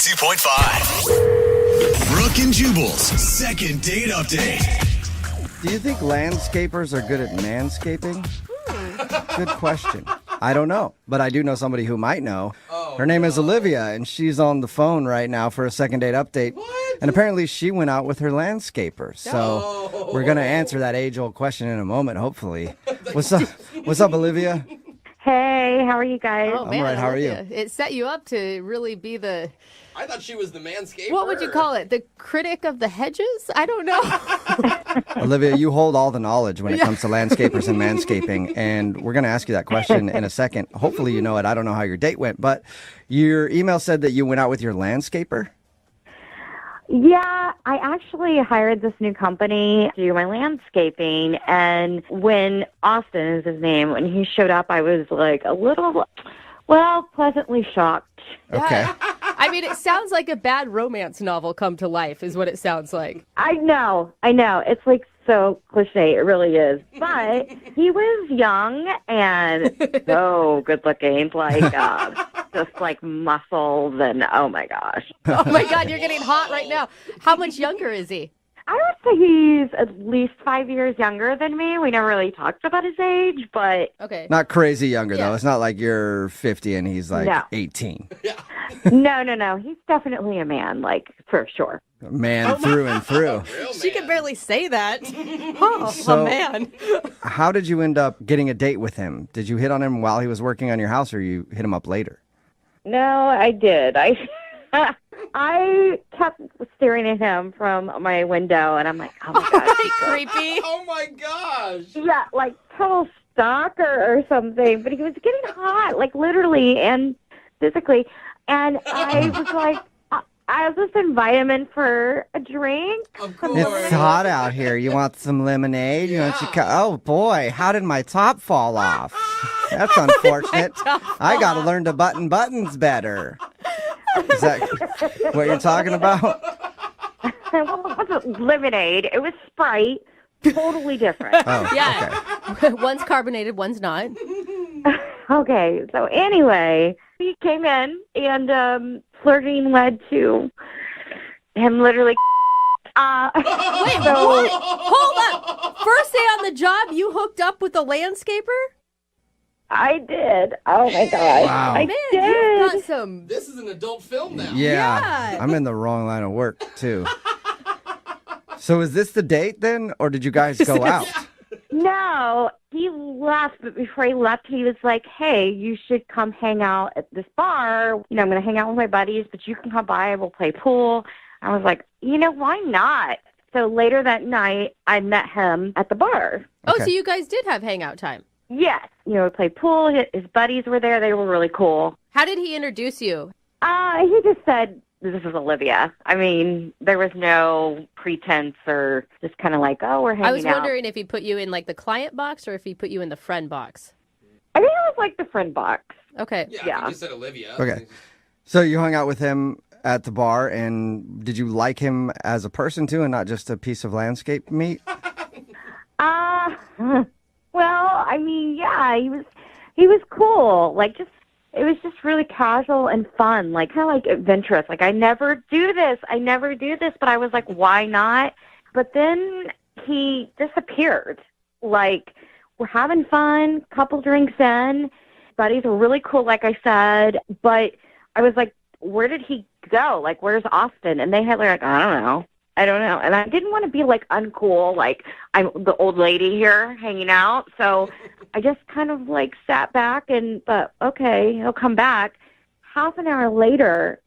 92.5. Brooke and Jubal's second date update. Do you think landscapers are good at manscaping? Good question. I don't know, but I do know somebody who might know. Her name is Olivia, and she's on the phone right now for a second date update. What? And apparently she went out with her landscaper. So we're going to answer that age-old question in a moment, hopefully. What's up? What's up, Olivia? Hey, how are you guys? Oh, I'm man, all right. How are you? Olivia, it set you up to really be the, I thought she was the manscaper. what would you call it? The critic of the hedges? I don't know. Olivia, you hold all the knowledge when it comes to landscapers and manscaping, and we're going to ask you that question in a second. Hopefully you know it. I don't know how your date went, but your email said that you went out with your landscaper? Yeah, I actually hired this new company to do my landscaping, and when Austin is his name, when he showed up, I was like a little, pleasantly shocked. Okay. I mean, it sounds like a bad romance novel come to life is what it sounds like. I know. It's like so cliche. It really is. But he was young and so good looking, like just like muscles and oh my gosh. Oh my God, you're getting hot right now. How much younger is he? I would say he's at least 5 years younger than me. We never really talked about his age, but Okay. Not crazy younger, Yeah. though. It's not like you're 50 and he's like No. 18. no. He's definitely a man, like for sure. Man through and through. Real She man. can barely say that. Oh, So- a man. How did you end up getting a date with him? Did you hit on him while he was working on your house, or you hit him up later? No, I did. I kept staring at him from my window, and I'm like, oh my gosh. Creepy. Oh my gosh. Yeah, like total stalker or something. But he was getting hot, like literally and physically. And I was like, I'll just invite him in for a drink. Of course. It's hot out here. You want some lemonade? You want oh boy, how did my top fall off? That's unfortunate. I got to learn to button buttons better. Is that what you're talking about? Well, it wasn't lemonade. It was Sprite. Totally different. Oh, Yeah. okay. One's carbonated, one's not. Okay, so anyway, he came in and flirting led to him literally. Wait, what? Hold up. First day on the job, you hooked up with the landscaper? I did. Oh my gosh. Wow. I Man, did. you've got some... This is an adult film now. Yeah, I'm in the wrong line of work too. So is this the date then, or did you guys go out? No, he left, but before he left, he was like, hey, you should come hang out at this bar. You know, I'm going to hang out with my buddies, but you can come by. We'll play pool. I was like, why not? So later that night, I met him at the bar. Oh, Okay. so you guys did have hangout time. Yes. We played pool. His buddies were there. They were really cool. How did he introduce you? He just said, this is Olivia. I mean, there was no pretense or just kind of like, oh, we're hanging out. I was wondering if he put you in like the client box or if he put you in the friend box. I think it was like the friend box. Okay. Yeah, you just said Olivia. Okay. So you hung out with him at the bar, and did you like him as a person too, and not just a piece of landscape meat? Well, I mean, yeah, he was cool. Like, it was just really casual and fun, like kind of like adventurous. Like, I never do this, but I was like, why not? But then he disappeared. Like, we're having fun, couple drinks in, buddies were really cool, like I said, but I was like, where did he go? Like, where's Austin? And they had like, I don't know. And I didn't want to be like uncool, like I'm the old lady here hanging out. So I just kind of like sat back and thought, okay, he'll come back. Half an hour later,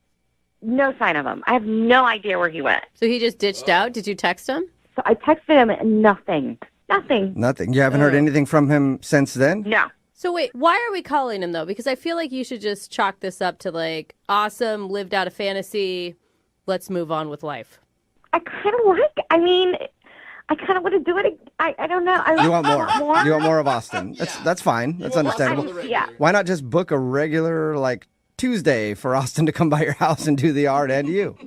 no sign of him. I have no idea where he went. So he just ditched out? Did you text him? So I texted him and nothing. Nothing. You haven't heard anything from him since then? No. So wait, why are we calling him though? Because I feel like you should just chalk this up to like, awesome, lived out a fantasy, let's move on with life. I kind of I kind of want to do it. I don't know. You want more? You want more of Austin? That's fine. That's understandable. Yeah. Why not just book a regular like Tuesday for Austin to come by your house and do the art and you?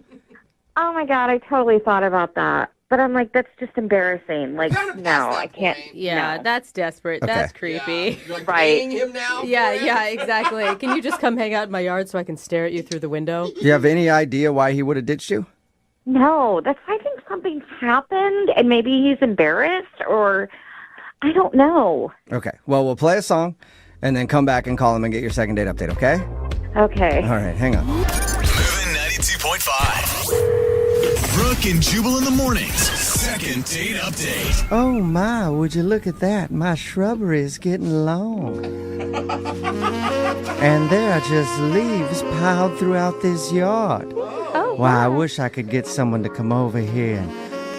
Oh my God, I totally thought about that. But I'm like, that's just embarrassing. Like, Kind of no, past that I can't. point. Yeah, no. that's desperate. Okay. That's Yeah. creepy. You're like Right. paying him now? Yeah, for it? yeah, exactly. Can you just come hang out in my yard so I can stare at you through the window? Do you have any idea why he would have ditched you? No, that's why I think something's happened, and maybe he's embarrassed, or I don't know. Okay. Well, we'll play a song and then come back and call him and get your second date update, okay? Okay. All right, hang on. Moving 92.5. Brooke and Jubal in the mornings. Second date update. Oh my, would you look at that? My shrubbery is getting long. And there are just leaves piled throughout this yard. Oh, Why, I wish I could get someone to come over here and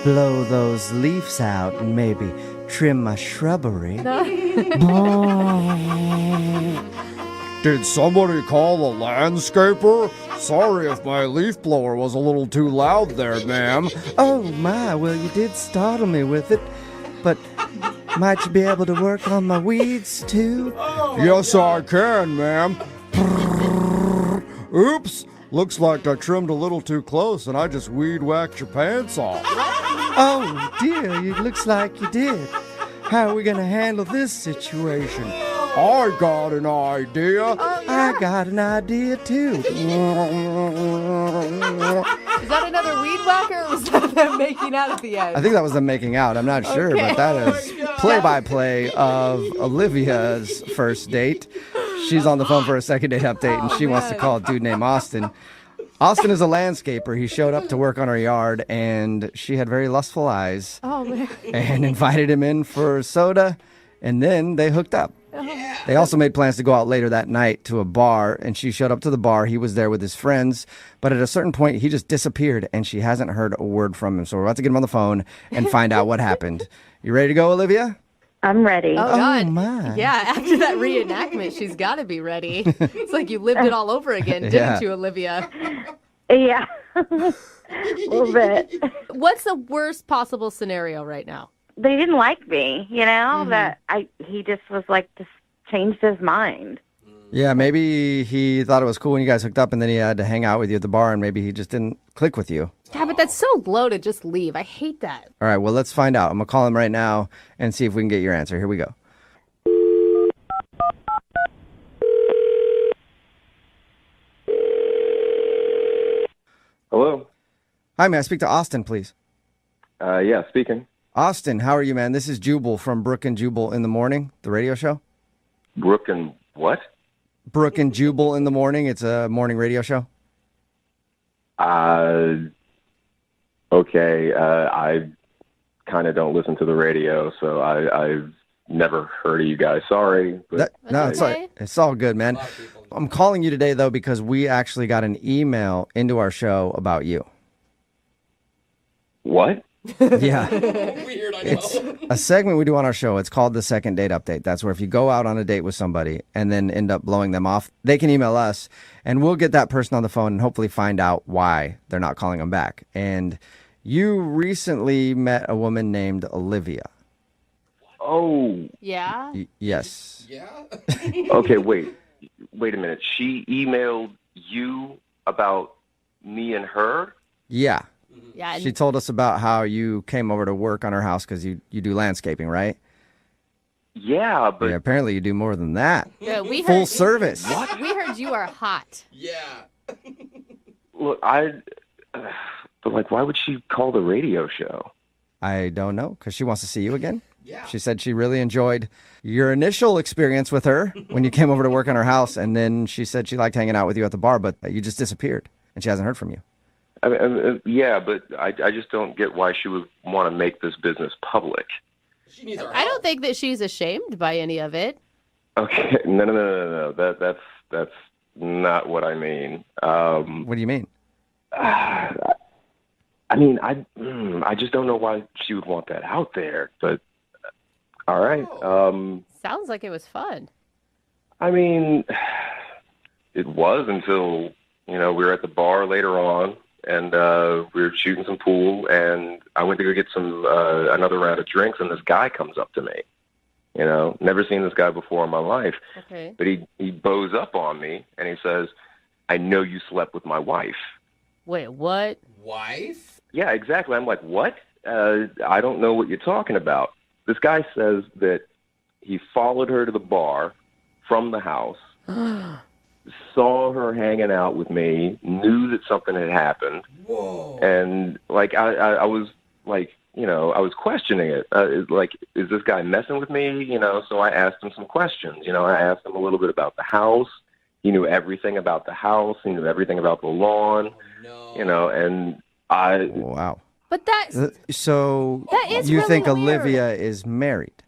blow those leaves out and maybe trim my shrubbery. Did somebody call a landscaper? Sorry if my leaf blower was a little too loud there, ma'am. Oh my, well you did startle me with it. But might you be able to work on my weeds too? Yes, I can, ma'am. Oops, looks like I trimmed a little too close and I just weed whacked your pants off. Oh dear, it looks like you did. How are we gonna handle this situation? I got an idea. I got an idea too. Is that another weed whacker, or was that them making out at the end? I think that was them making out. I'm not sure, Okay. but that is play-by-play of Olivia's first date. She's on the phone for a second date update, and she wants to call a dude named Austin. Austin is a landscaper. He showed up to work on her yard, and she had very lustful eyes Oh, man. and invited him in for soda, and then they hooked up. They also made plans to go out later that night to a bar, and she showed up to the bar. He was there with his friends, but at a certain point, he just disappeared, and she hasn't heard a word from him. So we're about to get him on the phone and find out what happened. You ready to go, Olivia? I'm ready. Oh, God. my. Yeah, after that reenactment, she's got to be ready. It's like you lived it all over again, didn't Yeah. you, Olivia? Yeah. A little bit. What's the worst possible scenario right now? They didn't like me, that he just was like, just changed his mind. Yeah, maybe he thought it was cool when you guys hooked up, and then he had to hang out with you at the bar, and maybe he just didn't click with you. Yeah, but that's so low to just leave. I hate that. All right, well, let's find out. I'm going to call him right now and see if we can get your answer. Here we go. Hello. Hi, may I speak to Austin, please? Yeah, speaking. Austin, how are you, man? This is Jubal from Brooke and Jubal in the Morning, the radio show. Brooke and what? Brooke and Jubal in the Morning. It's a morning radio show. Okay. I kind of don't listen to the radio, so I've never heard of you guys. Sorry. But No, it's okay. it's all good, man. A lot of people. I'm calling you today, though, because we actually got an email into our show about you. what? Yeah. Weird, I know. It's a segment we do on our show. It's called the Second Date Update. That's where if you go out on a date with somebody and then end up blowing them off, they can email us, and we'll get that person on the phone and hopefully find out why they're not calling them back. And you recently met a woman named Olivia. Oh, Yeah? Yes. Yeah? okay. Wait a minute. She emailed you about me and her? Yeah. Yeah. She told us about how you came over to work on her house because you do landscaping, right? Yeah, but Yeah, apparently you do more than that. Yeah, we Full heard, service. we heard you are hot. Yeah. look, but like, why would she call the radio show? I don't know, because she wants to see you again. Yeah. She said she really enjoyed your initial experience with her when you came over to work on her house, and then she said she liked hanging out with you at the bar, but you just disappeared, and she hasn't heard from you. I mean, yeah, but I just don't get why she would want to make this business public. She needs our I don't help. think that she's ashamed by any of it. Okay, no. That's not what I mean. What do you mean? I mean, I just don't know why she would want that out there. But all right. Sounds like it was fun. I mean, it was until we were at the bar later on, and we were shooting some pool, and I went to go get some another round of drinks, and this guy comes up to me. Never seen this guy before in my life, Okay. but he bows up on me, and he says, "I know you slept with my wife." Wait, what? Wife? Yeah, exactly. I'm like, what? I don't know what you're talking about. This guy says that he followed her to the bar from the house, saw her hanging out with me, knew that something had happened. Whoa. And, like, I was, like, I was questioning it. Like, is this guy messing with me? So I asked him some questions. I asked him a little bit about the house. He knew everything about the house. He knew everything about the lawn. No. And I... Wow. But that's So That is you really think weird. Olivia is married?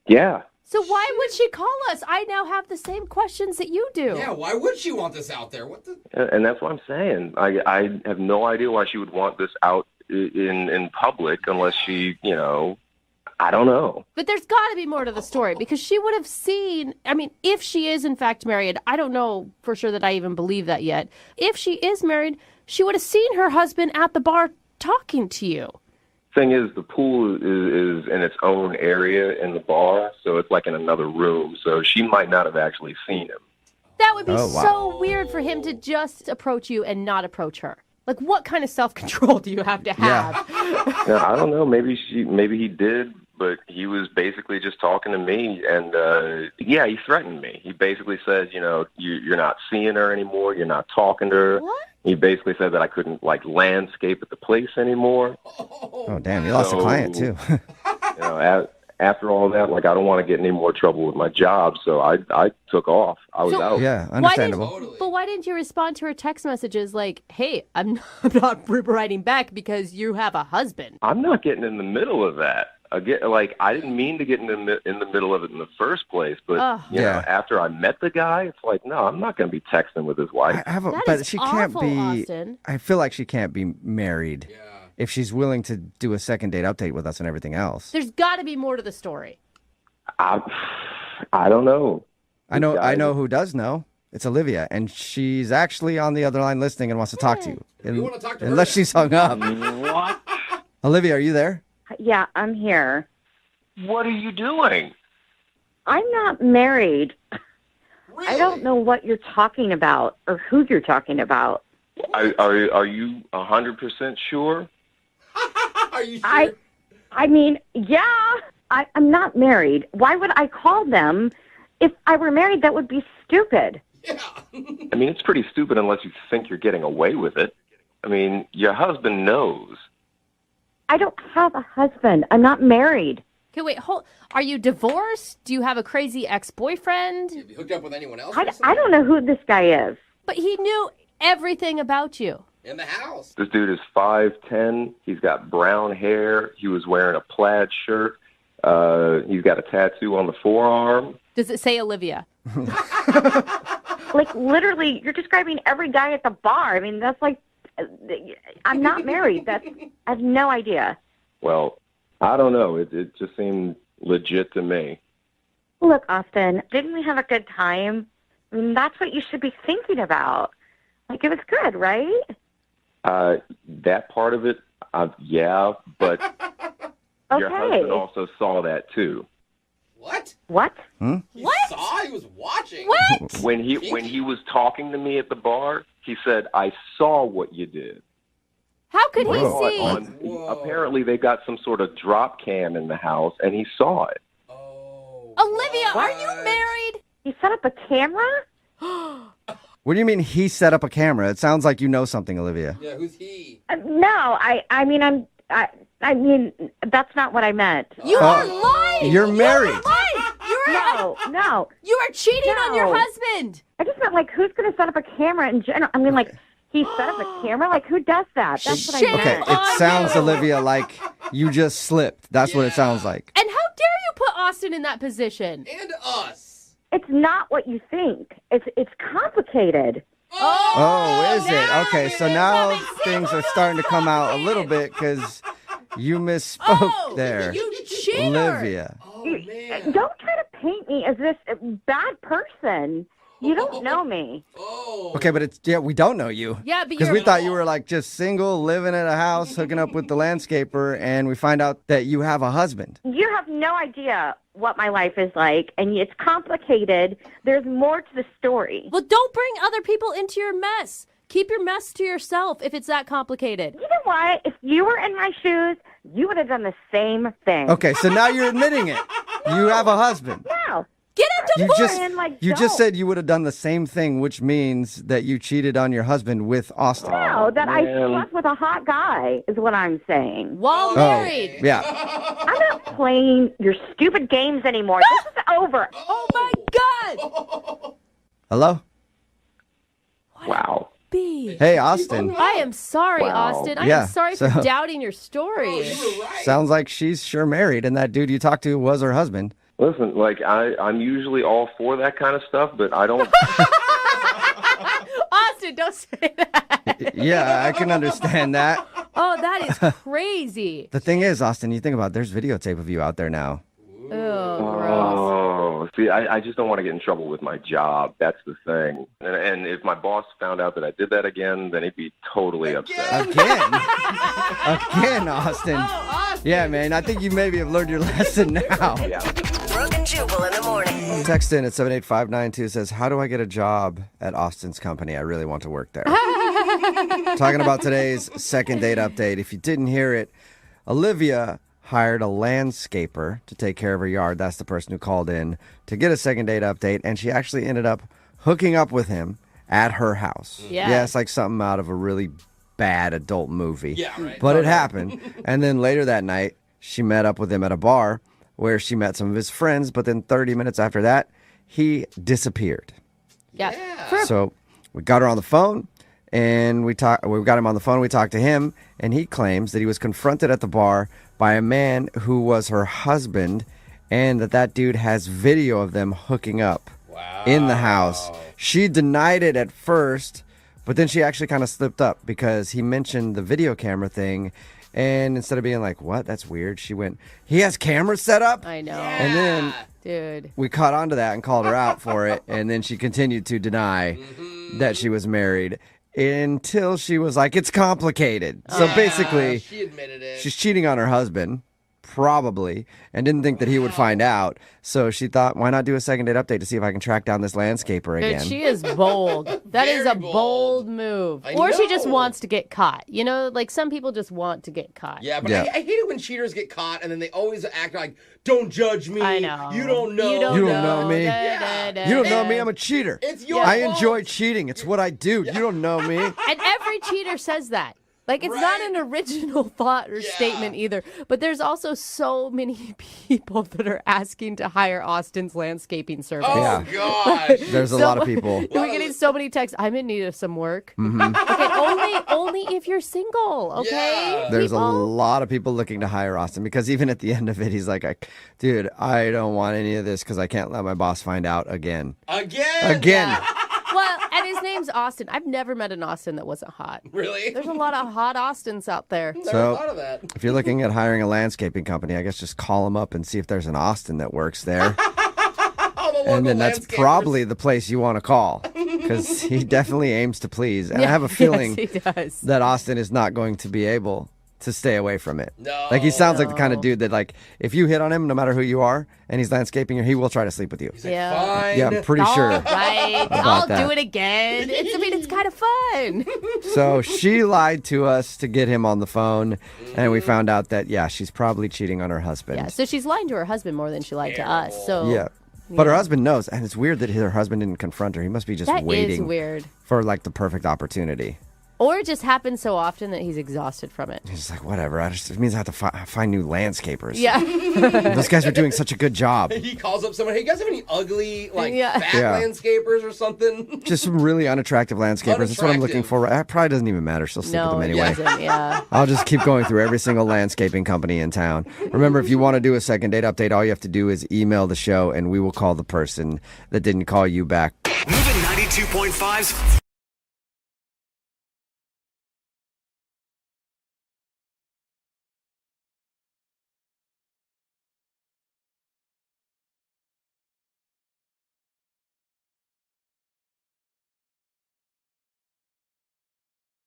Yeah. so. Why would she call us? I now have the same questions that you do. Yeah, why would she want this out there? What the? And that's what I'm saying. I have no idea why she would want this out in public unless she, I don't know. But there's got to be more to the story because she would have seen. I mean, if she is in fact married, I don't know for sure that I even believe that yet. If she is married, she would have seen her husband at the bar talking to you. Thing is, the pool is in its own area in the bar, so it's like in another room. So she might not have actually seen him. That would be Oh, wow. so weird for him to just approach you and not approach her. Like, what kind of self-control do you have to have? Now, I don't know. Maybe he did, but he was basically just talking to me, and he threatened me. He basically said, you're not seeing her anymore. You're not talking to her. What? He basically said that I couldn't landscape at the place anymore. Oh, damn. You lost a client, too. After all that, I don't want to get any more trouble with my job, so I took off. I was out. Yeah, understandable. Totally. But why didn't you respond to her text messages like, hey, I'm not writing back because you have a husband? I'm not getting in the middle of that. Again, I didn't mean to get in the middle of it in the first place, but Ugh. Yeah. after I met the guy, it's like, no, I'm not going to be texting with his wife. That But is she can't awful, be. Austin. I feel like she can't be married Yeah. if she's willing to do a second date update with us and everything else. There's got to be more to the story. I don't know. I know guy- who does know. It's Olivia, and she's actually on the other line listening and wants to talk to you. We wanna talk to her Unless now. she's hung up. What? Olivia, are you there? Yeah, I'm here. What are you doing? I'm not married. Really? I don't know what you're talking about or who you're talking about. Are you 100% sure? Are you sure? I mean, yeah, I'm not married. Why would I call them? If I were married, that would be stupid. Yeah. I mean, it's pretty stupid unless you think you're getting away with it. I mean, your husband knows. I don't have a husband. I'm not married. Okay, wait, are you divorced? Do you have a crazy ex-boyfriend? Have you hooked up with anyone else I recently? don't know who this guy is. But he knew everything about you. In the house. This dude is 5'10". He's got brown hair. He was wearing a plaid shirt. He's got a tattoo on the forearm. Does it say Olivia? Like, literally, you're describing every guy at the bar. I mean, that's like, I'm not married. I have no idea. Well, I don't know. It just seemed legit to me. Look, Austin, didn't we have a good time? I mean, that's what you should be thinking about. Like, it was good, right? That part of it, yeah, but your Okay. husband also saw that too. What? What? He What? saw? He was watching. What? When he was talking to me at the bar, he said, "I saw what you did." How could he Whoa. see? Whoa. Apparently, they got some sort of drop cam in the house, and he saw it. Oh. Olivia, are what? you married? He set up a camera? What do you mean he set up a camera? It sounds like you know something, Olivia. Yeah, who's he? No, I mean, that's not what I meant. You are lying. You're married. You are lying. No. You are cheating on your No. husband. I just meant, like, who's going to set up a camera in general? I mean, like, he set up a camera? Like, who does that? That's what I Shame meant. Okay, on it sounds, you. Olivia, like you just slipped. That's what it sounds like. And how dare you put Austin in that position? And us. It's not what you think. It's complicated. Oh, is now it? Okay, so it now makes sense. things are starting to come out a little bit because you misspoke Oh, there. you cheater. Olivia. Oh, man. Don't try to paint me as this bad person. You don't know me. Oh. Okay, but we don't know you. Yeah, but Because you're we thought you were like just single, living in a house, hooking up with the landscaper, and we find out that you have a husband. You have no idea what my life is like, and it's complicated. There's more to the story. Well, don't bring other people into your mess. Keep your mess to yourself if it's that complicated. You know what? If you were in my shoes, you would have done the same thing. Okay, so now you're admitting it. You have a husband. No. Get a You divorce. just Man, like, you just don't. said you would have done the same thing, which means that you cheated on your husband with Austin. No, that I man. slept with a hot guy is what I'm saying. While married. Yeah. I'm not playing your stupid games anymore. This is over. Oh my God. Hello? Wow. B. Hey, Austin. I am sorry, Wow. Austin. I Yeah, am sorry so- for doubting your story. You were right. Sounds like she's sure married, and that dude you talked to was her husband. Listen, like I'm usually all for that kind of stuff, but I don't. Austin, don't say that. Yeah, I can understand that. Oh, that is crazy. The thing is, Austin, you think about it, there's videotape of you out there now. Oh, gross. Oh, see, I just don't want to get in trouble with my job. That's the thing. And if my boss found out that I did that again, then he'd be totally upset. Again? Again, Austin. Yeah, man, I think you maybe have learned your lesson now. Yeah. Brooke and Jubal in the morning. Text in at 78592 says, how do I get a job at Austin's company? I really want to work there. Talking about today's second date update. If you didn't hear it, Olivia hired a landscaper to take care of her yard. That's the person who called in to get a second date update, and she actually ended up hooking up with him at her house. Yeah. it's like something out of a really bad adult movie. Yeah, right. But it happened. And then later that night, she met up with him at a bar where she met some of his friends, but then 30 minutes after that, he disappeared. Yeah. So we got her on the phone, and we got him on the phone. We talked to him, and he claims that he was confronted at the bar by a man who was her husband, and that dude has video of them hooking up in the house. She denied it at first, but then she actually kind of slipped up because he mentioned the video camera thing, and instead of being like, what, that's weird, she went, he has cameras set up? I know. And then Dude. we caught on to that and called her out for it, and then she continued to deny that she was married until she was like, it's complicated. So basically, She admitted it. she's cheating on her husband, probably, and didn't think that he would find out. So she thought, why not do a second date update to see if I can track down this landscaper Dude, again? she is bold. That is Very a bold. bold move. I Or she just know. wants to get caught. You know, like some people just want to get caught. Yeah, but Yeah. I hate it when cheaters get caught and then they always act like, don't judge me. I know. You don't know. You don't, You don't know me. You don't know me, I'm a cheater. It's your I fault. enjoy cheating. It's what I do. You don't know me. And every cheater says that. Like, it's not Right. an original thought or statement either. But there's also so many people that are asking to hire Austin's landscaping service. Oh, Yeah. gosh. There's a lot of people. We're getting so many texts. I'm in need of some work. Mm-hmm. Okay, only if you're single. Okay, Yeah. There's a people? lot of people looking to hire Austin because even at the end of it, he's like, dude, I don't want any of this because I can't let my boss find out again. Again. Well, and his name's Austin. I've never met an Austin that wasn't hot. Really? There's a lot of hot Austins out there. Never So- thought of that. If you're looking at hiring a landscaping company, I guess just call them up and see if there's an Austin that works there. And then that's probably the place you want to call because he definitely aims to please. And I have a feeling yes, he does. that Austin is not going to be able to stay away from it. No. Like he sounds like the kind of dude that like if you hit on him, no matter who you are, and he's landscaping you, he will try to sleep with you. Yeah. Fine. Yeah, I'm pretty sure. Right. I'll that. do it again. It's kind of fun. So she lied to us to get him on the phone, and we found out that yeah, she's probably cheating on her husband. Yeah. So she's lying to her husband more than she lied to us. So Yeah. But her husband knows, and it's weird that her husband didn't confront her. He must be just that is waiting weird. for like the perfect opportunity. Or it just happens so often that he's exhausted from it. He's just like, whatever. It means I have to find new landscapers. Yeah. Those guys are doing such a good job. He calls up someone, hey, you guys have any ugly, like, Yeah. fat Yeah. landscapers or something? Just some really unattractive landscapers. That's what I'm looking Unattractive. for. It probably doesn't even matter. She'll sleep with No, them it anyway. doesn't. Yeah. I'll just keep going through every single landscaping company in town. Remember, if you want to do a second date update, all you have to do is email the show, and we will call the person that didn't call you back. Moving 92.5's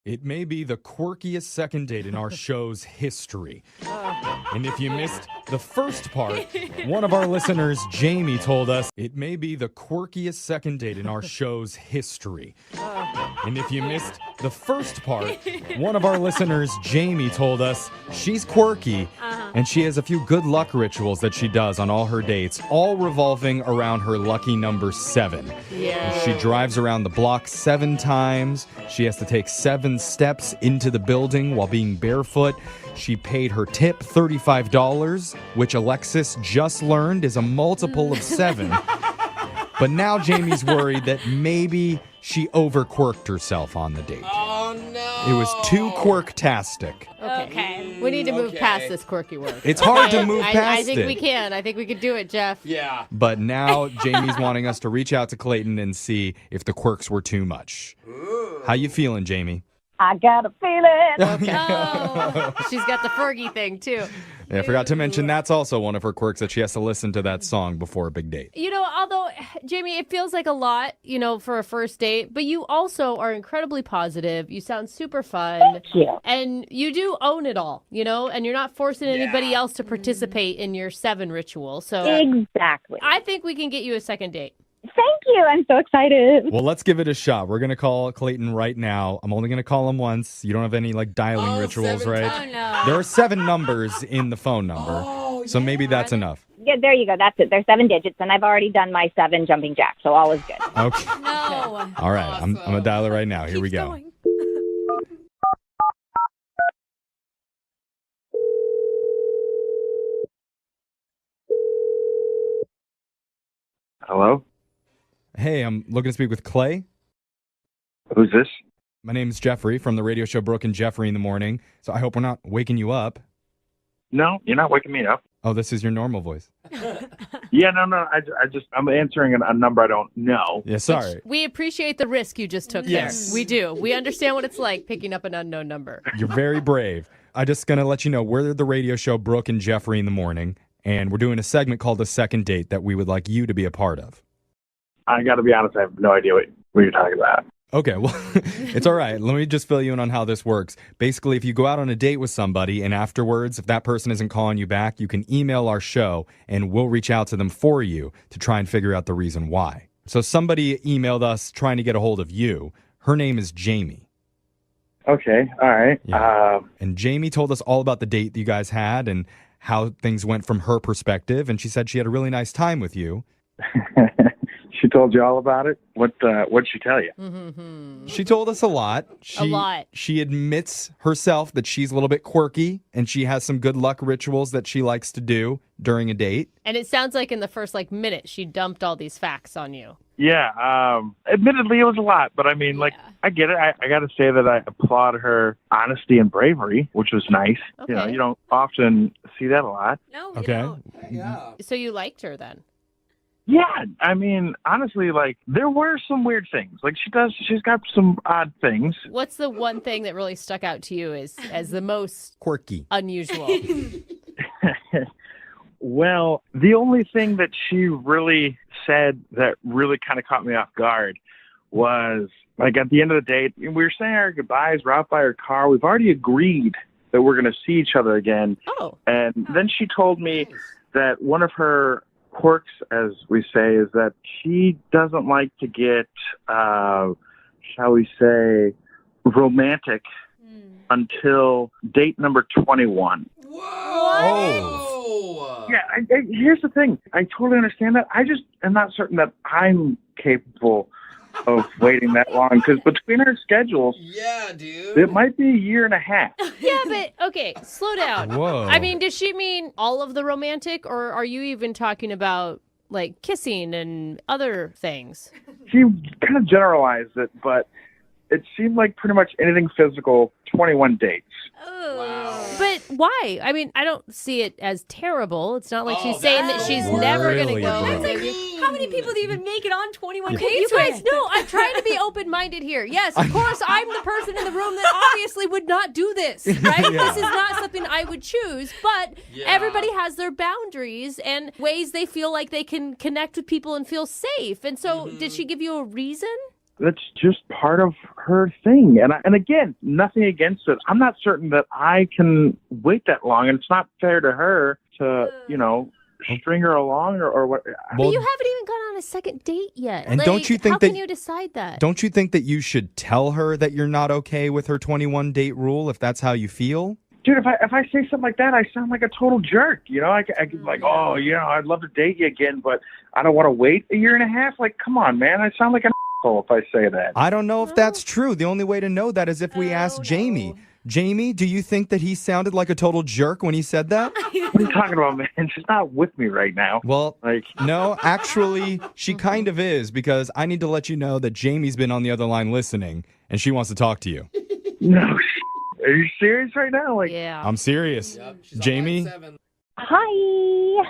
It may be the quirkiest second date in our show's history. And if you missed the first part, one of our listeners, Jamie, told us it may be the quirkiest second date in our show's history. And if you missed The first part, one of our listeners, Jamie, told us she's quirky and she has a few good luck rituals that she does on all her dates, all revolving around her lucky number 7. Yeah. She drives around the block 7 times. She has to take 7 steps into the building while being barefoot. She paid her tip $35, which Alexis just learned is a multiple of 7. But now Jamie's worried that maybe she overquirked herself on the date. Oh, no. It was too quirktastic. Okay. We need to move past this quirky word. It's hard to move I past think it. we can. I think we could do it, Jeff. Yeah. But now Jamie's wanting us to reach out to Clayton and see if the quirks were too much. How you feeling, Jamie? I got a feeling. Oh, she's got the Fergie thing, too. Yeah, I forgot to mention that's also one of her quirks, that she has to listen to that song before a big date. You know, although, Jamie, it feels like a lot, for a first date, but you also are incredibly positive. You sound super fun. Thank you. And you do own it all, and you're not forcing anybody else to participate in your 7 ritual. So Exactly. I think we can get you a second date. Thank you. I'm so excited. Well, let's give it a shot. We're going to call Clayton right now. I'm only going to call him once. You don't have any dialing rituals, 7 right? times. Oh, no. There are 7 numbers in the phone number. So maybe that's enough. Yeah, there you go. That's it. There's 7 digits, and I've already done my 7 jumping jacks, so all is good. Okay. No. All right. I'm going to dial it right now. Here we go. Going. Hello? Hey, I'm looking to speak with Clay. Who's this? My name's Jeffrey from the radio show Brooke and Jeffrey in the Morning. So I hope we're not waking you up. No, you're not waking me up. Oh, this is your normal voice. Yeah, no. I'm answering a number I don't know. Yeah, sorry. We appreciate the risk you just took there. We do. We understand what it's like picking up an unknown number. You're very brave. I'm just going to let you know we're the radio show Brooke and Jeffrey in the Morning, and we're doing a segment called The Second Date that we would like you to be a part of. I got to be honest, I have no idea what you're talking about. Okay, well, it's all right. Let me just fill you in on how this works. Basically, if you go out on a date with somebody and afterwards, if that person isn't calling you back, you can email our show and we'll reach out to them for you to try and figure out the reason why. So somebody emailed us trying to get a hold of you. Her name is Jamie. Okay, all right. Yeah. And Jamie told us all about the date that you guys had and how things went from her perspective. And she said she had a really nice time with you. She told you all about it? What'd she tell you? Mm-hmm. She told us a lot. A lot. She admits herself that she's a little bit quirky and she has some good luck rituals that she likes to do during a date. And it sounds like in the first minute, she dumped all these facts on you. Yeah, admittedly it was a lot, but I mean, I get it. I got to say that I applaud her honesty and bravery, which was nice. Okay. You don't often see that a lot. No, you Okay. don't. Yeah. So you liked her then? Yeah, I mean, honestly, there were some weird things. She's got some odd things. What's the one thing that really stuck out to you as the most Quirky. unusual? Well, the only thing that she really said that really kind of caught me off guard was, at the end of the date, we were saying our goodbyes, we're out by her car. We've already agreed that we're going to see each other again. Oh. And then she told me that one of her quirks, as we say, is that she doesn't like to get, shall we say, romantic until date number 21. Whoa! Oh. Yeah, here's the thing. I totally understand that. I just am not certain that I'm capable of waiting that long, because between our schedules, Yeah, dude. it might be a year and a half. Yeah, but okay, slow down. Whoa. I mean, does she mean all of the romantic, or are you even talking about kissing and other things? She kind of generalized it, but it seemed like pretty much anything physical, 21 dates. Wow. But why? I mean, I don't see it as terrible. It's not like she's Oh, saying that that's she's really never going to go. gross. Maybe- How many people do you even make it on 21 You dates guys with? know I'm trying to be open-minded here. Yes, of course, I'm the person in the room that obviously would not do this, right? Yeah. This is not something I would choose, but Yeah. everybody has their boundaries and ways they feel like they can connect with people and feel safe. And so did she give you a reason? That's just part of her thing. And again, nothing against it. I'm not certain that I can wait that long, and it's not fair to her to, string her along or what? But you haven't even gone on a second date yet. And Like, don't you think how that- can you decide that? Don't you think that you should tell her that you're not okay with her 21 date rule if that's how you feel? Dude, if I say something like that, I sound like a total jerk. You know, I could like, oh, you know, I'd love to date you again, but I don't want to wait a year and a half. Like, come on, man. I sound like an asshole if I say that. I don't know if that's true. The only way to know that is if we ask Jamie. Jamie, do you think that he sounded like a total jerk when he said that? What are you talking about, man? She's not with me right now. Well, no, actually, she kind of is, because I need to let you know that Jamie's been on the other line listening, and she wants to talk to you. No, are you serious right now? Like, yeah. I'm serious. Yep, Jamie? Hi.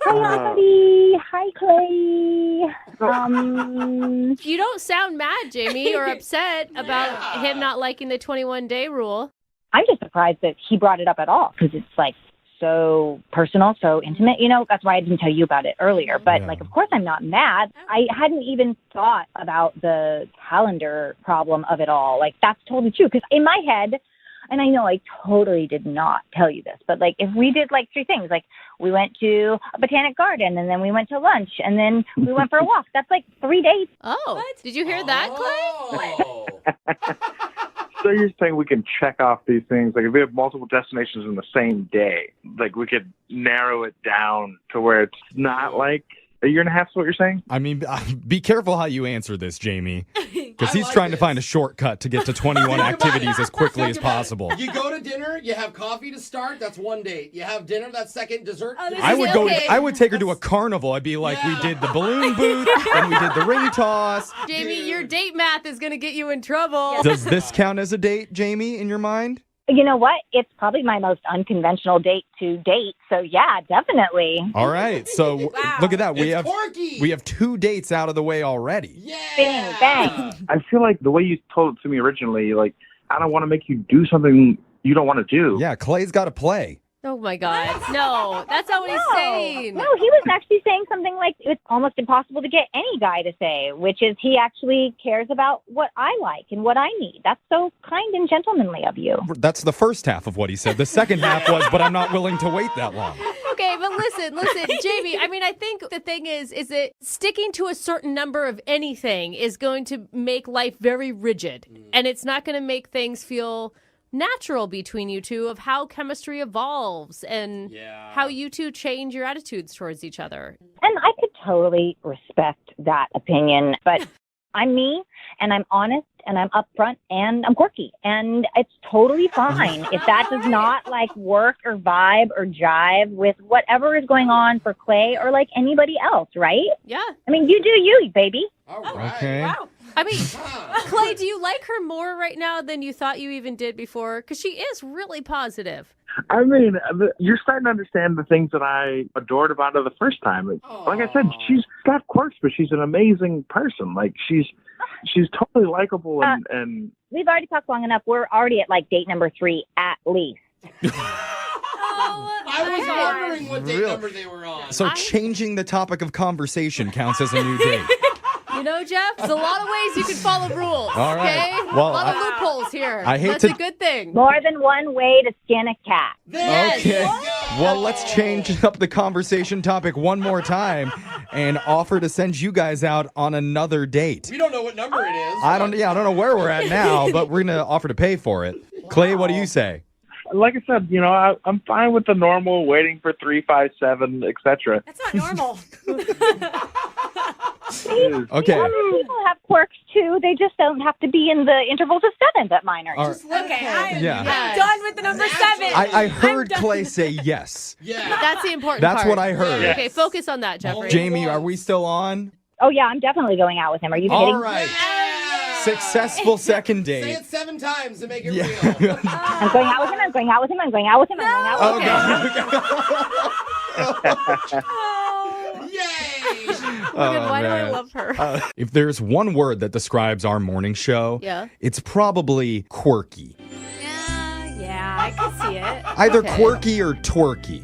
Hi, Abby. Hi, Clay. You don't sound mad, Jamie, or upset about him not liking the 21-day rule. I'm just surprised that he brought it up at all because it's like so personal, so intimate. You know, that's why I didn't tell you about it earlier. But like, of course, I'm not mad. I hadn't even thought about the calendar problem of it all. Like, that's totally true. Because in my head, and I know I totally did not tell you this, but like if we did like 3 things, like we went to a botanic garden and then we went to lunch and then we went for a walk. That's like 3 days. Oh, did you hear that, Clay? so you're saying we can check off these things? Like if we have multiple destinations in the same day, like we could narrow it down to where it's not like a year and a half is what you're saying? I mean, be careful how you answer this, Jamie, because he's trying to find a shortcut to get to 21 activities as quickly as possible. You go to dinner, you have coffee to start, that's 1 date. You have dinner, that's second dessert. I would take her to a carnival. I'd be like, we did the balloon booth, and we did the ring toss. Jamie, your date math is going to get you in trouble. Does this count as a date, Jamie, in your mind? You know what? It's probably my most unconventional date to date. So yeah, definitely. All right. So look at that. We Corky. have 2 dates out of the way already. Yeah. Bang, bang. I feel like the way you told it to me originally, like, I don't want to make you do something you don't want to do. Yeah, Clay's got to play. Oh, my God. No, that's not what he's saying. No, he was actually saying something like it's almost impossible to get any guy to say, which is he actually cares about what I like and what I need. That's so kind and gentlemanly of you. That's the first half of what he said. The second half was, but I'm not willing to wait that long. Okay, but listen, Jamie, I mean, I think the thing is that sticking to a certain number of anything is going to make life very rigid, and it's not going to make things feel natural between you two of how chemistry evolves and how you two change your attitudes towards each other. And I could totally respect that opinion, but I'm me, and I'm honest, and I'm upfront, and I'm quirky, and it's totally fine if that does not like work or vibe or jive with whatever is going on for Clay or like anybody else, right? Yeah. I mean, you do you, baby. All right. Okay. Wow. I mean, Clay, do you like her more right now than you thought you even did before? Because she is really positive. I mean, you're starting to understand the things that I adored about her the first time. Like I said, she's got quirks, but she's an amazing person. Like she's totally likable and We've already talked long enough. We're already at like date number 3 at least. I was wondering what date number they were on. So changing the topic of conversation counts as a new date. You know, Jeff, there's a lot of ways you can follow rules. All right. Okay? Well, a lot of loopholes here. That's a good thing. More than one way to skin a cat. Okay. Well, let's change up the conversation topic one more time and offer to send you guys out on another date. We don't know what number it is. I don't know where we're at now, but we're going to offer to pay for it. Clay, what do you say? like I said, you know, I'm fine with the normal waiting for 3, 5, 7, etc. That's not normal. Okay. Other people have quirks too. They just don't have to be in the intervals of 7 that mine are. Okay, I'm Yeah. done with the number 7. I heard Clay say yes. Yeah. That's the important That's part. what I heard. Yes. Okay, focus on that, Jeffrey. Jamie, are we still on? Oh yeah, I'm definitely going out with him. Are you kidding? All right. Successful second Say date. it 7 times to make it Yeah. real. I'm going out with him. I'm going out with him. I'm going out with him. I'm going out with him. Yay! Logan, why do I man. love her? If there's one word that describes our morning show, Yeah. it's probably quirky. Yeah, I can see it. Either Okay. quirky or twerky.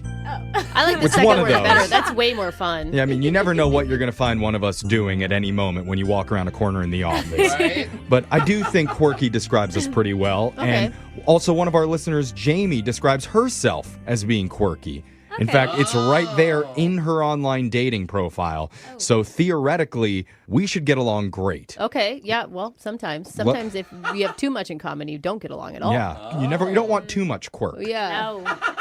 I like the It's second one of word those. better. That's way more fun. Yeah, I mean, you never know what you're going to find one of us doing at any moment when you walk around a corner in the office. Right? But I do think quirky describes us pretty well. Okay. And also one of our listeners, Jamie, describes herself as being quirky. In fact, it's right there in her online dating profile. So theoretically, we should get along great. Okay, yeah, well, sometimes. Sometimes if you have too much in common, you don't get along at all. Yeah, you don't want too much quirk. Yeah.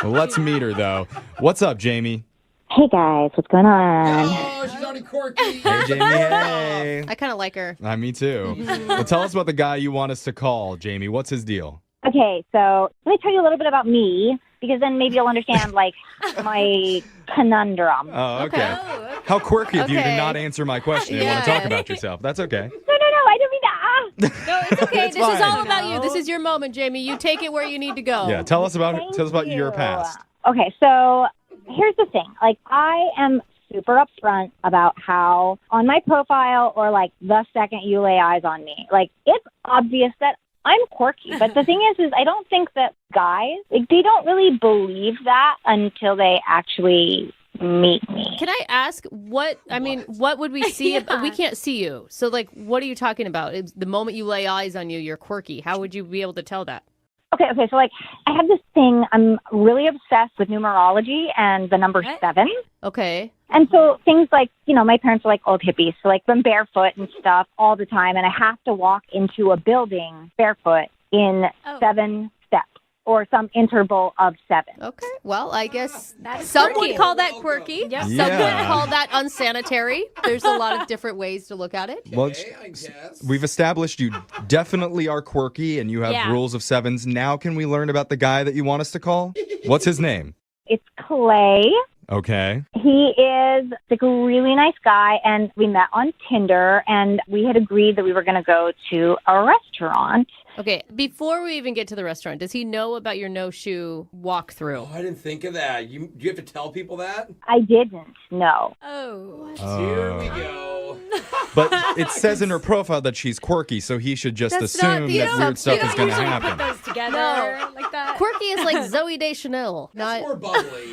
Well, let's meet her though. What's up, Jamie? Hey guys, what's going on? Oh, she's already quirky. Hey, Jamie. Hey. I kind of like her. Me too. Well, tell us about the guy you want us to call, Jamie. What's his deal? Okay, so let me tell you a little bit about me, because then maybe you'll understand, like, my conundrum. Oh, okay. How quirky of you to Okay. not answer my question and want to talk about yourself. That's okay. No, I don't mean to. No, it's okay. It's This is all fine. about you. This is your moment, Jamie. You take it where you need to go. Yeah, tell us about Thank your you. past. Okay, so here's the thing. Like, I am super upfront about how on my profile, or like the second you lay eyes on me, like, it's obvious that I'm quirky. But the thing is I don't think that guys, like, they don't really believe that until they actually meet me. Can I ask what would we see? We can't see you. So, like, what are you talking about? It's the moment you lay eyes on you, you're quirky. How would you be able to tell that? Okay, so like, I have this thing, I'm really obsessed with numerology and the number 7. Okay. And so things like, my parents are like old hippies, so like I'm barefoot and stuff all the time, and I have to walk into a building barefoot in 7 steps, or some interval of 7. Okay. Well, I guess That's some quirky. would call that quirky. Yep. Some Yeah. would call that unsanitary. There's a lot of different ways to look at it. Well, Okay, I guess. we've established you definitely are quirky and you have Yeah. rules of 7s. Now can we learn about the guy that you want us to call? What's his name? It's Clay. Okay. He is like a really nice guy, and we met on Tinder, and we had agreed that we were going to go to a restaurant. Okay. Before we even get to the restaurant, does he know about your no-shoe walkthrough? Oh, I didn't think of that. Do you have to tell people that? I didn't know. Oh. Here we go. But it says in her profile that she's quirky, so he should just That's not assume the that weird stuff is You going to usually happen. put those together like that. Quirky is like Zoe Deschanel. That's Not more bubbly.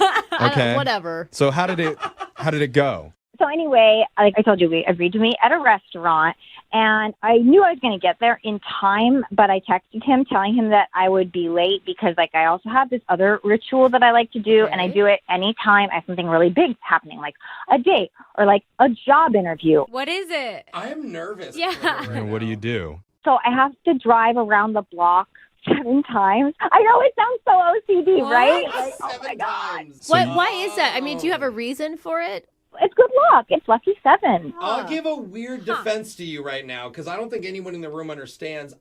Okay. whatever. So how did it go? So anyway, like I told you, we agreed to meet at a restaurant, and I knew I was going to get there in time, but I texted him telling him that I would be late because, like, I also have this other ritual that I like to do, and I do it anytime I have something really big happening, like a date or like a job interview. What is it? I am nervous. Yeah. for her right And what do now. you do? So I have to drive around the block 7 times. I know it sounds so OCD, What? right? Like, oh 7 my God. times. So Why is that? I mean, do you have a reason for it? It's good luck. It's lucky 7. I'll give a weird defense to you right now, because I don't think anyone in the room understands.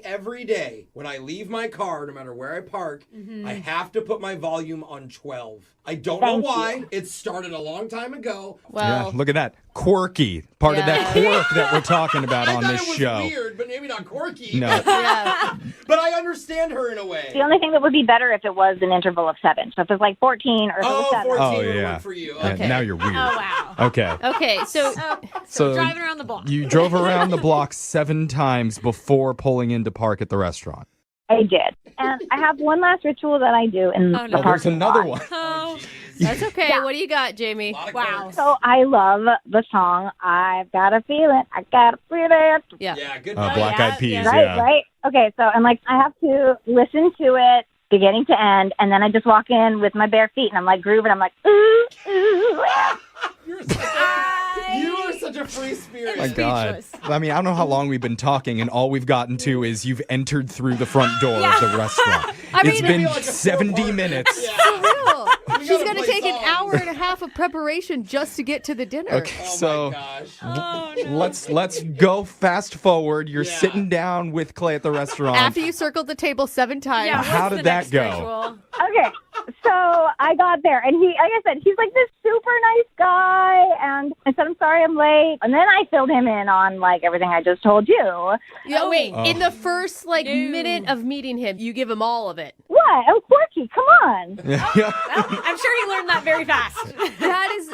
Every day, when I leave my car, no matter where I park, I have to put my volume on 12. I don't know Thank why. you. It started a long time ago. Yeah, Well, look at that. Quirky. Part of that quirk that we're talking about I on thought this it was show. weird, but maybe not quirky. No. yeah. But I understand her in a way. The only thing that would be better if it was an interval of 7. So if it's like 14 or if it was Oh, 7. 14 Oh, would yeah. work for you. Yeah, Okay. now you're weird. Oh, wow. Okay. Okay, so So driving around the block. You drove around the block 7 times before pulling into park at the restaurant. I did. And I have one last ritual that I do in Oh, the no. Oh, there's parking another lot. one. Oh, that's okay. What do you got, Jamie? A lot of wow. quirks. So I love the song, I've Got a Feeling, I Got a Feeling. Yeah. Yeah, good. Black yeah, Eyed Peas, yeah. Right, yeah. right? Okay, so and like I have to listen to it beginning to end, and then I just walk in with my bare feet, and I'm like grooving. I'm like, ooh, ooh, ah. You are such a free spirit. My God. Speechless. I mean, I don't know how long we've been talking, and all we've gotten to is you've entered through the front door of the restaurant. It's maybe been like a 70 4-part. minutes. Yeah. Real. We She's gotta going to play take an songs. hour and a half of preparation just to get to the dinner. Okay, Oh so my gosh. Oh, no. let's go fast forward. You're Yeah. sitting down with Clay at the restaurant. After you circled the table 7 times. Yeah, How what's did the that next go? Okay, ritual? so I got there, and he, like I said, he's like this super nice guy, and I said, I'm sorry I'm late. And then I filled him in on, like, everything I just told you. Yeah, wait. Oh. In the first No. minute of meeting him, you give him all of it. What? Yeah, I'm quirky. Come on. Yeah. I'm sure you learned that very fast.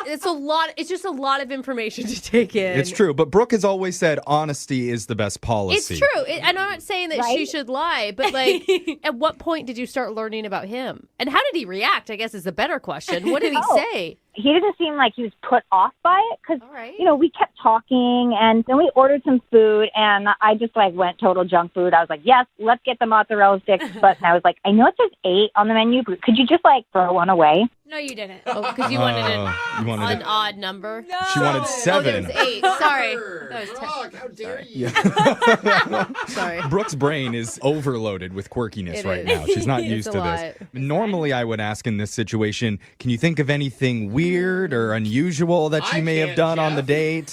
It's a lot. It's just a lot of information to take in. It's true, but Brooke has always said honesty is the best policy. It's true. And I'm not saying that she should lie, but like, at what point did you start learning about him? And how did he react, I guess, is the better question. What did he say? He didn't seem like he was put off by it because, right. We kept talking and then we ordered some food and I just went total junk food. I was like, yes, let's get the mozzarella sticks. But I was like, I know it says 8 on the menu, but could you just throw one away? No, you didn't. Oh, because you wanted an odd number? No. She wanted 7. Oh, there was 8. Sorry. That was Brooke, how dare you? Yeah. Sorry. Brooke's brain is overloaded with quirkiness It right is. now. She's not It's used a to lot. this. Normally, I would ask in this situation, can you think of anything weird or unusual that you may have done on the date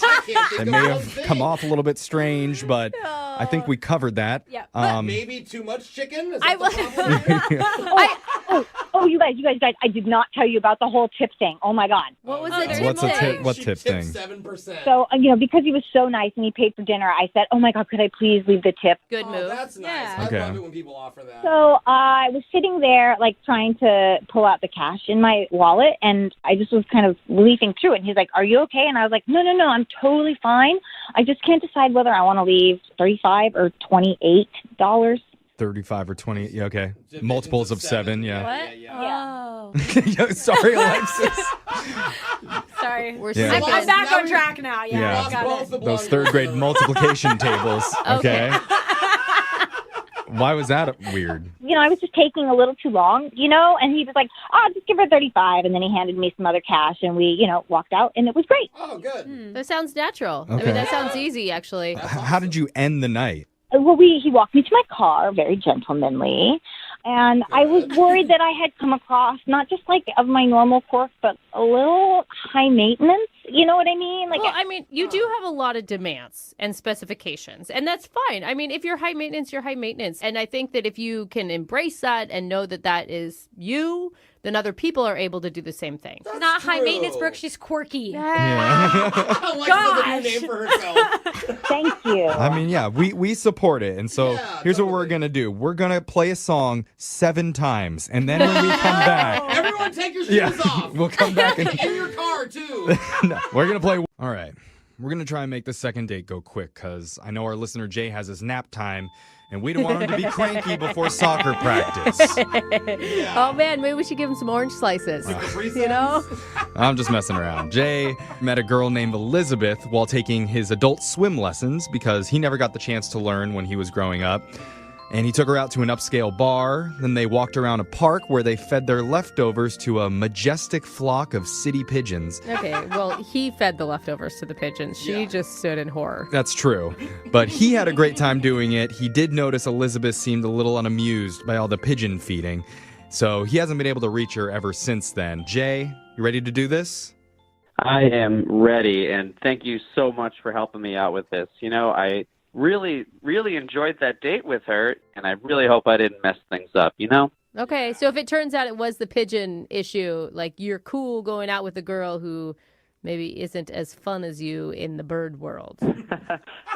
that may have come off a little bit strange? But I think we covered that. Yeah. Maybe too much chicken? Is I that the problem? You guys, I did not tell you about the whole tip thing. Oh my God. What was Oh, the there's tip What's a thing? tip? What She tip tipped thing? 7%. So, because he was so nice and he paid for dinner, I said, oh my God, could I please leave the tip? Good Oh, move. that's nice. Yeah. Okay. I love it when people offer that. So I was sitting there, trying to pull out the cash in my wallet, and I just was kind of leafing through it. And he's like, are you okay? And I was like, no, I'm totally fine. I just can't decide whether I want to leave $35 or $28. 35 or 20. Yeah, okay. Multiples of 7, yeah. What? Yeah. Oh. Yeah, sorry, Alexis. Sorry. We're Yeah. sick I'm of back Now on track now. Yeah, Yeah. I got Both it. the Those blonde third grade girls. multiplication tables, okay? Okay. Why was that weird? I was just taking a little too long, and he was like, just give her 35. And then he handed me some other cash and we, walked out and it was great. Oh, good. That sounds natural. I Okay. mean, that sounds easy, actually. How did you end the night? Well, he walked me to my car, very gentlemanly. And I was worried that I had come across not just of my normal quirk, but a little high maintenance. You know what I mean? Well, I mean, you do have a lot of demands and specifications, and that's fine. I mean, if you're high maintenance, you're high maintenance. And I think that if you can embrace that and know that that is you, then other people are able to do the same thing. She's not high true. maintenance, Brooke. She's quirky. Alexis, a new name for herself. Thank you. I mean, yeah, we support it. And so Yeah, here's what we're totally. going to do. We're going to play a song 7 times. And then when we come back, Everyone take your shoes off. we'll come back and In your car, too. no, we're going to play. All right. We're going to try and make the second date go quick because I know our listener Jay has his nap time and we don't want him to be cranky before soccer practice. Oh, man, maybe we should give him some orange slices. You know? I'm just messing around. Jay met a girl named Elizabeth while taking his adult swim lessons because he never got the chance to learn when he was growing up. And he took her out to an upscale bar. Then they walked around a park where they fed their leftovers to a majestic flock of city pigeons. Okay, well, he fed the leftovers to the pigeons. She just stood in horror. That's true. But he had a great time doing it. He did notice Elizabeth seemed a little unamused by all the pigeon feeding. So he hasn't been able to reach her ever since then. Jay, you ready to do this? I am ready, and thank you so much for helping me out with this. I really enjoyed that date with her, and I really hope I didn't mess things up, Okay, so if it turns out it was the pigeon issue, you're cool going out with a girl who maybe isn't as fun as you in the bird world.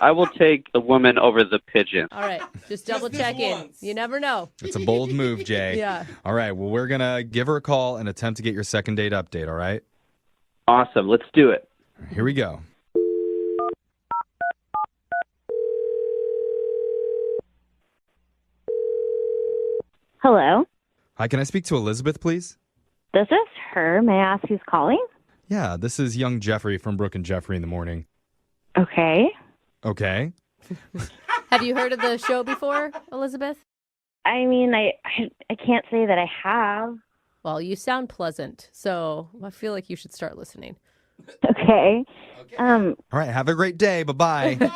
I will take the woman over the pigeon. All right, just double check in. once. You never know. It's a bold move, Jay. Yeah. All right, well, we're going to give her a call and attempt to get your second date update, all right? Awesome, let's do it. Here we go. Hello, Hi, can I speak to Elizabeth, please? this is her. May I ask who's calling? Yeah, this is young Jeffrey from Brooke and Jeffrey in the Morning. Okay. Okay. Have you heard of the show before, Elizabeth? I mean, I can't say that I have. Well, you sound pleasant, so I feel like you should start listening. Okay. All right, have a great day. Bye-bye. No, you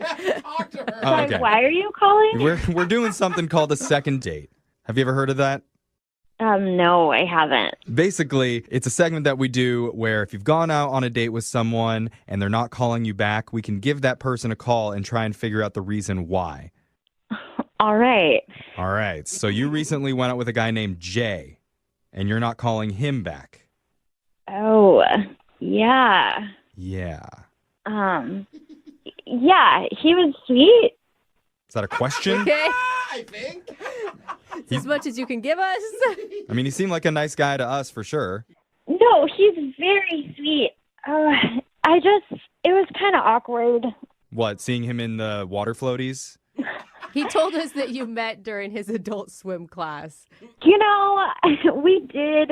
have to talk to her. Oh, okay. Why are you calling? We're doing something called a second date. Have you ever heard of that? No, I haven't. Basically, it's a segment that we do where if you've gone out on a date with someone and they're not calling you back, we can give that person a call and try and figure out the reason why. All right. All right. So you recently went out with a guy named Jay, and you're not calling him back. Oh, yeah. Yeah. Yeah, he was sweet. Is that a question? Okay. I think. It's as much as you can give us. I mean, he seemed like a nice guy to us for sure. No, he's very sweet. It was kind of awkward. What, seeing him in the water floaties? He told us that you met during his adult swim class. You know, we did.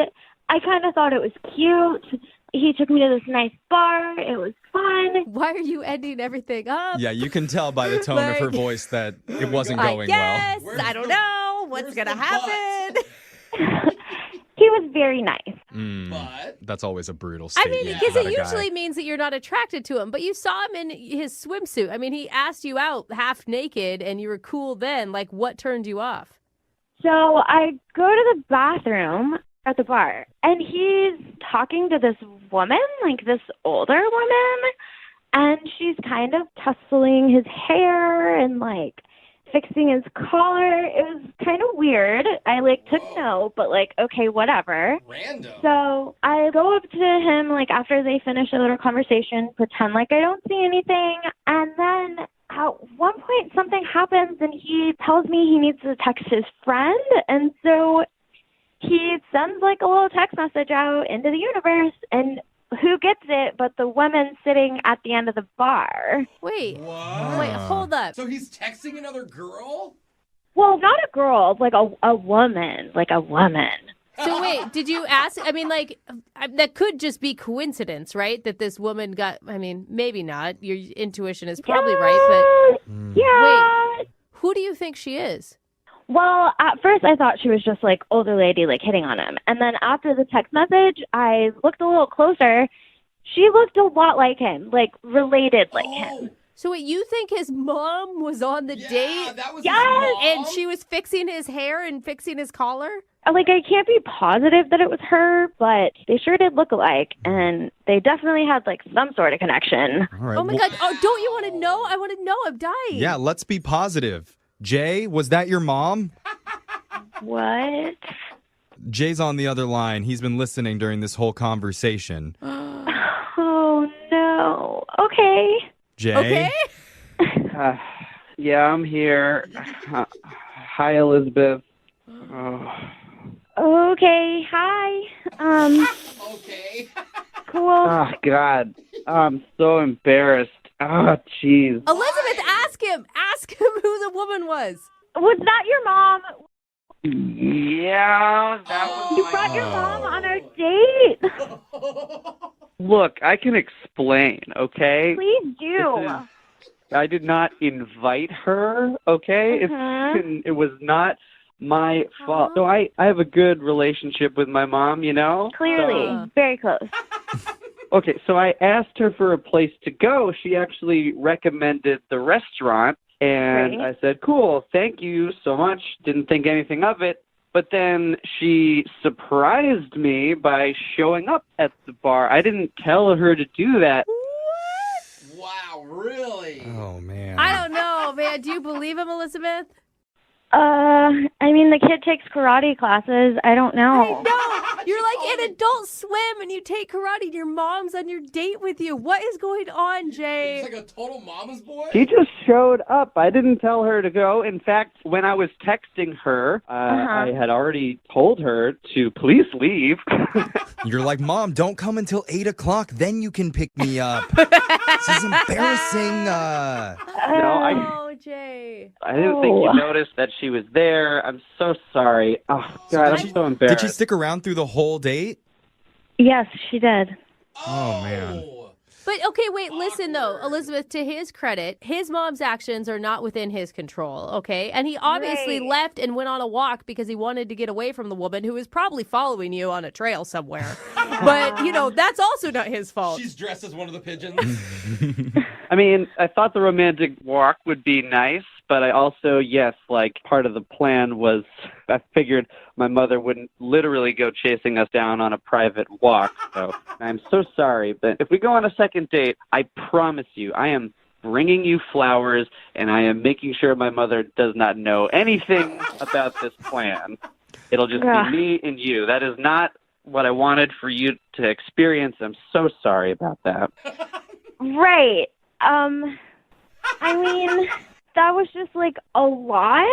I kind of thought it was cute. He took me to this nice bar. It was fun. Why are you ending everything up? Yeah, you can tell by the tone of her voice that it wasn't going well. I don't know what's going to happen. He was very nice. But that's always a brutal I statement. mean, because about it a guy. usually means that you're not attracted to him, but you saw him in his swimsuit. I mean, he asked you out half naked and you were cool then. Like, what turned you off? So I go to the bathroom at the bar, and he's talking to this woman, like this older woman, and she's kind of tussling his hair and like fixing his collar. It was kind of weird. I took note, but okay, whatever. Random. So I go up to him after they finish a little conversation, pretend like I don't see anything, and then at one point something happens and he tells me he needs to text his friend, and so he sends a little text message out into the universe, and who gets it but the woman sitting at the end of the bar. Wait, What? wait, hold up. So he's texting another girl? Well, not a girl, a woman, a woman. So wait, did you ask? I mean, that could just be coincidence, right? That this woman got, I mean, maybe not. Your intuition is probably right, but Yeah. wait, who do you think she is? Well, at first I thought she was just older lady hitting on him. And then after the text message, I looked a little closer. She looked a lot like him, related like him. So wait, you think his mom was on the date? That was Yes! his mom? And she was fixing his hair and fixing his collar? I can't be positive that it was her, but they sure did look alike, and they definitely had some sort of connection. All right, Oh my God. Oh, don't you want to know? I want to know. I'm dying. Yeah, let's be positive. Jay, was that your mom? What? Jay's on the other line. He's been listening during this whole conversation. Oh, no. Okay. Jay? Okay. Yeah, I'm here. Hi, Elizabeth. Okay. Hi. Okay. Cool. Oh, God. I'm so embarrassed. Oh, jeez. Elizabeth, ask him. Ask him who the woman was. Was that your mom? Yeah, that was You my brought your mom on our date? Look, I can explain, okay? Please do. I did not invite her, okay? It was not my fault. So I have a good relationship with my mom, you know? Clearly. Very close. Okay, so I asked her for a place to go. She actually recommended the restaurant, and Great. I said, cool, thank you so much. Didn't think anything of it. But then she surprised me by showing up at the bar. I didn't tell her to do that. Wow, really? Oh, man. I don't know, man. Do you believe him, Elizabeth? I mean, the kid takes karate classes. I don't know. No, you're in Adult Swim and you take karate and your mom's on your date with you. What is going on, Jay? He's a total mama's boy? She just showed up. I didn't tell her to go. In fact, when I was texting her, I had already told her to please leave. You're like, Mom, don't come until 8 o'clock. Then you can pick me up. This is embarrassing. Oh, Jay. I didn't think you noticed that she was there. I'm so sorry. Oh, God, I'm so embarrassed. Did she stick around through the whole date? Yes, she did. Oh, man. But okay, wait, listen though, Elizabeth, to his credit, his mom's actions are not within his control, okay? And he obviously left and went on a walk because he wanted to get away from the woman who was probably following you on a trail somewhere. But, that's also not his fault. She's dressed as one of the pigeons. I mean, I thought the romantic walk would be nice, but I also, part of the plan was I figured my mother wouldn't literally go chasing us down on a private walk. So I'm so sorry, but if we go on a second date, I promise you, I am bringing you flowers, and I am making sure my mother does not know anything about this plan. It'll just be me and you. That is not what I wanted for you to experience. I'm so sorry about that. Right. I mean, that was just a lot.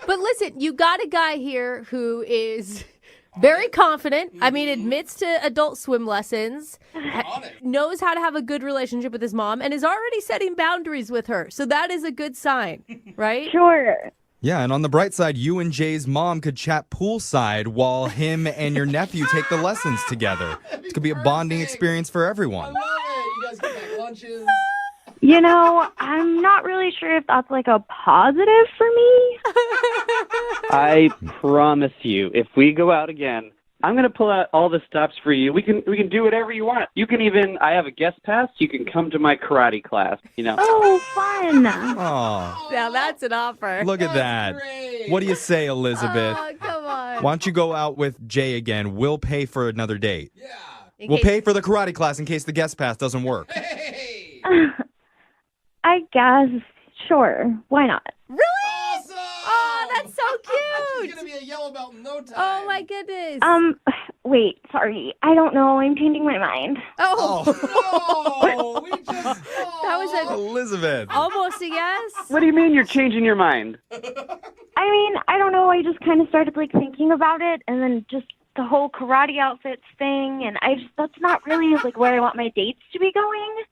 But listen, you got a guy here who is very confident. I mean, admits to adult swim lessons, knows how to have a good relationship with his mom, and is already setting boundaries with her. So that is a good sign, right? Sure. Yeah, and on the bright side, you and Jay's mom could chat poolside while him and your nephew take the lessons together. It could be a bonding experience for everyone. I love it. You guys get back lunches. You know, I'm not really sure if that's like a positive for me. I promise you, if we go out again, I'm going to pull out all the stops for you. We can do whatever you want. You can even, I have a guest pass. You can come to my karate class, you know. Oh, fun. Oh, Now that's an offer. look at that. Great. What do you say, Elizabeth? Oh, come on. Why don't you go out with Jay again? We'll pay for another date. Yeah. We'll pay for the karate class in case the guest pass doesn't work. Hey. I guess. Sure. Why not? Really? Awesome. Oh, that's so She's cute. going to be a yellow belt in no time. Oh, my goodness. Wait, sorry. I don't know. I'm changing my mind. Oh, No, we just... that was Elizabeth. almost a yes. What do you mean you're changing your mind? I mean, I don't know. I just kind of started like thinking about it, and then just the whole karate outfits thing, and that's not really like where I want my dates to be going.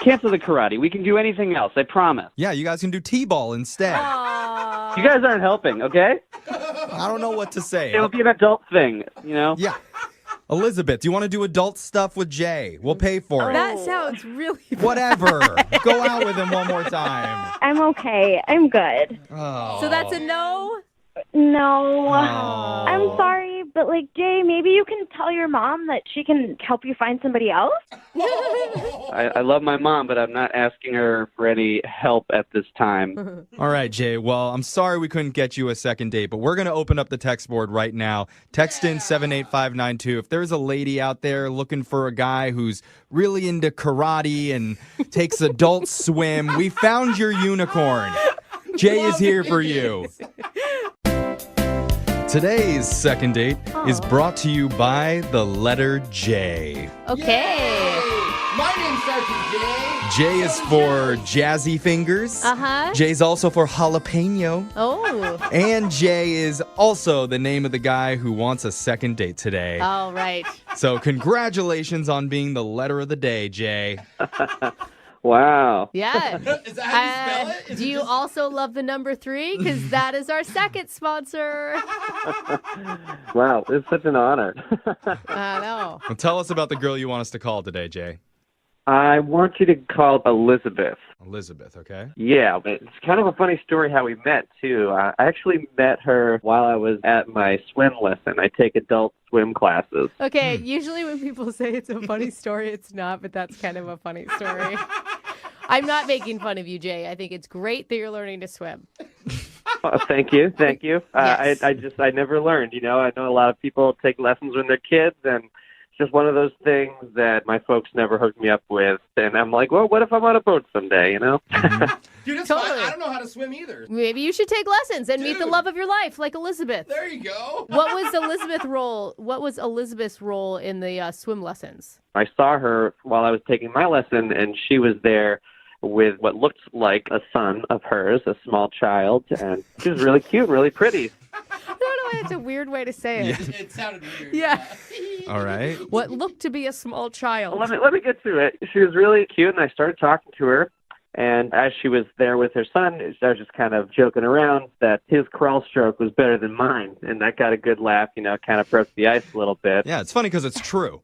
Cancel the karate. We can do anything else, I promise. Yeah, you guys can do T-ball instead. Aw. You guys aren't helping, okay? I don't know what to say. It'll be an adult thing, you know? Yeah. Elizabeth, do you want to do adult stuff with Jay? We'll pay for it. That sounds really Whatever. Go out with him one more time. I'm okay. I'm good. Oh. So that's a no? No. Oh. I'm sorry, but like, Jay, maybe you can tell your mom that she can help you find somebody else? I love my mom, but I'm not asking her for any help at this time. All right, Jay. Well, I'm sorry we couldn't get you a second date, but we're going to open up the text board right now. Text in 78592. If there's a lady out there looking for a guy who's really into karate and takes adult swim, we found your unicorn. Jay is here for you. Today's second date is brought to you by the letter J. Okay. Yay. My name starts with J. J is for jazzy fingers. Uh-huh. J's also for jalapeno. Oh. And Jay is also the name of the guy who wants a second date today. All right. So congratulations on being the letter of the day, Jay. Wow. Yeah. Is that how you spell it? Do you also love the number 3? Because that is our second sponsor. Wow, it's such an honor. I know. Well, tell us about the girl you want us to call today, Jay. I want you to call Elizabeth. Elizabeth, okay? Yeah, it's kind of a funny story how we met, too. I actually met her while I was at my swim lesson. I take adult swim classes. Okay, usually when people say it's a funny story, it's not, but that's kind of a funny story. I'm not making fun of you, Jay. I think it's great that you're learning to swim. Thank you. Yes. I never learned, you know. I know a lot of people take lessons when they're kids, and it's just one of those things that my folks never hooked me up with. And I'm like, well, what if I'm on a boat someday, you know? Dude, it's Totally. fine. I don't know how to swim either. Maybe you should take lessons and meet the Dude. love of your life, like Elizabeth. There you go. What was Elizabeth's role in the swim lessons? I saw her while I was taking my lesson, and she was there with what looked like a son of hers, a small child, and she was really cute, really pretty. I don't know why it's a weird way to say it. It sounded weird. Yeah. All right. What looked to be a small child. Well, let me get to it. She was really cute, and I started talking to her. And as she was there with her son, I was just kind of joking around that his crawl stroke was better than mine. And that got a good laugh, you know, kind of broke the ice a little bit. Yeah, it's funny because it's true.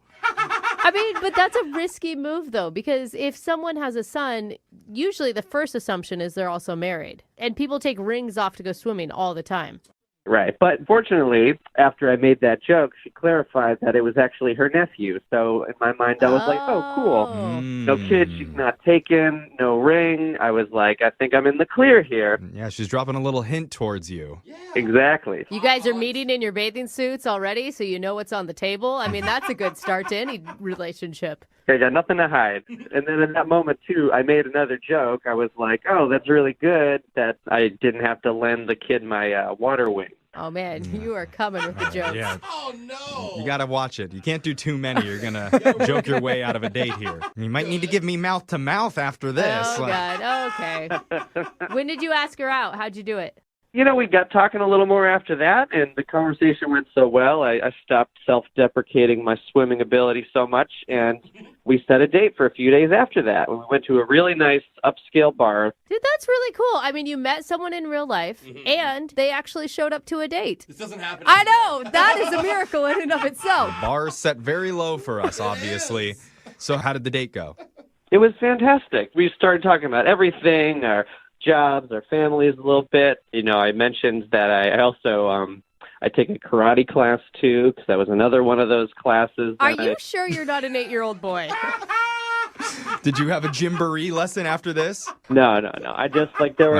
I mean, but that's a risky move, though, because if someone has a son, usually the first assumption is they're also married. And people take rings off to go swimming all the time. Right. But fortunately, after I made that joke, she clarified that it was actually her nephew. So in my mind, I was like, oh, cool. No kid, she's not taken, no ring. I was like, I think I'm in the clear here. Yeah, she's dropping a little hint towards you. Yeah. Exactly. You guys are meeting in your bathing suits already, so you know what's on the table. I mean, that's a good start to any relationship. I got nothing to hide. And then in that moment, too, I made another joke. I was like, oh, that's really good that I didn't have to lend the kid my water wing. Oh, man, you are coming with the jokes. Yeah. Oh, no. You got to watch it. You can't do too many. You're going to joke your way out of a date here. You might need to give me mouth to mouth after this. Oh, God. Okay. When did you ask her out? How'd you do it? We got talking a little more after that, and the conversation went so well, I stopped self-deprecating my swimming ability so much, and we set a date for a few days after that. We went to a really nice upscale bar. Dude, that's really cool. I mean, you met someone in real life, and they actually showed up to a date. This doesn't happen. I know. That is a miracle in and of itself. Bar set very low for us, obviously. So how did the date go? It was fantastic. We started talking about everything, our jobs, our families a little bit. I mentioned that I also I take a karate class too, because that was another one of those classes. Are you sure you're not an 8-year-old boy? Did you have a gymboree lesson after this? No. I just there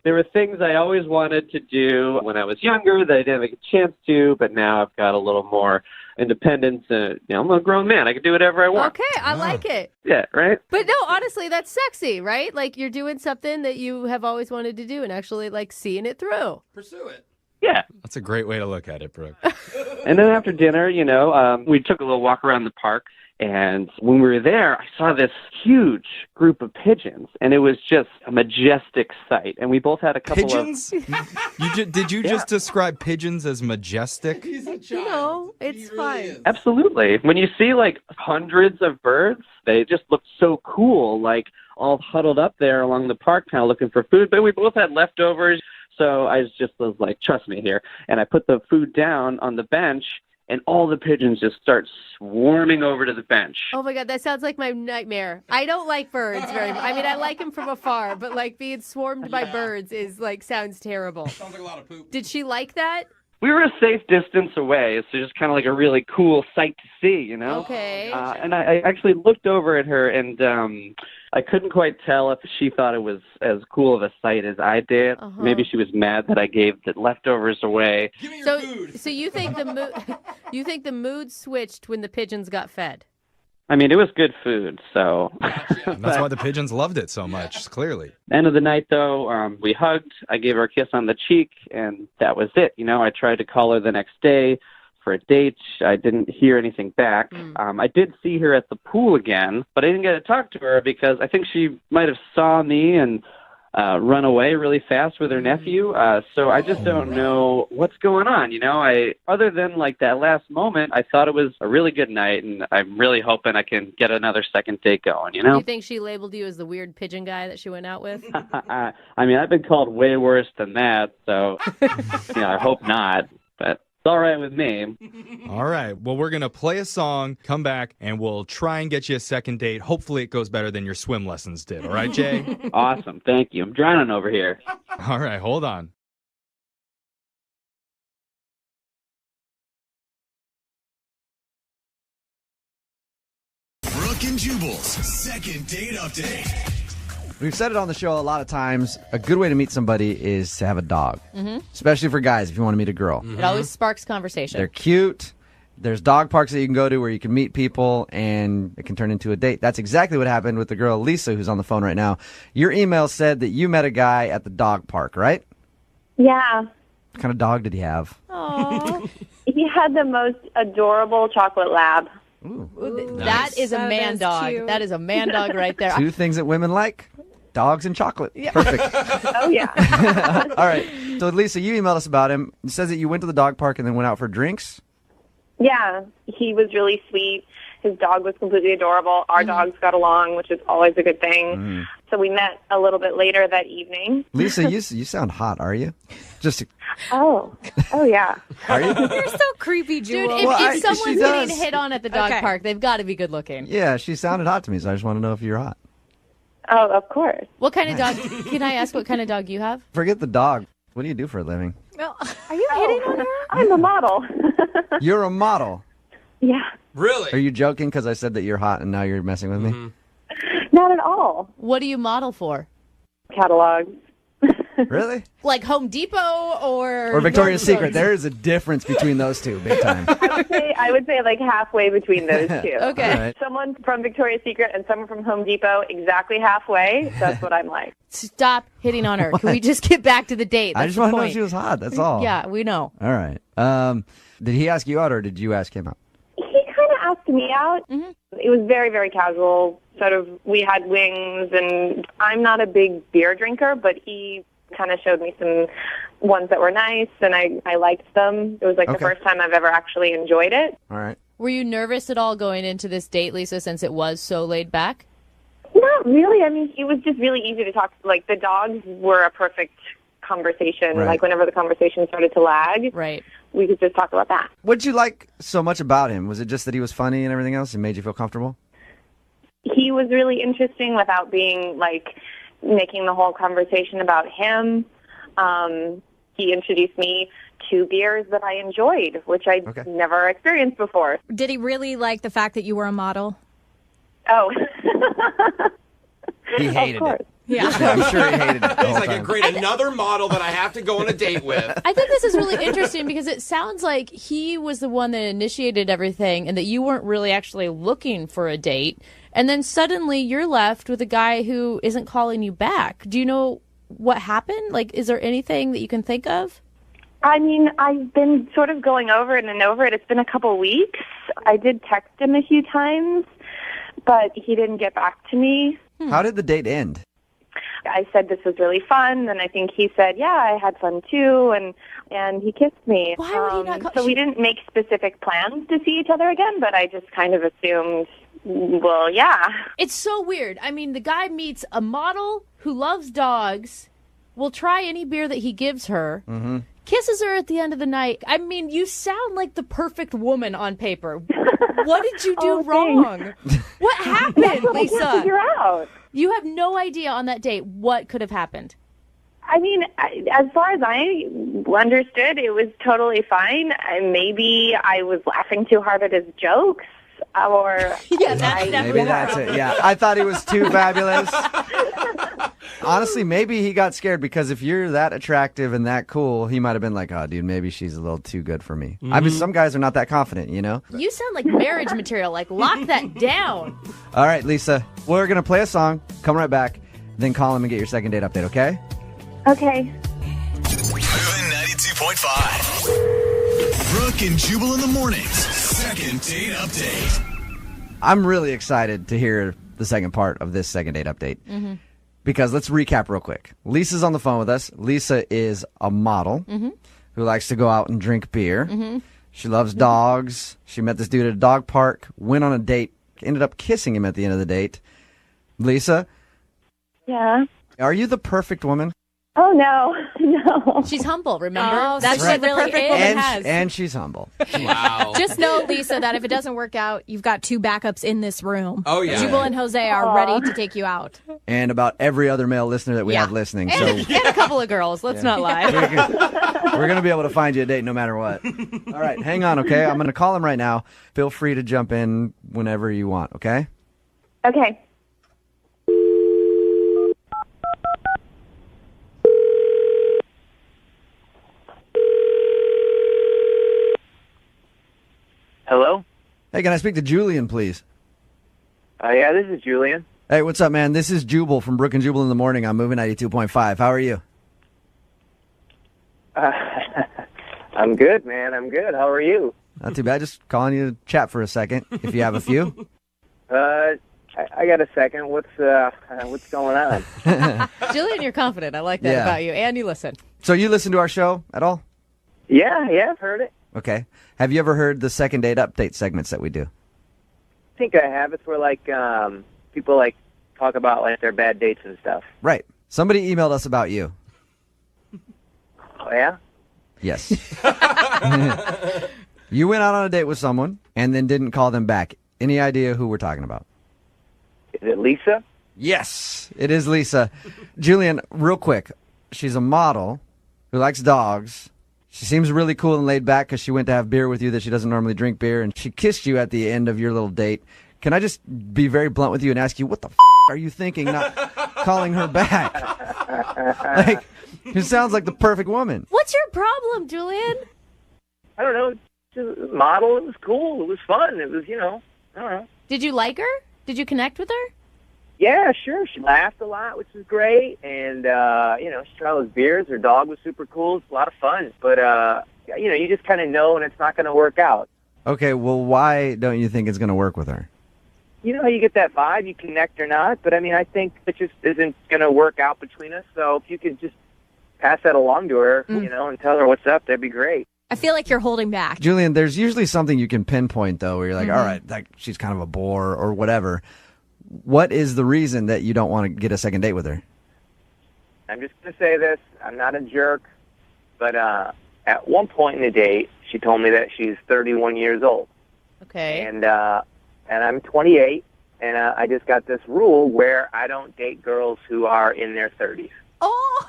were things I always wanted to do when I was younger that I didn't have a chance to, but now I've got a little more independence. I'm a grown man. I can do whatever I want. Okay, I like it. Yeah, right? But no, honestly, that's sexy, right? Like you're doing something that you have always wanted to do and actually seeing it through. Pursue it. Yeah. That's a great way to look at it, Brooke. And then after dinner, we took a little walk around the park. And when we were there, I saw this huge group of pigeons, and it was just a majestic sight. And we both had a couple pigeons? Did you just describe pigeons as majestic? He's a child. It's fine. Absolutely. When you see hundreds of birds, they just look so cool, all huddled up there along the park, kind of looking for food. But we both had leftovers, so I was like, trust me here. And I put the food down on the bench, and all the pigeons just start swarming over to the bench. Oh my God, that sounds like my nightmare. I don't like birds very much. I mean, I like them from afar, but being swarmed by birds is sounds terrible. Sounds like a lot of poop. Did she like that? We were a safe distance away, so just kind of a really cool sight to see, Okay. And I actually looked over at her, and I couldn't quite tell if she thought it was as cool of a sight as I did. Uh-huh. Maybe she was mad that I gave the leftovers away. Give me your food. So you think the mood switched when the pigeons got fed? I mean, it was good food, so. That's why the pigeons loved it so much, clearly. End of the night, though, we hugged. I gave her a kiss on the cheek, and that was it. I tried to call her the next day for a date. I didn't hear anything back. I did see her at the pool again, but I didn't get to talk to her because I think she might have saw me and run away really fast with her nephew. So I just don't know what's going on. Other than that last moment, I thought it was a really good night, and I'm really hoping I can get another second date going. You think she labeled you as the weird pigeon guy that she went out with? I mean, I've been called way worse than that, so I hope not. But it's all right with me. All right. Well, we're going to play a song, come back, and we'll try and get you a second date. Hopefully it goes better than your swim lessons did. All right, Jay? Awesome. Thank you. I'm drowning over here. All right. Hold on. Brooke and Jubal's second date update. We've said it on the show a lot of times. A good way to meet somebody is to have a dog, especially for guys if you want to meet a girl. It always sparks conversation. They're cute. There's dog parks that you can go to where you can meet people, and it can turn into a date. That's exactly what happened with the girl, Lisa, who's on the phone right now. Your email said that you met a guy at the dog park, right? Yeah. What kind of dog did he have? Aww. He had the most adorable chocolate lab. Ooh. That is a That man is dog. cute. That is a man dog right there. Two things that women like, dogs and chocolate. Perfect. Oh, yeah. All right. So, Lisa, you emailed us about him. It says that you went to the dog park and then went out for drinks. Yeah, he was really sweet. His dog was completely adorable. Our dogs got along, which is always a good thing. So we met a little bit later that evening. Lisa, you sound hot, are you? Just Oh yeah. are you? You're so creepy, Dude, Jewel. if she someone's does. getting hit on at the dog Okay. park, they've got to be good looking. Yeah, she sounded hot to me, so I just want to know if you're hot. Oh, of course. What kind of dog? Can I ask what kind of dog you have? Forget the dog. What do you do for a living? Well, Are you hitting on her? I'm a model. You're a model. Yeah, Really? Are you joking because I said that you're hot and now you're messing with me? not at all. What do you model for? Catalog. Really? Like Home Depot or Victoria's Secret. There is a difference between those two, big time. I would say like halfway between those two. Okay. All right. Someone from Victoria's Secret and someone from Home Depot, exactly halfway. That's what I'm like. Stop hitting on her. Can we just get back to the date? I That's just the want to know point. if she was hot. That's all. Yeah, we know. All right. Did he ask you out or did you ask him out? He kind of asked me out. It was very, very casual. Sort of, we had wings, and I'm not a big beer drinker, but he kind of showed me some ones that were nice, and I liked them. It was like the Okay. first time I've ever actually enjoyed it. All right. Were you nervous at all going into this date, Lisa, since it was so laid back? Not really. I mean, it was just really easy to talk. Like, the dogs were a perfect conversation. Right. Like, whenever the conversation started to lag, Right. we could just talk about that. What'd you like so much about him? Was it just that he was funny and everything else and made you feel comfortable? He was really interesting without being, like, making the whole conversation about him. He introduced me to beers that I enjoyed, which I never experienced before. Did he really like the fact that you were a model? Oh. He hated it. Yeah. I'm sure he hated it. the He's whole like, time. great, another model that I have to go on a date with. I think this is really interesting because it sounds like he was the one that initiated everything and that you weren't really actually looking for a date. And then suddenly you're left with a guy who isn't calling you back. Do you know what happened? Like, is there anything that you can think of? I mean, I've been sort of going over it and over it. It's been a couple weeks. I did text him a few times, but he didn't get back to me. How did the date end? I said this was really fun, and I think he said, yeah, I had fun too, and he kissed me. Why would he not call- So we didn't make specific plans to see each other again, but I just kind of assumed, well, yeah. It's so weird. I mean, the guy meets a model who loves dogs, will try any beer that he gives her, kisses her at the end of the night. I mean, you sound like the perfect woman on paper. What did you do wrong? What happened, That's what Lisa? I can't figure out. You have no idea on that date what could have happened. I mean, as far as I understood, it was totally fine. Maybe I was laughing too hard at his jokes, or Yeah, that's definitely Maybe that's it. Yeah, I thought he was too fabulous. Honestly, maybe he got scared because if you're that attractive and that cool, he might have been like, "Oh, dude, maybe she's a little too good for me." I mean, some guys are not that confident, you know. You sound like marriage material. Like, lock that down. All right, Lisa, we're gonna play a song. Come right back, then call him and get your second date update. Okay? Okay. Moving 92.5. Brooke and Jubal in the mornings. Second date update. I'm really excited to hear the second part of this second date update. Because let's recap real quick. Lisa's on the phone with us. Lisa is a model who likes to go out and drink beer. She loves dogs. She met this dude at a dog park, went on a date, ended up kissing him at the end of the date. Lisa, Yeah. are you the perfect woman? Oh, no. No. She's humble, remember? Oh, That's so what she the really perfect is. woman And, has. and she's humble. Wow. Just know, Lisa, that if it doesn't work out, you've got two backups in this room. Oh, yeah. Jubal and Jose are ready to take you out. And about every other male listener that we have listening. So and a couple of girls. Let's not lie. we're going to be able to find you a date no matter what. All right, hang on, okay? I'm going to call him right now. Feel free to jump in whenever you want, okay? Okay. Hello? Hey, can I speak to Julian, please? Yeah, this is Julian. Hey, what's up, man? This is Jubal from Brooke and Jubal in the Morning. I'm moving 92.5. How are you? I'm good, man. I'm good. How are you? Not too bad. Just calling you to chat for a second, if you have a few. I got a second. What's going on? Julian, you're confident. I like that Yeah. about you. And you listen. So you listen to our show at all? Yeah, I've heard it. Okay. Have you ever heard the second date update segments that we do? I think I have. It's where people talk about their bad dates and stuff. Right. Somebody emailed us about you. Oh yeah? Yes. You went out on a date with someone and then didn't call them back. Any idea who we're talking about? Is it Lisa? Yes, it is Lisa. Julian, real quick. She's a model who likes dogs. She seems really cool and laid back because she went to have beer with you that she doesn't normally drink beer, and she kissed you at the end of your little date. Can I just be very blunt with you and ask you, what the are you thinking not calling her back? It sounds like the perfect woman. What's your problem, Julian? I don't know. Just a model. It was cool. It was fun. It was, I don't know. Did you like her? Did you connect with her? Yeah, sure. She laughed a lot, which was great. And, she tried those beers. Her dog was super cool. It's a lot of fun. But, you just kind of know when it's not going to work out. Okay, well, why don't you think it's going to work with her? You know how you get that vibe, you connect or not. But, I think it just isn't going to work out between us. So if you could just pass that along to her, and tell her what's up. That'd be great. I feel like you're holding back. Julian, there's usually something you can pinpoint, though, where you're like, all right, like, she's kind of a bore or whatever. What is the reason that you don't want to get a second date with her? I'm just going to say this. I'm not a jerk, but at one point in the date, she told me that she's 31 years old. Okay. And I'm 28, and I just got this rule where I don't date girls who are in their 30s. Oh,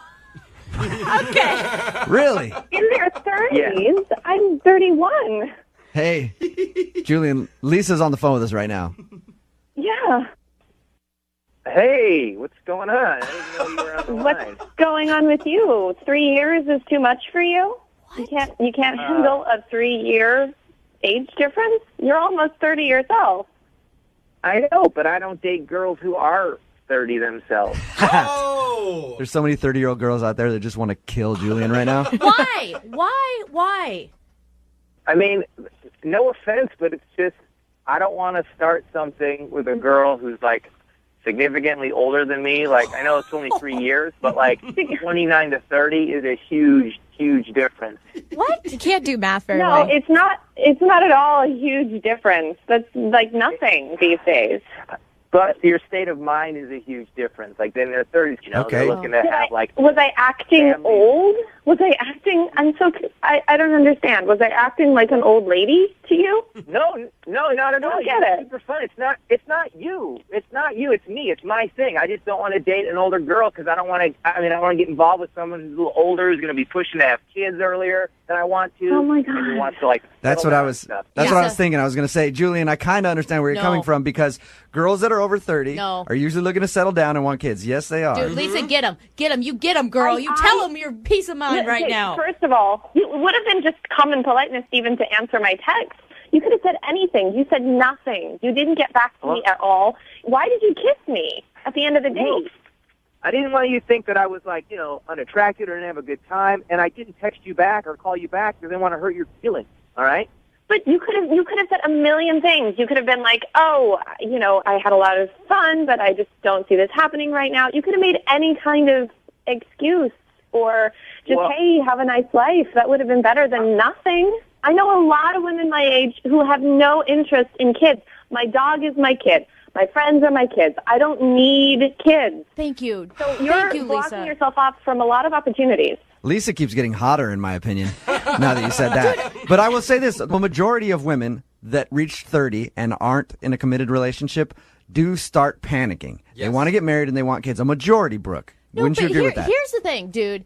okay. Really? In their 30s? Yeah. I'm 31. Hey, Julian, Lisa's on the phone with us right now. Yeah. Hey, what's going on? I didn't know you were on the line. What's going on with you? 3 years is too much for you? What? You can't handle a 3-year age difference? You're almost 30 yourself. I know, but I don't date girls who are 30 themselves. Oh! There's so many 30-year-old girls out there that just want to kill Julian right now. Why? Why? I mean, no offense, but it's just I don't want to start something with a girl who's like significantly older than me. Like, I know it's only 3 years, but like 29 to 30 is a huge difference. What? You can't do math very No, well. it's not at all a huge difference. That's like nothing these days. But your state of mind is a huge difference. Like, in their 30s, they're looking to have, Was I acting family. old? Was I acting... I don't understand. Was I acting like an old lady to you? No, not at all. I get You're it. super fun. It's not you. It's not you. It's me. It's my thing. I just don't want to date an older girl because I don't want to... I want to get involved with someone who's a little older, who's going to be pushing to have kids earlier than I want to. Oh, my God. And who wants to, like... That's what I was. That's what I was thinking. I was going to say, Julian, I kind of understand where you're coming from because girls that are over 30 are usually looking to settle down and want kids. Yes, they are. Dude, Lisa, get him. You get him, girl. You tell him your peace of mind right now. First of all, it would have been just common politeness even to answer my text. You could have said anything. You said nothing. You didn't get back to me at all. Why did you kiss me at the end of the date? I didn't want you to think that I was, like, unattracted or didn't have a good time, and I didn't text you back or call you back because I didn't want to hurt your feelings, all right? But you could have said a million things. You could have been like, I had a lot of fun, but I just don't see this happening right now. You could have made any kind of excuse or just, hey, have a nice life. That would have been better than nothing. I know a lot of women my age who have no interest in kids. My dog is my kid. My friends are my kids. I don't need kids. Thank you. So you're blocking yourself off from a lot of opportunities. Lisa keeps getting hotter, in my opinion, now that you said that. But I will say this. The majority of women that reach 30 and aren't in a committed relationship do start panicking. Yes. They want to get married and they want kids. A majority, Brooke. No, Wouldn't you agree with that? Here's the thing, dude.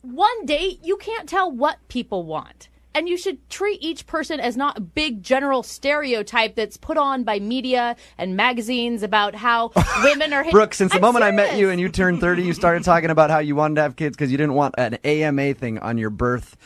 One date, you can't tell what people want. And you should treat each person as not a big general stereotype that's put on by media and magazines about how women are... Brooke, since the moment I met you and you turned 30, you started talking about how you wanted to have kids because you didn't want an AMA thing on your birth,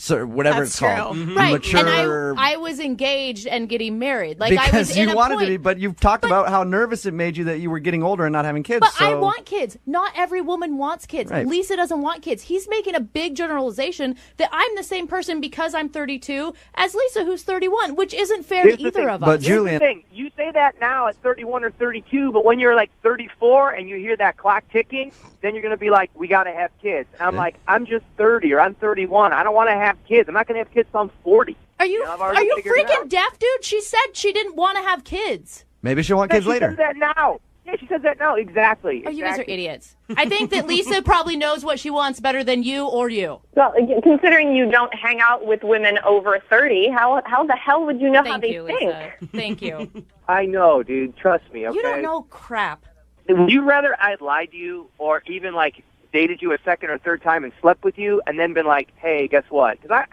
whatever That's it's true. called. Right, Mature... and I was engaged and getting married. Like, because I was you wanted to be, but you've talked about how nervous it made you that you were getting older and not having kids. But so... I want kids. Not every woman wants kids. Right. Lisa doesn't want kids. He's making a big generalization that I'm the same person because I'm 32 as Lisa, who's 31, which isn't fair to either of us. But Julian, here's the thing. You say that now at 31 or 32, but when you're like 34 and you hear that clock ticking, then you're going to be like, we got to have kids. And I'm like, I'm just 30 or I'm 31. I don't want to have kids. I'm not going to have kids till I'm 40. Are you freaking deaf, dude? She said she didn't want to have kids. maybe she'll want kids She later. says that now. Yeah, she says that now. Exactly. Oh, you guys are idiots. I think that Lisa probably knows what she wants better than you or you. Well, considering you don't hang out with women over 30, how the hell would you know how they think? Lisa. Thank you. I know, dude. Trust me, okay? You don't know crap. Would you rather I lied to you or even, like, dated you a second or third time and slept with you and then been like, hey, guess what? Because,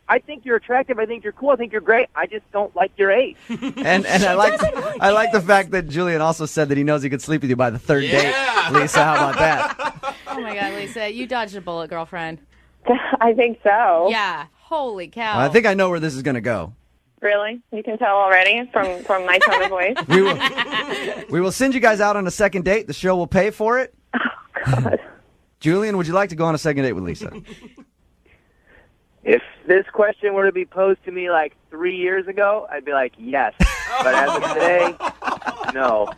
I think you're attractive. I think you're cool. I think you're great. I just don't like your age. And I like the fact that Julian also said that he knows he could sleep with you by the third date. Lisa, how about that? Oh, my God, Lisa. You dodged a bullet, girlfriend. I think so. Yeah. Holy cow. Well, I think I know where this is going to go. Really? You can tell already from my tone of voice? We will send you guys out on a second date. The show will pay for it. Oh, God. Julian, would you like to go on a second date with Lisa? If this question were to be posed to me like 3 years ago, I'd be like, yes. But as of today, no.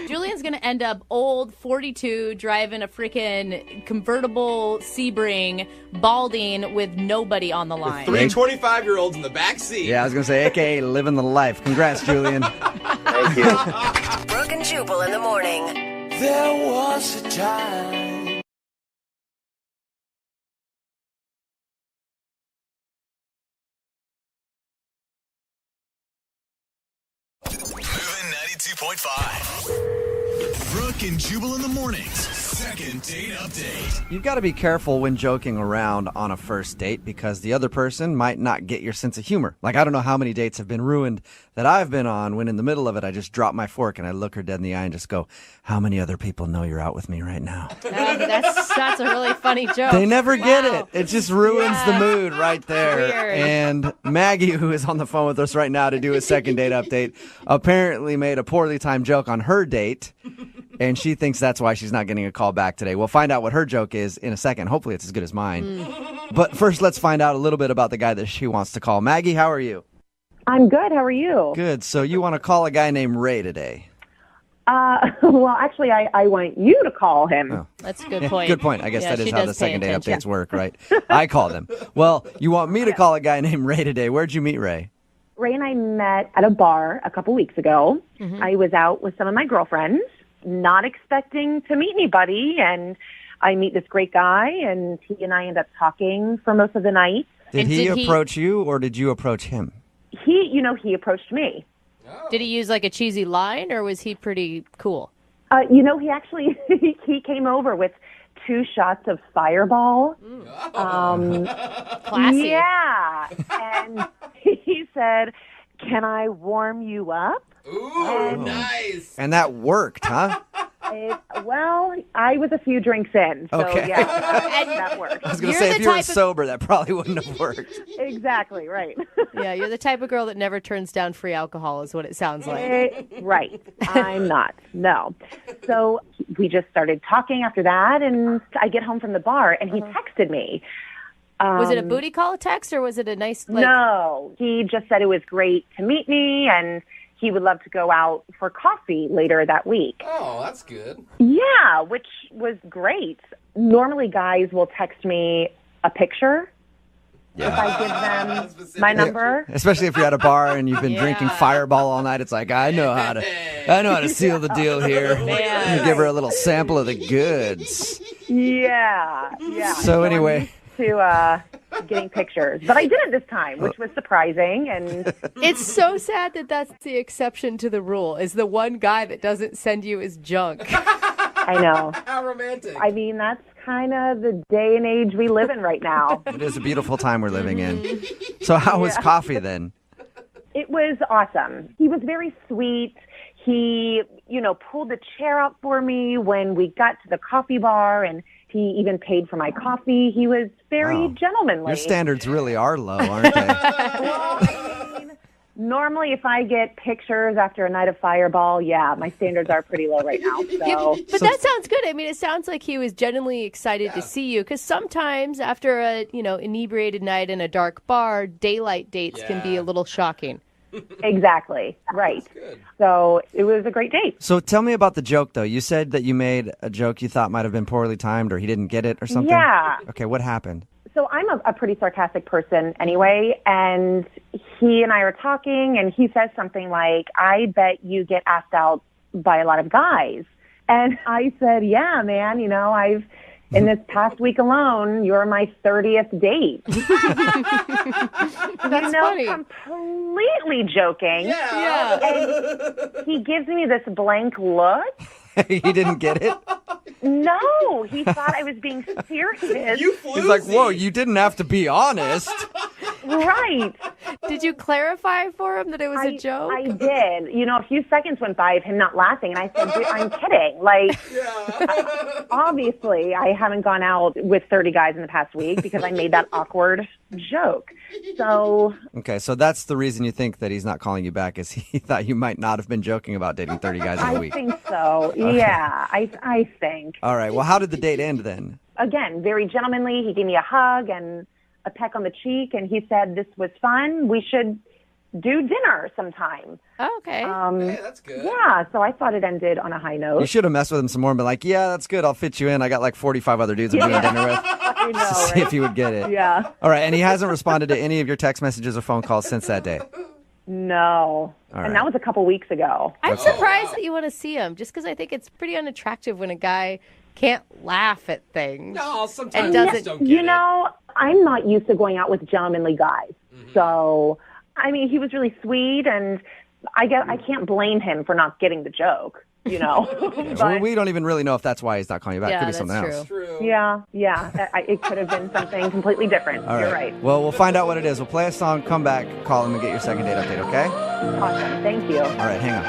Julian's going to end up old, 42, driving a freaking convertible Sebring, balding with nobody on the line. 325-year-olds in the back seat. Yeah, I was going to say, a.k.a. living the life. Congrats, Julian. Thank you. Brooke and Jubal in the morning. There was a time. Moving 92.5. Brooke and Jubal in the mornings. Second date update. You've got to be careful when joking around on a first date because the other person might not get your sense of humor. Like, I don't know how many dates have been ruined that I've been on when in the middle of it, I just drop my fork and I look her dead in the eye and just go, how many other people know you're out with me right now? That's a really funny joke. They never get it. It just ruins the mood right there. Weird. And Maggie, who is on the phone with us right now to do a second date update, apparently made a poorly timed joke on her date. And she thinks that's why she's not getting a call back today. We'll find out what her joke is in a second. Hopefully it's as good as mine. But first, let's find out a little bit about the guy that she wants to call. Maggie, how are you? I'm good. How are you? Good. So you want to call a guy named Ray today? Well, actually, I want you to call him. Oh. That's a good point. Good point. I guess Yeah, that is she how does the pay second date attention. updates work, right? I call them. Well, you want me to call a guy named Ray today. Where'd you meet Ray? Ray and I met at a bar a couple weeks ago. Mm-hmm. I was out with some of my girlfriends, not expecting to meet anybody, and I meet this great guy, and he and I end up talking for most of the night. Did he approach you, or did you approach him? He approached me. Did he use like a cheesy line, or was he pretty cool? He actually he came over with 2 shots of Fireball. Classy. Yeah, and he said, "Can I warm you up?" Ooh, nice. And that worked, huh? Well, I was a few drinks in, so Okay. yeah, that worked. I was going to say, if you were sober, that probably wouldn't have worked. Exactly, right. Yeah, you're the type of girl that never turns down free alcohol is what it sounds like. Right. I'm not. No. So we just started talking after that, and I get home from the bar, and he texted me. Was it a booty call text, or was it a nice, No. He just said it was great to meet me, and he would love to go out for coffee later that week. Oh, that's good. Yeah, which was great. Normally, guys will text me a picture if I give them my number. Especially if you're at a bar and you've been drinking Fireball all night. It's like, I know how to seal the deal here. Man. You give her a little sample of the goods. Yeah. So anyway, to getting pictures, but I didn't this time, which was surprising. And It's so sad that that's the exception to the rule, is the one guy that doesn't send you his junk. I know. How romantic. I mean, that's kind of the day and age we live in right now. it is a beautiful time we're living in. So how was coffee then? It was awesome. He was very sweet. He, pulled the chair out for me when we got to the coffee bar, and he even paid for my coffee. He was very gentlemanly. Your standards really are low, aren't they? Normally, if I get pictures after a night of Fireball, my standards are pretty low right now. So. But that sounds good. I mean, it sounds like he was genuinely excited to see you, because sometimes after a inebriated night in a dark bar, daylight dates can be a little shocking. Exactly. Right. So it was a great date. So tell me about the joke, though. You said that you made a joke you thought might have been poorly timed, or he didn't get it or something? Yeah. Okay, what happened? So I'm a pretty sarcastic person anyway, and he and I are talking, and he says something like, I bet you get asked out by a lot of guys. And I said, yeah, man, in this past week alone, you're my 30th date. That's funny. Completely joking. Yeah. And he gives me this blank look. He didn't get it? No, he thought I was being serious. He's like, whoa, you didn't have to be honest. Right. Did you clarify for him that it was a joke? I did. A few seconds went by of him not laughing, and I said, dude, I'm kidding. Like, obviously, I haven't gone out with 30 guys in the past week because I made that awkward joke. So. Okay, so that's the reason you think that he's not calling you back, is he thought you might not have been joking about dating 30 guys in a week. I think so. Okay. Yeah, I think. All right, well, how did the date end then? Again, very gentlemanly. He gave me a hug and a peck on the cheek, and he said, this was fun. We should do dinner sometime. Oh, okay. Hey, that's good. Yeah, so I thought it ended on a high note. You should have messed with him some more and been like, yeah, that's good. I'll fit you in. I got like 45 other dudes I'm doing dinner with. I know, To see right? if he would get it. Yeah. All right, and he hasn't responded to any of your text messages or phone calls since that day. No. All And right. that was a couple weeks ago. I'm surprised that you want to see him, just because I think it's pretty unattractive when a guy can't laugh at things. No, sometimes and I doesn't. just don't get You it. know, I'm not used to going out with gentlemanly guys. Mm-hmm. So, I mean, he was really sweet, and I can't blame him for not getting the joke, you know. Well, we don't even really know if that's why he's not calling you back. Yeah, Could be that's something true. else. True. Yeah. It could have been something completely different. All You're right. right. Well, we'll find out what it is. We'll play a song, come back, call him, and get your second date update, okay? Awesome. Thank you. All right, hang on.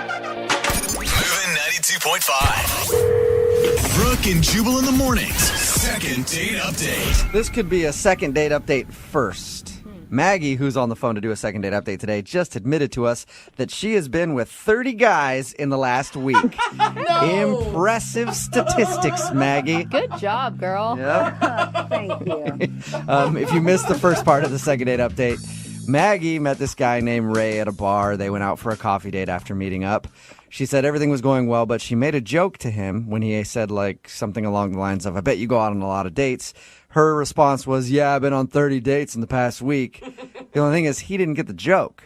Moving 92.5. Brooke and Jubal in the mornings. Second date update. This could be a second date update first. Maggie, who's on the phone to do a second date update today, just admitted to us that she has been with 30 guys in the last week. Impressive statistics, Maggie. Good job, girl. Yep. Thank you. If you missed the first part of the second date update, Maggie met this guy named Ray at a bar. They went out for a coffee date after meeting up. She said everything was going well, but she made a joke to him when he said like something along the lines of, I bet you go out on a lot of dates. Her response was, yeah, I've been on 30 dates in the past week. The only thing is he didn't get the joke.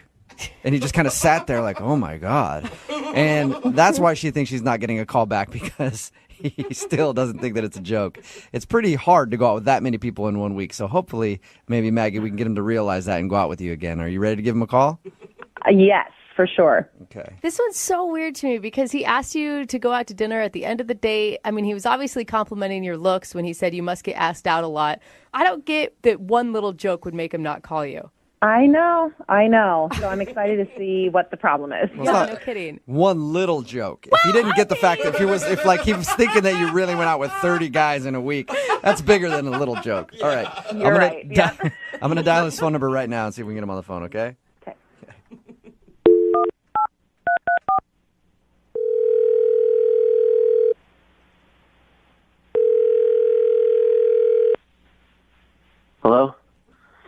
And he just kind of sat there like, oh, my God. And that's why she thinks she's not getting a call back, because he still doesn't think that it's a joke. It's pretty hard to go out with that many people in 1 week. So hopefully, maybe, Maggie, we can get him to realize that and go out with you again. Are you ready to give him a call? Yes, for sure. Okay. This one's so weird to me because he asked you to go out to dinner at the end of the date. I mean, he was obviously complimenting your looks when he said you must get asked out a lot. I don't get that one little joke would make him not call you. I know. So I'm excited to see what the problem is. Well, it's not No kidding. one little joke. If he didn't get the fact that if he was thinking that you really went out with 30 guys in a week, that's bigger than a little joke. All right. You're right. Yeah. I'm going to dial his phone number right now and see if we can get him on the phone, okay? Okay. Hello?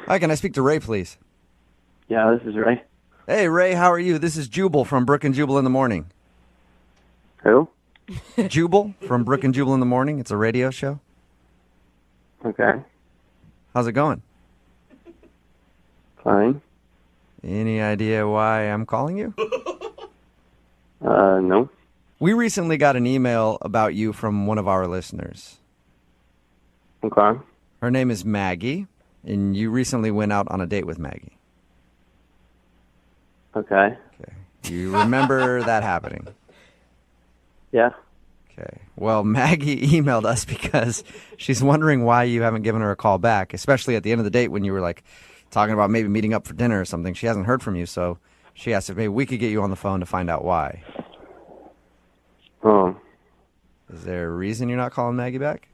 Hi, can I speak to Ray, please? Yeah, this is Ray. Hey, Ray, how are you? This is Jubal from Brooke and Jubal in the Morning. Who? Jubal from Brooke and Jubal in the Morning. It's a radio show. Okay. How's it going? Fine. Any idea why I'm calling you? No. We recently got an email about you from one of our listeners. Okay. Her name is Maggie, and you recently went out on a date with Maggie. Okay. Okay. Do you remember that happening? Yeah. Okay. Well, Maggie emailed us because she's wondering why you haven't given her a call back, especially at the end of the date when you were like talking about maybe meeting up for dinner or something. She hasn't heard from you, so she asked if maybe we could get you on the phone to find out why. Oh. Is there a reason you're not calling Maggie back?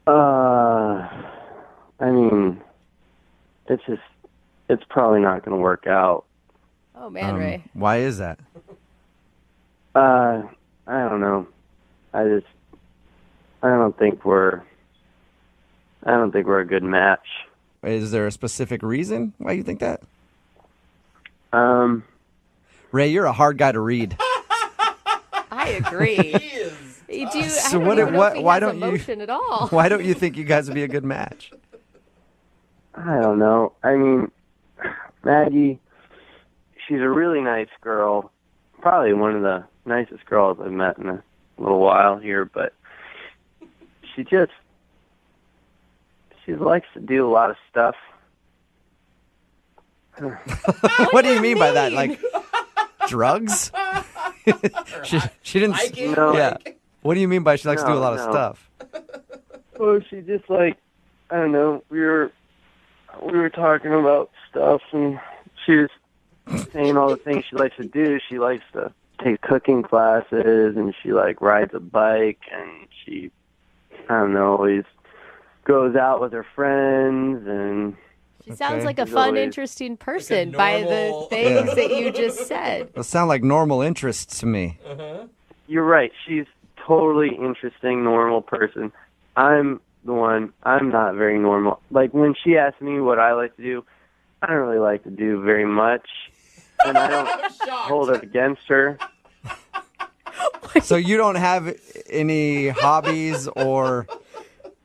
I mean, it's probably not going to work out. Oh, man, Ray. Why is that? I don't know. I don't think we're a good match. Is there a specific reason why you think that? Ray, you're a hard guy to read. I agree. So why don't emotion at all? Why don't you think you guys would be a good match? I don't know. I mean, Maggie, she's a really nice girl. Probably one of the nicest girls I've met in a little while here, but she likes to do a lot of stuff. What do you mean by that? Like drugs? she didn't. No. Yeah. What do you mean by she likes to do a lot of stuff? Well, she just I don't know. We were talking about stuff, and she was saying all the things she likes to do. She likes to take cooking classes, and she rides a bike, and she, I don't know, always goes out with her friends, and She sounds like a she's fun, always- interesting person by the things that you just said. Those sound like normal interests to me. You're right. She's totally interesting, normal person. I'm not very normal. Like when she asks me what I like to do, I don't really like to do very much, and I don't hold it against her. So you don't have any hobbies or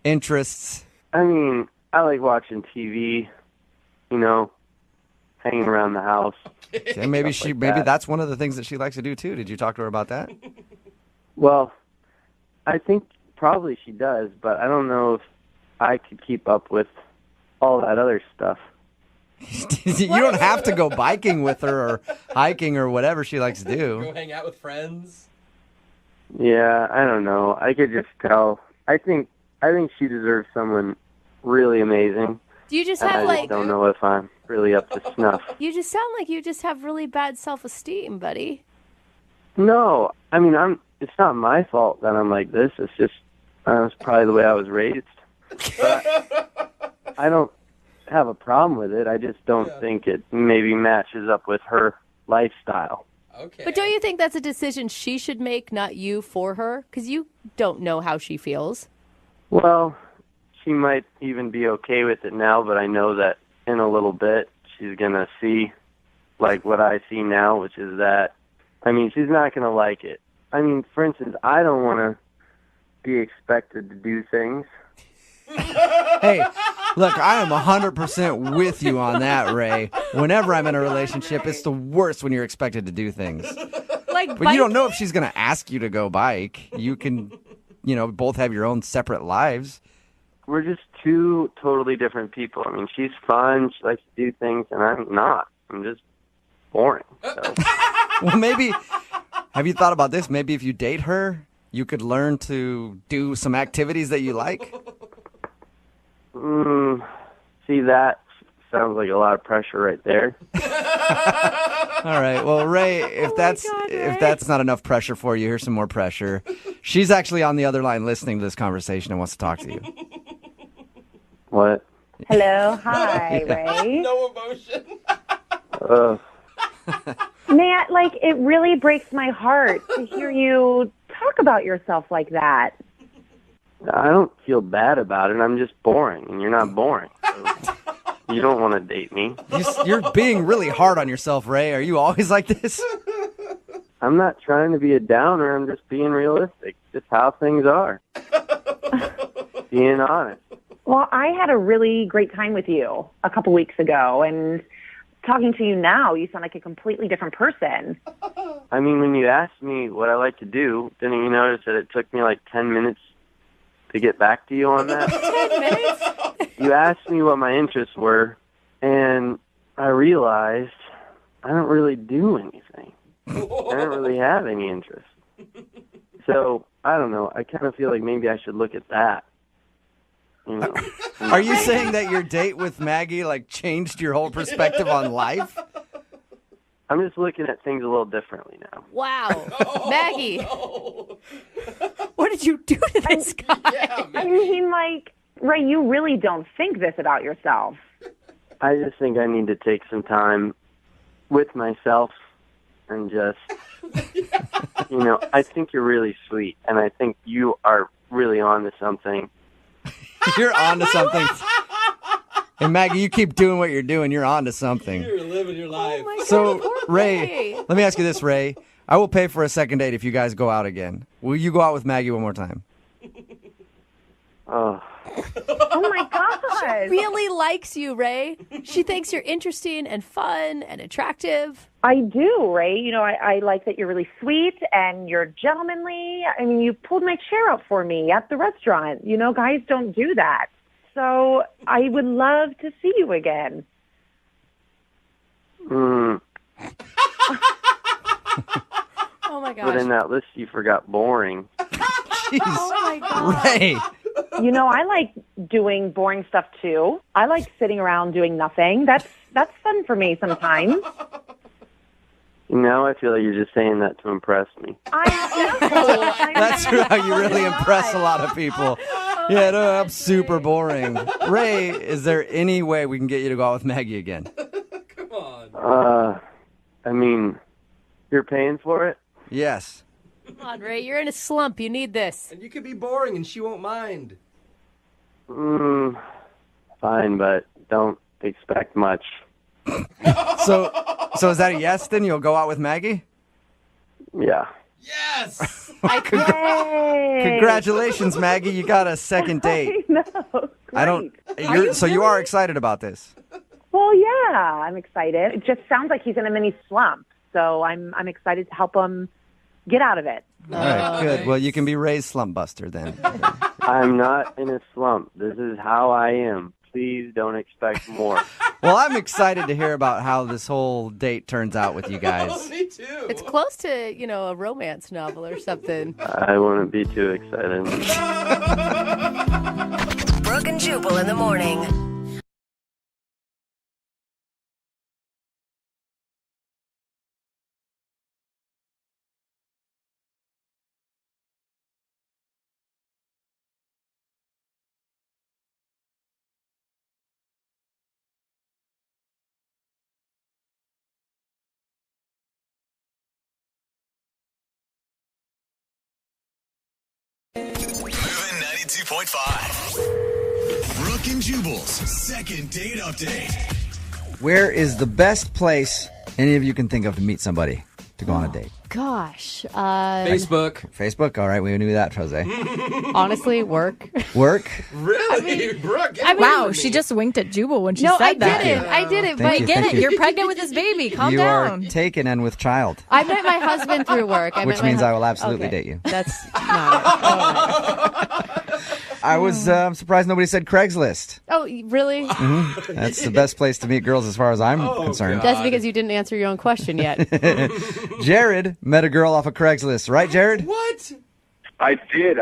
interests? I mean, I like watching TV, hanging around the house. Okay, maybe that's one of the things that she likes to do too. Did you talk to her about that? Well, I think probably she does, but I don't know if I could keep up with all that other stuff. You don't have to go biking with her or hiking or whatever she likes to do. Go hang out with friends. Yeah, I don't know. I could just tell. I think she deserves someone really amazing. Do you just and have I just don't know if I'm really up to snuff. You just sound like you just have really bad self-esteem, buddy. No, I mean it's not my fault that I'm like this. It's just it's probably the way I was raised. But I don't have a problem with it. I just don't think it maybe matches up with her lifestyle. Okay. But don't you think that's a decision she should make, not you for her? Because you don't know how she feels. Well, she might even be okay with it now, but I know that in a little bit she's going to see like what I see now, which is that, I mean, she's not going to like it. I mean, for instance, I don't want to be expected to do things. Hey, look, I am 100% with you on that, Ray. Whenever I'm in a relationship, it's the worst when you're expected to do things. But you don't know if she's going to ask you to go bike. You can, both have your own separate lives. We're just two totally different people. I mean, she's fun. She likes to do things, and I'm not. I'm just boring. So. Well, maybe, have you thought about this? Maybe if you date her, you could learn to do some activities that you like? See, that sounds like a lot of pressure right there. All right. Well, Ray, if that's not enough pressure for you, here's some more pressure. She's actually on the other line listening to this conversation and wants to talk to you. What? Hello. Hi, Ray. No emotion. Man, it really breaks my heart to hear you talk about yourself like that. I don't feel bad about it. I'm just boring, and you're not boring. So you don't want to date me. You're being really hard on yourself, Ray. Are you always like this? I'm not trying to be a downer. I'm just being realistic. Just how things are. Being honest. Well, I had a really great time with you a couple weeks ago, and talking to you now, you sound like a completely different person. I mean, when you asked me what I like to do, didn't you notice that it took me like 10 minutes to get back to you on that? 10 minutes? You asked me what my interests were, and I realized I don't really do anything. I don't really have any interest. So, I don't know. I kind of feel like maybe I should look at that. Are you saying that your date with Maggie changed your whole perspective on life? I'm just looking at things a little differently now. Wow. Maggie. What did you do to this guy? I mean, Ray, you really don't think this about yourself. I just think I need to take some time with myself and just, I think you're really sweet, and I think you are really on to something. You're on to something. And Maggie, you keep doing what you're doing. You're on to something. You're living your life. Oh my God, So, poor Ray, let me ask you this, Ray. I will pay for a second date if you guys go out again. Will you go out with Maggie one more time? Oh. Oh, my God. Really likes you, Ray. She thinks you're interesting and fun and attractive. I do, Ray. I like that you're really sweet and you're gentlemanly. I mean, you pulled my chair out for me at the restaurant. Guys don't do that. So I would love to see you again. Oh, my gosh. But in that list, you forgot boring. Jeez. Oh, my God. Ray. I like doing boring stuff, too. I like sitting around doing nothing. That's fun for me sometimes. Now I feel like you're just saying that to impress me. That's how you really impress a lot of people. Yeah, no, I'm super boring. Ray, is there any way we can get you to go out with Maggie again? Come on. I mean, you're paying for it? Yes. Come on, Ray. You're in a slump. You need this. And you could be boring and she won't mind. Fine, but don't expect much. So is that a yes then? You'll go out with Maggie? Yeah. Yes. Congratulations, Maggie. You got a second date. No, I don't. You are excited about this. Well, yeah, I'm excited. It just sounds like he's in a mini slump, so I'm excited to help him get out of it. All right, good. Well, you can be Ray's slump buster then. I'm not in a slump. This is how I am. Please don't expect more. Well, I'm excited to hear about how this whole date turns out with you guys. Me too. It's close to, a romance novel or something. I wouldn't be too excited. Brooke and Jubal in the morning. Moving 92.5. Brooke and Jubal's second date update. Where is the best place any of you can think of to meet somebody to go on a date? Gosh. Facebook. Facebook? All right, we knew that, Jose. Honestly, work. Work? Really? Brooke, wow, she just winked at Jubal when she No, said that. I did it. Thank But you, Get thank it? you. You're pregnant with this baby. Calm You down. are taken and with child. I met my husband through work. Which means I will absolutely date you. That's not it. I was surprised nobody said Craigslist. Oh, really? That's the best place to meet girls as far as I'm concerned. That's because you didn't answer your own question yet. Jared met a girl off of Craigslist, right, Jared? What? I did.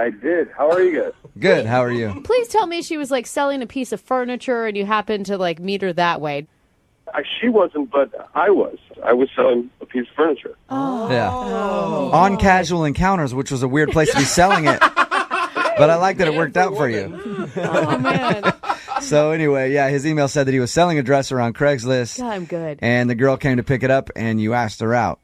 How are you guys? Good. How are you? Please tell me she was like selling a piece of furniture and you happened to like meet her that way. She wasn't, but I was. I was selling a piece of furniture. Yeah. On Casual Encounters, which was a weird place to be selling it. But I like that it worked out for you. Oh, man. So anyway, yeah, his email said that he was selling a dresser on Craigslist. God, I'm good. And the girl came to pick it up, and you asked her out.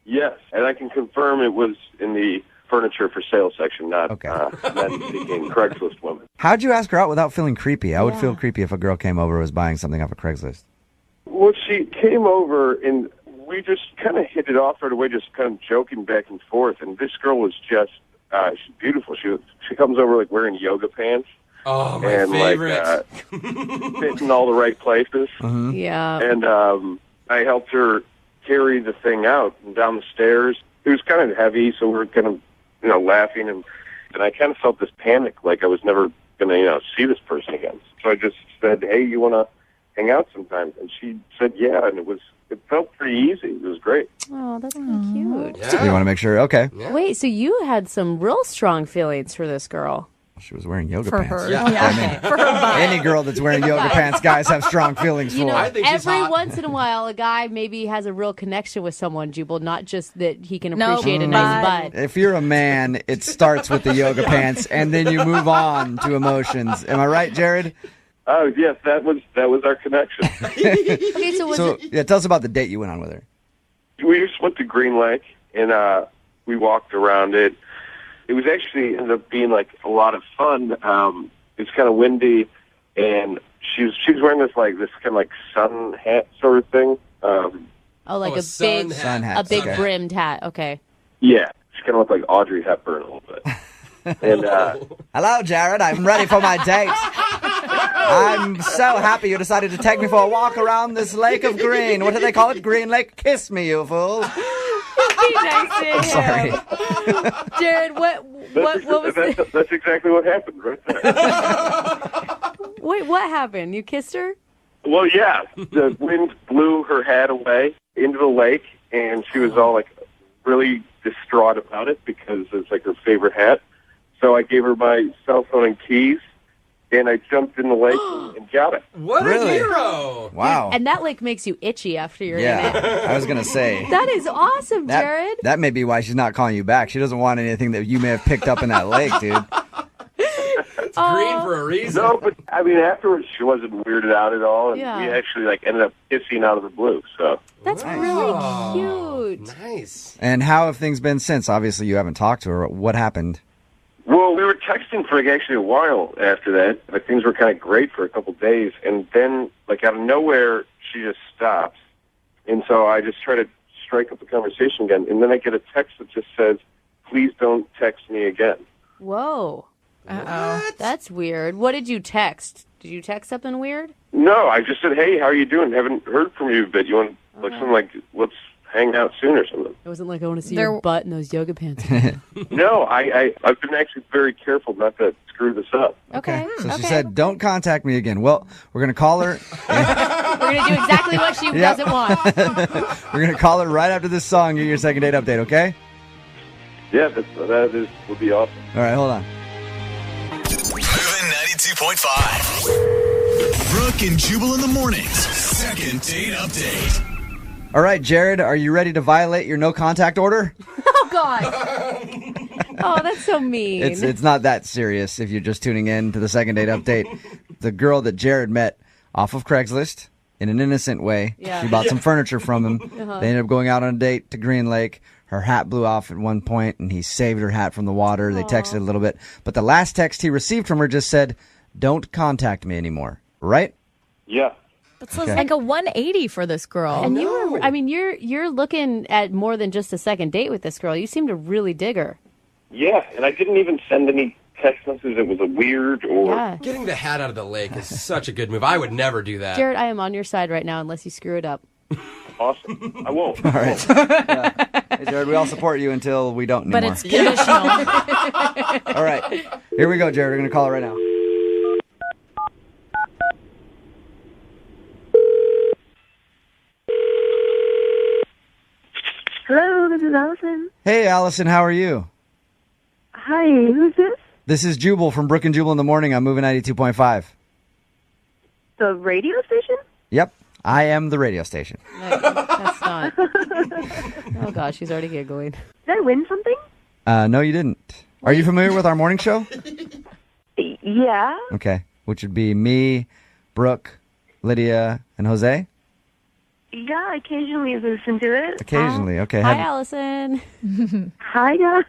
Yes, and I can confirm it was in the furniture for sale section, not men seeking Craigslist women. How'd you ask her out without feeling creepy? I would feel creepy if a girl came over and was buying something off of Craigslist. Well, she came over, and we just kind of hit it off right away, just kind of joking back and forth. And this girl was just, she's beautiful. She comes over, like, wearing yoga pants. Oh, my and favorite. Fit in all the right places. Yeah. And I helped her carry the thing out and down the stairs. It was kind of heavy, so we were kind of, laughing. And I kind of felt this panic, like I was never going to, see this person again. So I just said, hey, you want to hang out sometime? And she said, yeah, and it felt pretty easy. It was great. Oh, that's so cute. Yeah. You want to make sure? Okay. Yeah. Wait, so you had some real strong feelings for this girl? She was wearing yoga For pants. her. Yeah. I mean, For her butt. any girl that's wearing yoga pants, guys have strong feelings for. I think she's every hot. once in a while, a guy maybe has a real connection with someone, Jubal, not just that he can No, appreciate a nice butt. If you're a man, it starts with the yoga pants, and then you move on to emotions. Am I right, Jared? Oh, yes, that was our connection. Okay, so tell us about the date you went on with her. We just went to Green Lake, and we walked around it. It was actually ended up being like a lot of fun. It's kind of windy, and she was wearing this kind of like sun hat sort of thing. like a sun hat. a big brimmed hat. Okay. Yeah, she kind of looked like Audrey Hepburn a little bit. And hello, Jared. I'm ready for my date. I'm so happy you decided to take me for a walk around this lake of green. What do they call it? Green Lake? Kiss me, you fool. Be nice to him. Sorry. Jared, what was that's exactly what happened right there. Wait, what happened? You kissed her? Well, yeah. The wind blew her hat away into the lake, and she was all like really distraught about it because it's like her favorite hat. So I gave her my cell phone and keys, and I jumped in the lake and got it. What a hero! Wow. And that lake makes you itchy after you're in Yeah, it. I was going to say. That is awesome, That, Jared. that may be why she's not calling you back. She doesn't want anything that you may have picked up in that lake, dude. It's green for a reason. No, but I mean, afterwards she wasn't weirded out at all, and Yeah. we actually ended up kissing out of the blue. So That's really cute. Nice. And how have things been since? Obviously, you haven't talked to her. What happened? Well, we were texting for actually a while after that. Like, things were kind of great for a couple days, and then, like, out of nowhere, she just stops. And so I just try to strike up the conversation again, and then I get a text that just says, "Please don't text me again." Whoa. Uh-oh. That's weird. What did you text? Did you text something weird? No, I just said, "Hey, how are you doing? Haven't heard from you, but you want like something like let's hang out soon or something." It wasn't like I want to see your butt in those yoga pants. No, I've been actually very careful not to screw this up. Okay. So she said, "Don't contact me again." Well, we're going to call her. We're going to do exactly what she Yep. doesn't want. We're going to call her right after this song, get your second date update, okay? Yeah, would be awesome. All right, hold on. Moving 92.5. Brooke and Jubal in the mornings. Second date update. All right, Jared, are you ready to violate your no contact order? Oh, God. Oh, that's so mean. It's not that serious if you're just tuning in to the second date update. The girl that Jared met off of Craigslist in an innocent way. Yeah. She bought some furniture from him. Uh-huh. They ended up going out on a date to Green Lake. Her hat blew off at one point, and he saved her hat from the water. They texted a little bit. But the last text he received from her just said, "Don't contact me anymore." Right? Yeah. That's like a 180 for this girl. And you're looking at more than just a second date with this girl. You seem to really dig her. Yeah, and I didn't even send any text messages that was a weird or... Yeah. Getting the hat out of the lake is such a good move. I would never do that. Jared, I am on your side right now unless you screw it up. Awesome. I won't. All right. Yeah. Hey, Jared, we all support you until we don't anymore. But it's conditional. All right. Here we go, Jared. We're going to call her right now. Hello, this is Allison. Hey, Allison, how are you? Hi, who's this? This is Jubal from Brooke and Jubal in the Morning. I'm moving 92.5. The radio station? Yep. I am the radio station. That's not. Oh, gosh, she's already giggling. Did I win something? No, you didn't. Are you familiar with our morning show? Yeah. Okay. Which would be me, Brooke, Lydia, and Jose? Yeah, I occasionally listen to it. Occasionally. Okay. Hi, Allison. Hi, guys.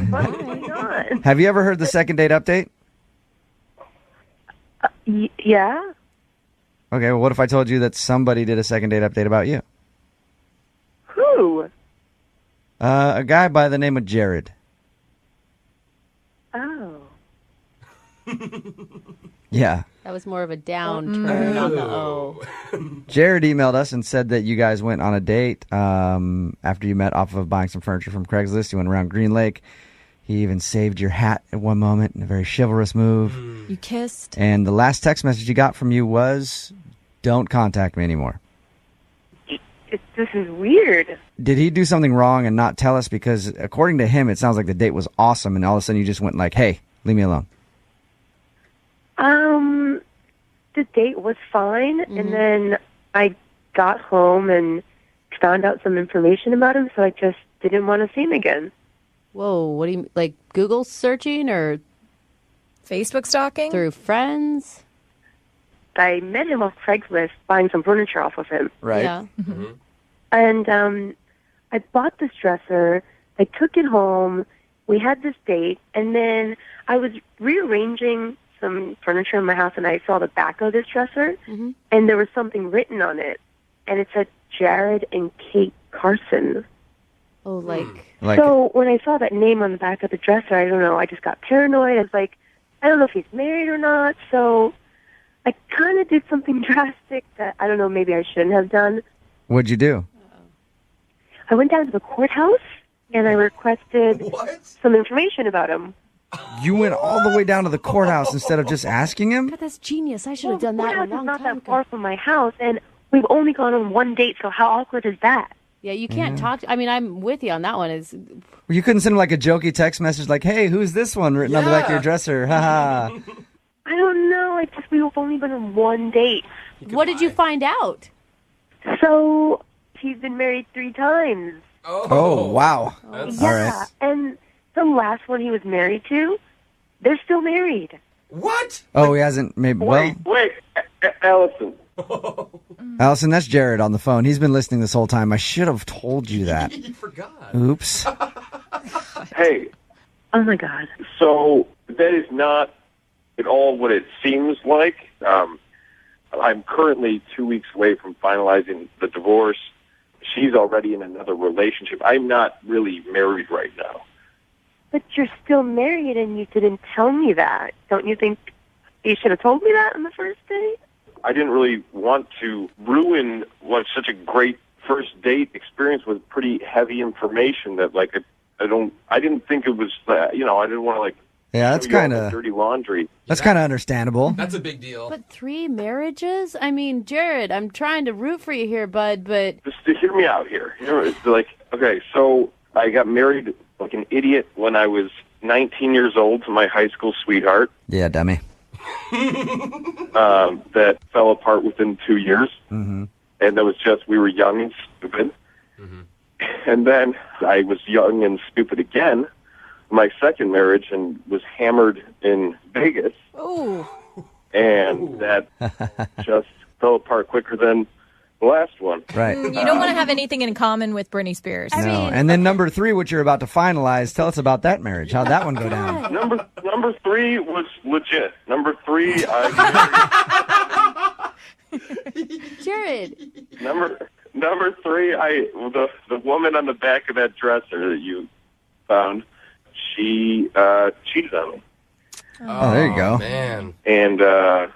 What's going on? Have you ever heard the second date update? Yeah. Okay, well, what if I told you that somebody did a second date update about you? Who? A guy by the name of Jared. Oh. Yeah. That was more of a downturn on the O. Jared emailed us and said that you guys went on a date after you met off of buying some furniture from Craigslist. You went around Green Lake. He even saved your hat at one moment in a very chivalrous move. You kissed. And the last text message he got from you was, "Don't contact me anymore." This is weird. Did he do something wrong and not tell us? Because according to him, it sounds like the date was awesome, and all of a sudden you just went like, "Hey, leave me alone." The date was fine, and then I got home and found out some information about him, so I just didn't want to see him again. Whoa, what do you, like Google searching or Facebook stalking? through friends? I met him off Craigslist buying some furniture off of him. Right. Yeah. And I bought this dresser. I took it home. We had this date, and then I was rearranging some furniture in my house, and I saw the back of this dresser, and there was something written on it, and it said Jared and Kate Carson. Oh, like So when I saw that name on the back of the dresser, I don't know, I just got paranoid. I was like, I don't know if he's married or not, so I kind of did something drastic that, I don't know, maybe I shouldn't have done. What'd you do? I went down to the courthouse, and I requested some information about him. You went all the way down to the courthouse instead of just asking him? God, that's genius. I should have done The that a courthouse long is not time that far from my house, and we've only gone on one date, so how awkward is that? Yeah, you can't talk. I mean, I'm with you on that one. You couldn't send him like a jokey text message like, "Hey, who's this one?" written on the back of your dresser. Ha I don't know. We've only been on one date. What did you find out? So he's been married 3 times. Oh, wow. Yeah, All right. and the last one he was married to, they're still married. What? Oh, he hasn't maybe. Well, Wait, Allison. Allison, that's Jared on the phone. He's been listening this whole time. I should have told you that. You forgot. Oops. Hey. Oh, my God. So that is not at all what it seems like. I'm currently 2 weeks away from finalizing the divorce. She's already in another relationship. I'm not really married right now. But you're still married and you didn't tell me that. Don't you think you should have told me that on the first date? I didn't really want to ruin what such a great first date experience with pretty heavy information that, like, I didn't think it was, I didn't want to, like, Yeah, that's show you all kind the of dirty laundry. That's kind of understandable. That's a big deal. But 3 marriages? I mean, Jared, I'm trying to root for you here, bud, but... Just to hear me out here. It's like, okay, so I got married like an idiot when I was 19 years old to my high school sweetheart. Yeah, dummy. That fell apart within 2 years. Mm-hmm. And that was just, we were young and stupid. Mm-hmm. And then I was young and stupid again, my second marriage, and was hammered in Vegas. Ooh. And that just fell apart quicker than the last one. Right. You don't want to have anything in common with Britney Spears. No. And then number 3, which you're about to finalize, tell us about that marriage. How'd that one go down? Number 3 was legit. Number 3, Jared. Number 3, the woman on the back of that dresser that you found, she cheated on me. Oh, there you go. Man. And I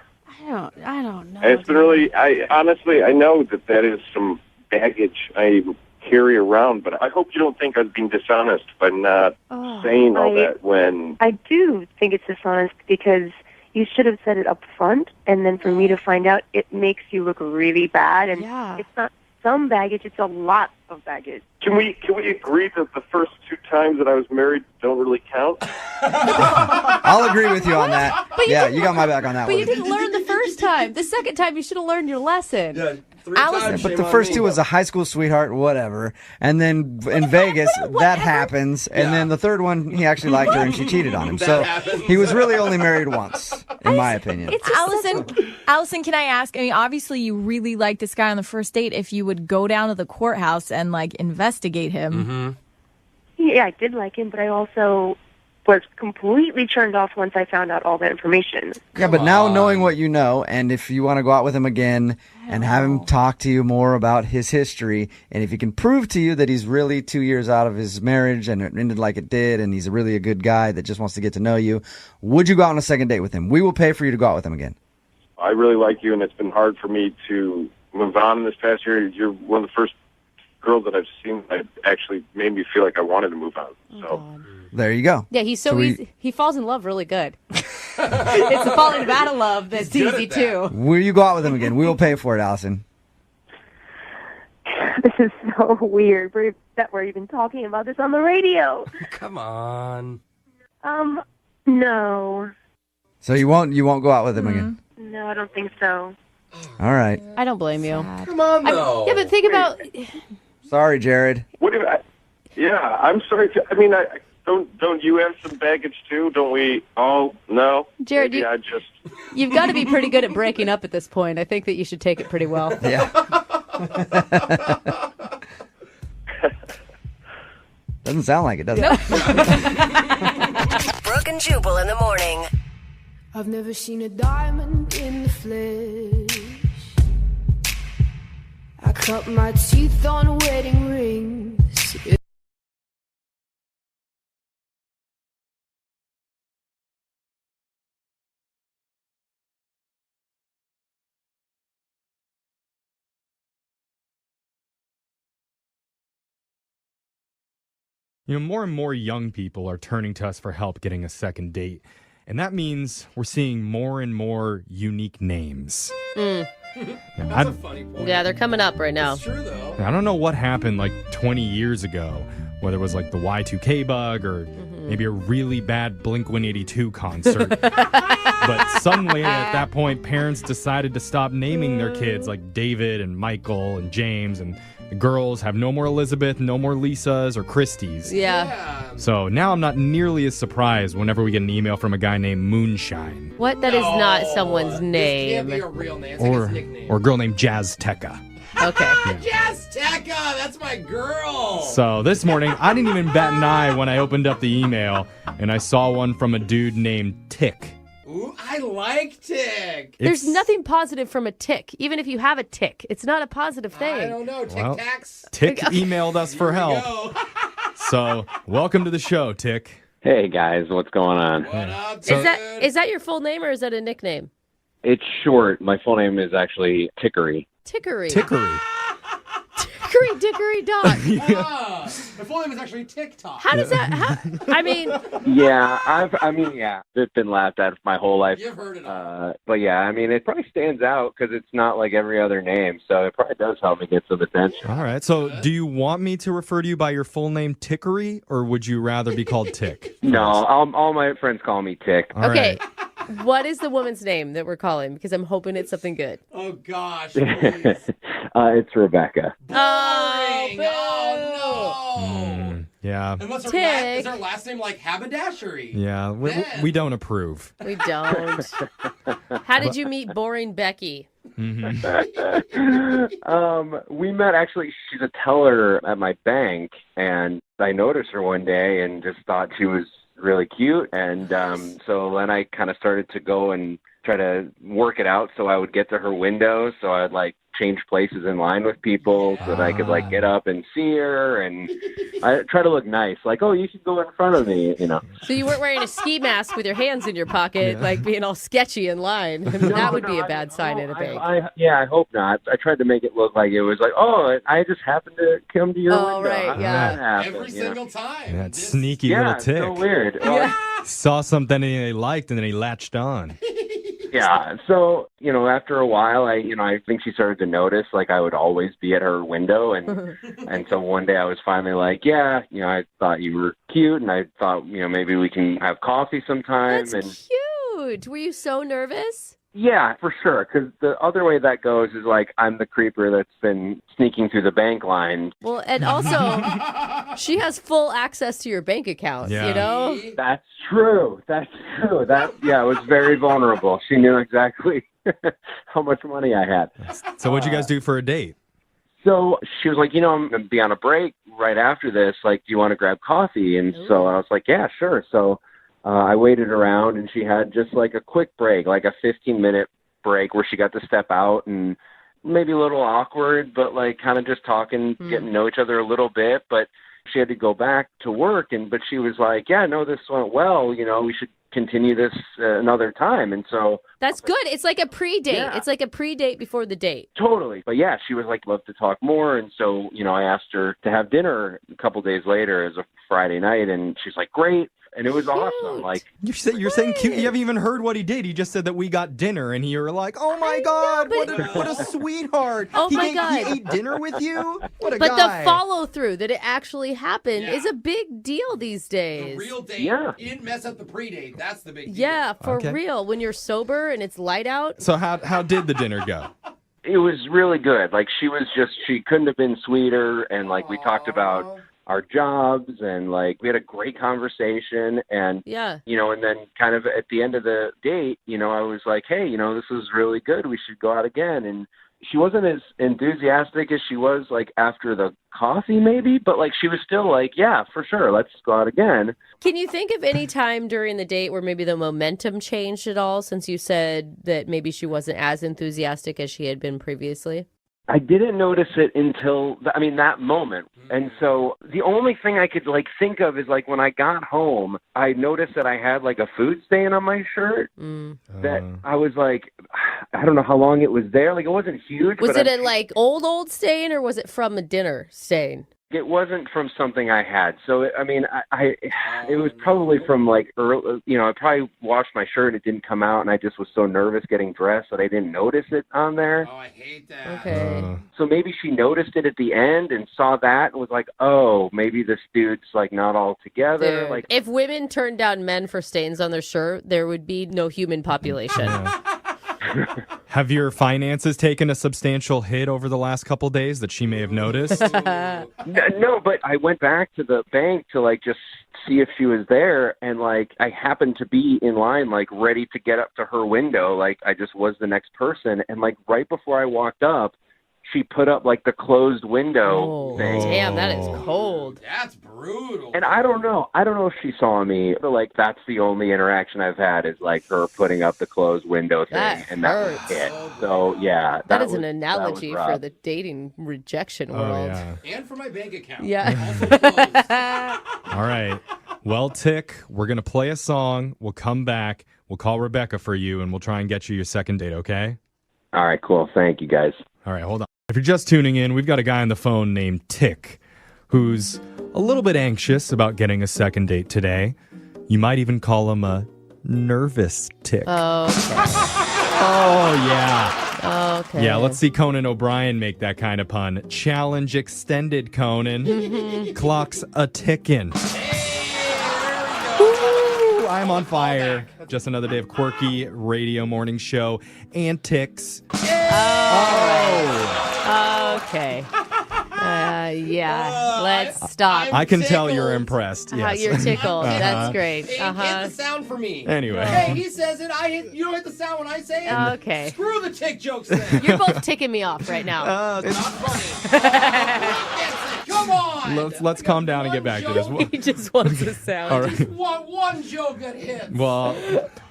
don't know. and it's been really, honestly, I know that is some baggage I carry around, but I hope you don't think I was being dishonest by not saying all that when... I do think it's dishonest because you should have said it up front, and then for me to find out, it makes you look really bad. And it's not some baggage, it's a lot of baggage. Can we agree that the first 2 times that I was married don't really count? I'll agree with you on that. Yeah, you got my back on that But one. you didn't learn the first time. The second time, you should have learned your lesson. Yeah, 3 Allison, times, but shame the on first me. 2 was a high school sweetheart, whatever. And then in Vegas, that happens. And then the third one, he actually liked her and she cheated on him. So he was really only married once, in my opinion. Allison, can I ask? I mean, obviously, you really like this guy on the first date. If you would go down to the courthouse and like investigate him, Mm-hmm. Yeah, I did like him, but I also was completely turned off once I found out all that information. Yeah, but now knowing what you know, and if you want to go out with him again and have him talk to you more about his history, and if he can prove to you that he's really 2 years out of his marriage and it ended like it did, and he's really a good guy that just wants to get to know you, would you go out on a second date with him? We will pay for you to go out with him again. I really like you, and it's been hard for me to move on this past year. You're one of the first girls that I've seen that actually made me feel like I wanted to move on. So there you go. Yeah, he's so easy. He falls in love really good. It's the falling out of love that's easy, too. Will you go out with him again? We will pay for it, Allison. This is so weird that we're even talking about this on the radio. Come on. No. So you won't go out with him again? No, I don't think so. All right. I don't blame you. Come on, though. Yeah, but think about... Sorry, Jared. What if I'm sorry. Don't you have some baggage too? Don't we all? No, Jared, Maybe you've got to be pretty good at breaking up at this point. I think that you should take it pretty well. Yeah. Doesn't sound like it, does it? Brooke and Jubal in the morning. I've never seen a diamond in the flesh. I cut my teeth on wedding rings. You know, more and more young people are turning to us for help getting a second date. And that means we're seeing more and more unique names. Mm. That's a funny point. Yeah, they're coming up right now. It's true, though. I don't know what happened like 20 years ago, whether it was like the Y2K bug or maybe a really bad Blink-182 concert. But suddenly at that point, parents decided to stop naming their kids like David and Michael and James, and the girls have no more Elizabeth, no more Lisas or Christies. Yeah. So now I'm not nearly as surprised whenever we get an email from a guy named Moonshine. What? That is not someone's name. Can't be a real name. It's like his nickname. Or a girl named Jazz Tekka. Okay. Yes, Tekka, that's my girl. So this morning, I didn't even bat an eye when I opened up the email, and I saw one from a dude named Tick. Ooh, I like Tick. There's nothing positive from a tick. Even if you have a tick, it's not a positive thing. I don't know. Well, Tic-tacs. Tick emailed us for help. So welcome to the show, Tick. Hey guys, what's going on? Is that your full name or is that a nickname? It's short. My full name is actually Tickery. Tickery. Tickery. Tickery dickory dock. My full name is actually TikTok. How does that? I mean, Yeah, it's been laughed at my whole life. You've heard it all. But yeah, I mean, it probably stands out because it's not like every other name, so it probably does help me get some attention. All right. So do you want me to refer to you by your full name, Tickery, or would you rather be called Tick? No, all my friends call me Tick. All okay. What is the woman's name that we're calling? Because I'm hoping it's something good. Oh, gosh. It's Rebecca. Boring. Oh, no. Yeah. Unless Tick. is her last name like Haberdashery? Yeah. We don't approve. We don't. How did you meet boring Becky? We met, actually, she's a teller at my bank, and I noticed her one day and just thought she was really cute. And so then I kind of started to go and try to work it out so I would get to her window. So I'd like change places in line with people so that I could like get up and see her. And I try to look nice, like, oh, you should go in front of me, you know. So you weren't wearing a ski mask with your hands in your pocket, like being all sketchy in line. I mean, that would be a bad sign at a bank. I hope not. I tried to make it look like it was like, oh, I just happened to come to your window. Oh, right, yeah. Every single time. That sneaky little Tick. So weird. Saw something he liked and then he latched on. Yeah. So, after a while, I think she started to notice, like, I would always be at her window. And so one day I was finally like, yeah, I thought you were cute. And I thought, maybe we can have coffee sometime. That's cute. Were you so nervous? Yeah, for sure. Because the other way that goes is like I'm the creeper that's been sneaking through the bank line. Well, and also, she has full access to your bank account, you know? That's true. That, it was very vulnerable. She knew exactly how much money I had. So what'd you guys do for a date? So she was like, I'm going to be on a break right after this. Like, do you want to grab coffee? And so I was like, yeah, sure. So I waited around, and she had just like a quick break, like a 15-minute break where she got to step out, and maybe a little awkward, but like kind of just talking, getting to know each other a little bit. But she had to go back to work, but she was like, yeah, no, this went well. We should continue this another time. And so that's good. It's like a pre-date. Yeah. It's like a pre-date before the date. Totally. But yeah, she was like, love to talk more. And so, I asked her to have dinner a couple days later as a Friday night, and she's like, great. And it was awesome. Like you're saying cute. You haven't even heard what he did. He just said that we got dinner, and you were like, "Oh my God, what a sweetheart! Oh my God, he ate dinner with you. What a guy!" But the follow through that it actually happened is a big deal these days. The real date. Yeah. You didn't mess up the pre-date. That's the big deal. Yeah, for real. When you're sober and it's light out. So how did the dinner go? It was really good. Like she couldn't have been sweeter, and like we talked about our jobs, and like we had a great conversation, and and then kind of at the end of the date, I was like, hey, this is really good, we should go out again. And she wasn't as enthusiastic as she was like after the coffee maybe, but like she was still like, yeah, for sure, let's go out again. Can you think of any time during the date where maybe the momentum changed at all, since you said that maybe she wasn't as enthusiastic as she had been previously? I didn't notice it until, that moment. And so the only thing I could like think of is like when I got home, I noticed that I had like a food stain on my shirt that I was like, I don't know how long it was there. Like it wasn't huge. Was it a like old stain, or was it from a dinner stain? It wasn't from something I had. So, it was probably from like early, I probably washed my shirt. It didn't come out, and I just was so nervous getting dressed that I didn't notice it on there. Oh, I hate that. Okay. So maybe she noticed it at the end and saw that and was like, oh, maybe this dude's like not all together. Dude, like if women turned down men for stains on their shirt, there would be no human population. Have your finances taken a substantial hit over the last couple days that she may have noticed? No, but I went back to the bank to like just see if she was there, and like I happened to be in line, like ready to get up to her window, like I just was the next person, and like right before I walked up, she put up like the closed window thing. Damn, that is cold. That's brutal. And I don't know if she saw me, but like that's the only interaction I've had is like her putting up the closed window thing, and that was it. So yeah, that is an analogy for the dating rejection world. Yeah. And for my bank account. Yeah. All right. Well, Tick, we're going to play a song. We'll come back. We'll call Rebecca for you, and we'll try and get you your second date, okay? All right, cool. Thank you, guys. All right, hold on. If you're just tuning in, we've got a guy on the phone named Tick who's a little bit anxious about getting a second date today. You might even call him a nervous Tick. Oh, okay. Oh, yeah. Okay. Yeah, let's see Conan O'Brien make that kind of pun. Challenge extended, Conan. Clock's a tickin'. Woo, I'm on fire. Just another day of quirky radio morning show antics. Oh. Okay. Yeah. Let's stop. I can tell you're impressed. Yes. You're tickled. That's great. Hit the sound for me. Anyway. Hey, he says it. You don't hit the sound when I say it. Okay. Screw the tick jokes then. You're both ticking me off right now. It's not funny. Come on. Let's calm down and get back to this. He just wants a sound. All right. Just want one joke that hits. Well,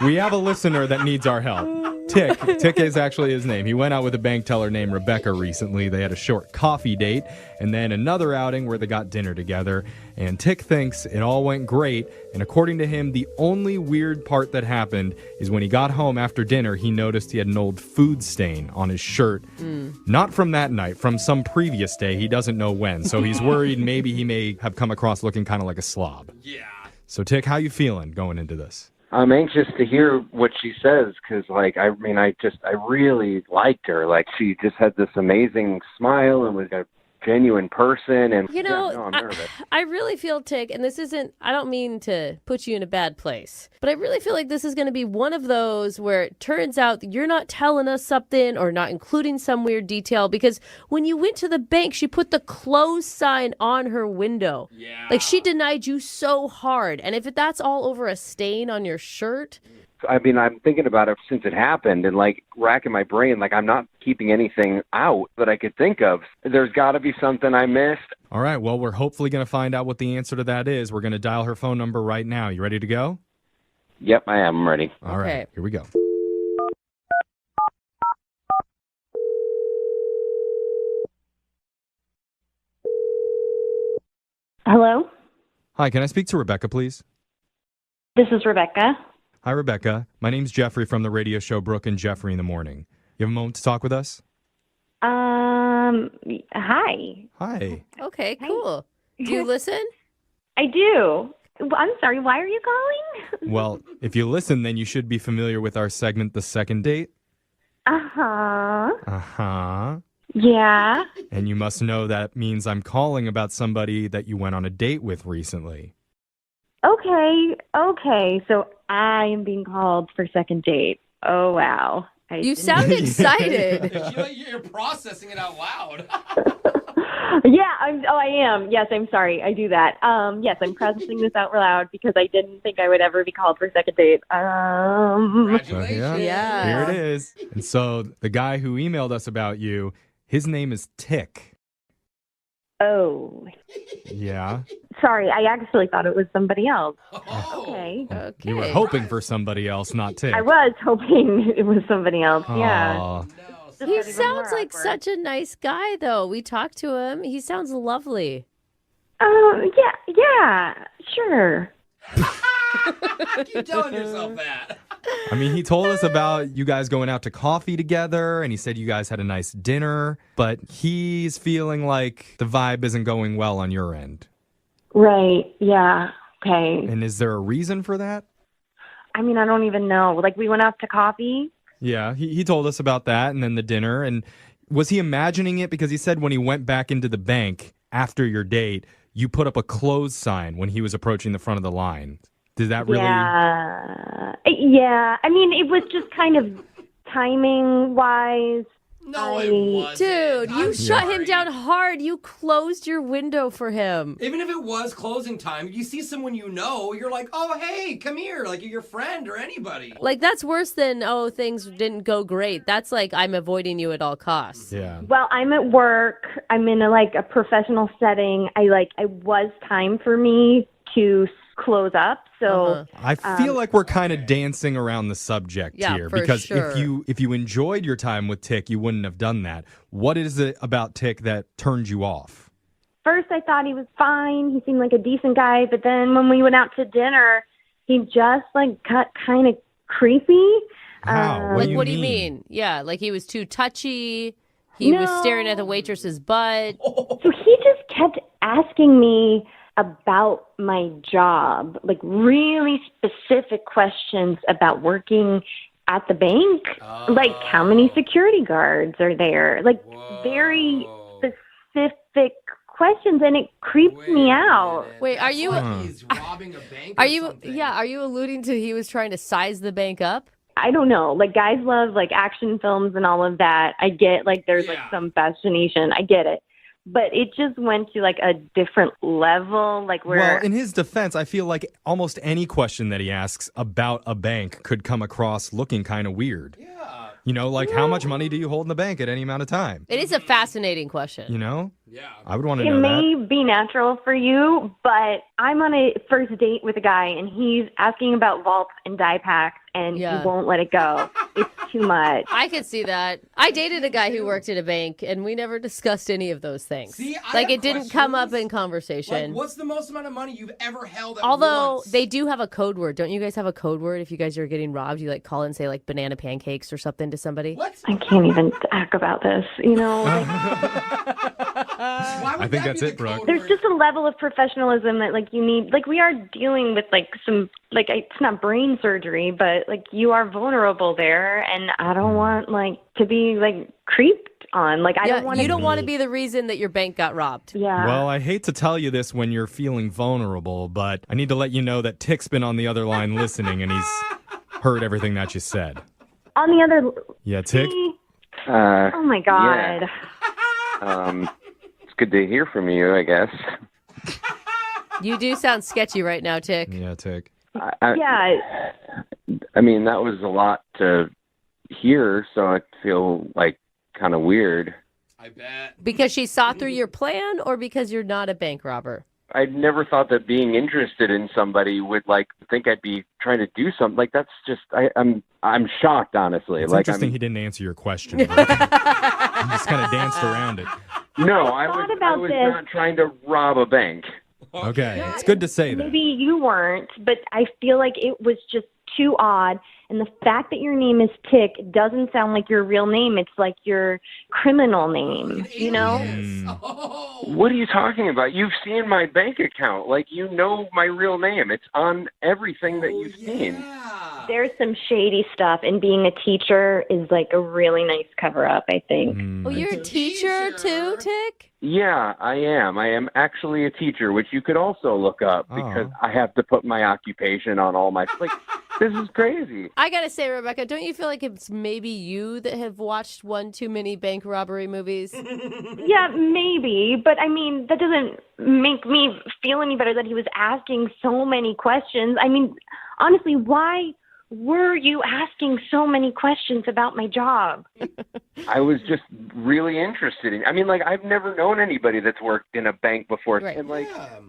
we have a listener that needs our help. Tick is actually his name. He went out with a bank teller named Rebecca recently. They had a short coffee date and then another outing where they got dinner together. And Tick thinks it all went great. And according to him, the only weird part that happened is when he got home after dinner, he noticed he had an old food stain on his shirt. Not from that night, from some previous day. He doesn't know when. So he's worried maybe he may have come across looking kind of like a slob. Yeah. So Tick, how you feeling going into this? I'm anxious to hear what she says because, like, I really liked her. Like, she just had this amazing smile and was a genuine person. And I'm nervous. I really feel, Tick, and I don't mean to put you in a bad place, but I really feel like this is going to be one of those where it turns out that you're not telling us something or not including some weird detail, because when you went to the bank, she put the close sign on her window. Yeah. Like, she denied you so hard. And if that's all over a stain on your shirt... I mean, I'm thinking about it since it happened and, like, racking my brain. Like, I'm not keeping anything out that I could think of. There's got to be something I missed. All right, well, we're hopefully going to find out what the answer to that is. We're going to dial her phone number right now. You ready to go? Yep, I am. I'm ready. All right, here we go. Hello? Hi, can I speak to Rebecca, please? This is Rebecca. Hi, Rebecca. My name's Jeffrey from the radio show Brooke and Jeffrey in the Morning. You have a moment to talk with us? Hi. Hi. Okay, cool. Do you listen? I do. I'm sorry, why are you calling? Well, if you listen, then you should be familiar with our segment, The Second Date. Uh-huh. Uh-huh. Yeah. And you must know that means I'm calling about somebody that you went on a date with recently. Okay. So I am being called for second date. Oh, wow. You sound excited. You're processing it out loud. Yeah, I am. Yes, I'm sorry. I do that. Yes, I'm processing this out loud because I didn't think I would ever be called for a second date. Congratulations. Yeah. Here it is. And so the guy who emailed us about you, his name is Tick. Oh. Yeah. Sorry, I actually thought it was somebody else. Oh. Okay. You were hoping for somebody else, not Tick. I was hoping it was somebody else. Yeah. Aw. He sounds like such a nice guy, though. We talked to him. He sounds lovely. Yeah, sure. Keep telling yourself that. I mean, he told us about you guys going out to coffee together, and he said you guys had a nice dinner, but he's feeling like the vibe isn't going well on your end. Right, yeah, okay. And is there a reason for that? I mean, I don't even know. Like, we went out to coffee. Yeah, he told us about that, and then the dinner. And was he imagining it? Because he said when he went back into the bank after your date, you put up a close sign when he was approaching the front of the line. Did that really... Yeah. I mean, it was just kind of timing-wise. No, it wasn't. Dude, you I'm shut him sorry. down hard. You closed your window for him. Even if it was closing time, you see someone you know, you're like, oh, hey, come here. Like, you're your friend or anybody. Like, that's worse than, oh, things didn't go great. That's like, I'm avoiding you at all costs. Yeah. Well, I'm at work. I'm in a professional setting. It was time for me to close up. So I feel like we're kind of dancing around the subject Yeah, here for because sure. if you enjoyed your time with Tick, you wouldn't have done that. What is it about Tick that turned you off? first I thought he was fine. He seemed like a decent guy. But then when we went out to dinner, he just got kind of creepy. How? What do you mean? Yeah, like he was too touchy. He was staring at the waitress's butt. So he just kept asking me about my job, really specific questions about working at the bank. Like how many security guards are there? Very specific questions, and it creeps me out. Wait, are you He's robbing a bank are you alluding to he was trying to size the bank up? I don't know. Guys love action films and all of that. I get there's some fascination. I get it. But it just went to a different level, where. Well, in his defense, I feel like almost any question that he asks about a bank could come across looking kind of weird. Yeah. You know, how much money do you hold in the bank at any amount of time? It is a fascinating question. You know? Yeah. I would want to It know may that. be natural for you, but I'm on a first date with a guy, and he's asking about vaults and die packs, and he won't let it go. It's too much. I could see that. I dated a guy who worked at a bank, and we never discussed any of those things. See, I have it didn't come up questions. in conversation. What's the most amount of money you've ever held at Although once? they do have a code word. Don't you guys have a code word if you guys are getting robbed? You call and say banana pancakes or something to somebody? What? I can't even talk about this, I think that's it, Brooke. There's just a level of professionalism that you need. We are dealing with some it's not brain surgery, but you are vulnerable there, and I don't want to be creeped on. I don't want. You don't want to be the reason that your bank got robbed. Yeah. Well, I hate to tell you this when you're feeling vulnerable, but I need to let you know that Tick's been on the other line listening, and he's heard everything that you said. On the other. Yeah, Tick? Oh my God. It's good to hear from you, I guess. You do sound sketchy right now, Tick. Yeah, Tick. Yeah. I mean, that was a lot to hear, so I feel kind of weird. I bet. Because she saw through your plan, or because you're not a bank robber? I never thought that being interested in somebody would think I'd be trying to do something. That's just I'm shocked, honestly. It's interesting he didn't answer your question. Brooke. He just kind of danced around it. No, I was not trying to rob a bank. Okay, it's good to say that. Maybe you weren't, but I feel like it was just too odd. And the fact that your name is Tick doesn't sound like your real name. It's like your criminal name, What are you talking about? You've seen my bank account. You know my real name. It's on everything that you've seen. There's some shady stuff, and being a teacher is a really nice cover-up, I think. Oh, you're a teacher too, Tick? Yeah, I am. I am actually a teacher, which you could also look up because I have to put my occupation on all my... this is crazy. I gotta say, Rebecca, don't you feel like it's maybe you that have watched one too many bank robbery movies? Yeah, maybe, but I mean, that doesn't make me feel any better that he was asking so many questions. I mean, honestly, why were you asking so many questions about my job? I was just really interested in... I've never known anybody that's worked in a bank before. Right. And,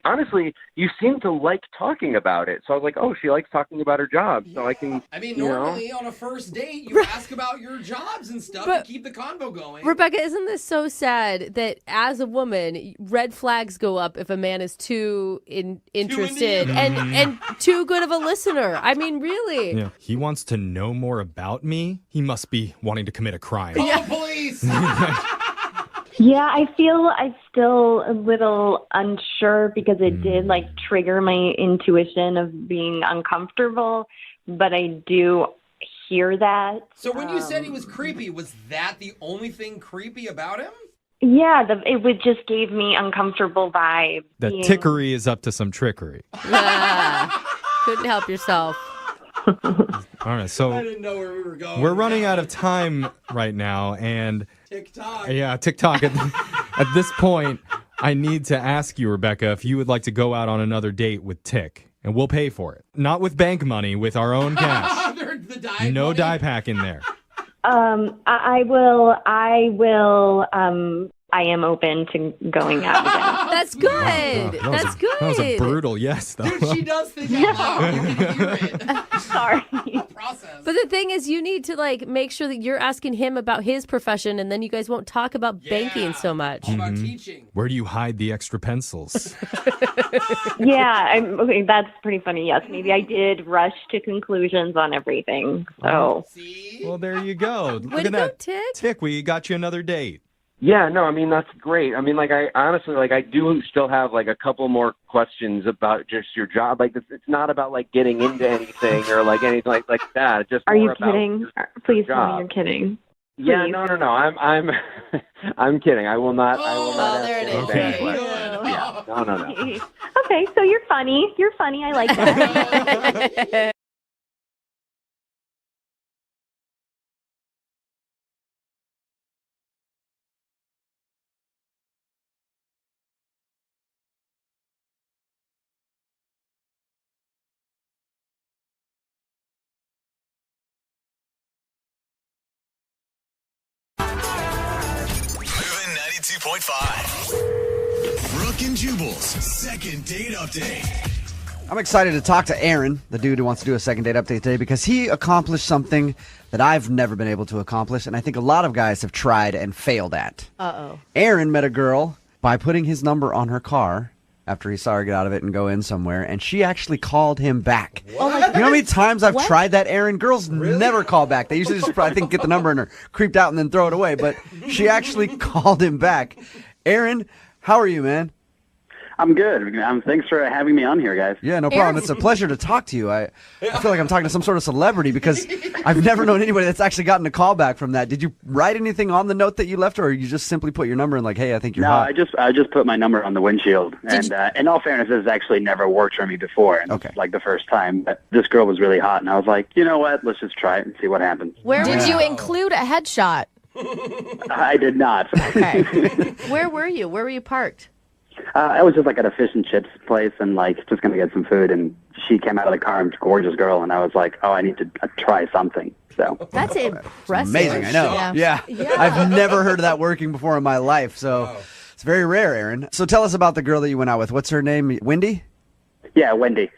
honestly, you seem to like talking about it. So I was like, oh, she likes talking about her job. So I can, normally on a first date, you ask about your jobs and stuff to keep the convo going. Rebecca, isn't this so sad that as a woman, red flags go up if a man is too interested and too good of a listener? I mean, really? Yeah. He wants to know more about me. He must be wanting to commit a crime. Call police! Yeah, I feel I'm still a little unsure because it did trigger my intuition of being uncomfortable, but I do hear that. So when you said he was creepy, was that the only thing creepy about him? Yeah, it just gave me uncomfortable vibes. That tickery is up to some trickery. Couldn't help yourself. All right, so I didn't know where we were going. we're running out of time right now, and TikTok. yeah, TikTok. At this point, I need to ask you, Rebecca, if you would like to go out on another date with Tick, and we'll pay for it. Not with bank money, with our own cash. No die pack in there. I will. I am open to going out again. That's good. Wow, That's good. That was a brutal yes, though. Dude, she does think out loud. You can hear it. Sorry. Process. But the thing is, you need to make sure that you're asking him about his profession, and then you guys won't talk about banking so much. All about teaching. Where do you hide the extra pencils? Okay, that's pretty funny. Yes, maybe I did rush to conclusions on everything. So. Well, there you go. Look at that. Tick, we got you another date. Yeah, no, I mean, that's great. I mean, I honestly, I do still have, a couple more questions about just your job. It's not about, getting into anything or, anything like that. It's just Are you more about kidding? Please tell me you're kidding. Yeah, Please. no. I'm I'm kidding. I will not. there it is. Okay. Yeah. No. Okay, so you're funny. You're funny. I like that. Moving 92.5. Brooke and Jubal's second date update. I'm excited to talk to Aaron, the dude who wants to do a second date update today, because he accomplished something that I've never been able to accomplish, and I think a lot of guys have tried and failed at. Uh-oh. Aaron met a girl by putting his number on her car after he saw her get out of it and go in somewhere, and she actually called him back. Oh my You know how many times I've What? tried that, Aaron? Girls never call back. They usually just, I think, get the number and are creeped out and then throw it away, but she actually called him back. Aaron, how are you, man? I'm good. Thanks for having me on here, guys. Yeah, no problem. It's a pleasure to talk to you. I feel like I'm talking to some sort of celebrity because I've never known anybody that's actually gotten a call back from that. Did you write anything on the note that you left, or you just simply put your number in hey, I think you're hot? No, I just put my number on the windshield. And in all fairness, this has actually never worked for me before. And it's the first time. But this girl was really hot, and I was like, you know what? Let's just try it and see what happens. Where did you include a headshot? I did not. Okay. Where were you? Where were you parked? I was just at a fish and chips place and just going to get some food. And she came out of the car, and gorgeous girl. And I was like, oh, I need to try something. So That's impressive. Amazing, I know. Yeah. I've never heard of that working before in my life, so it's very rare, Aaron. So tell us about the girl that you went out with. What's her name? Wendy? Yeah, Wendy.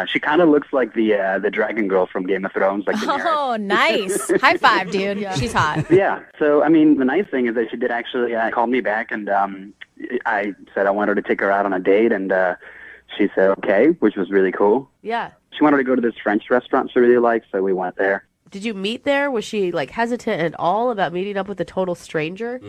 She kind of looks like the dragon girl from Game of Thrones. Oh, nice. High five, dude. She's hot. Yeah. So, the nice thing is that she did actually call me back, and I said I wanted to take her out on a date, and she said okay, which was really cool. Yeah. She wanted to go to this French restaurant she really liked, so we went there. Did you meet there? Was she hesitant at all about meeting up with a total stranger?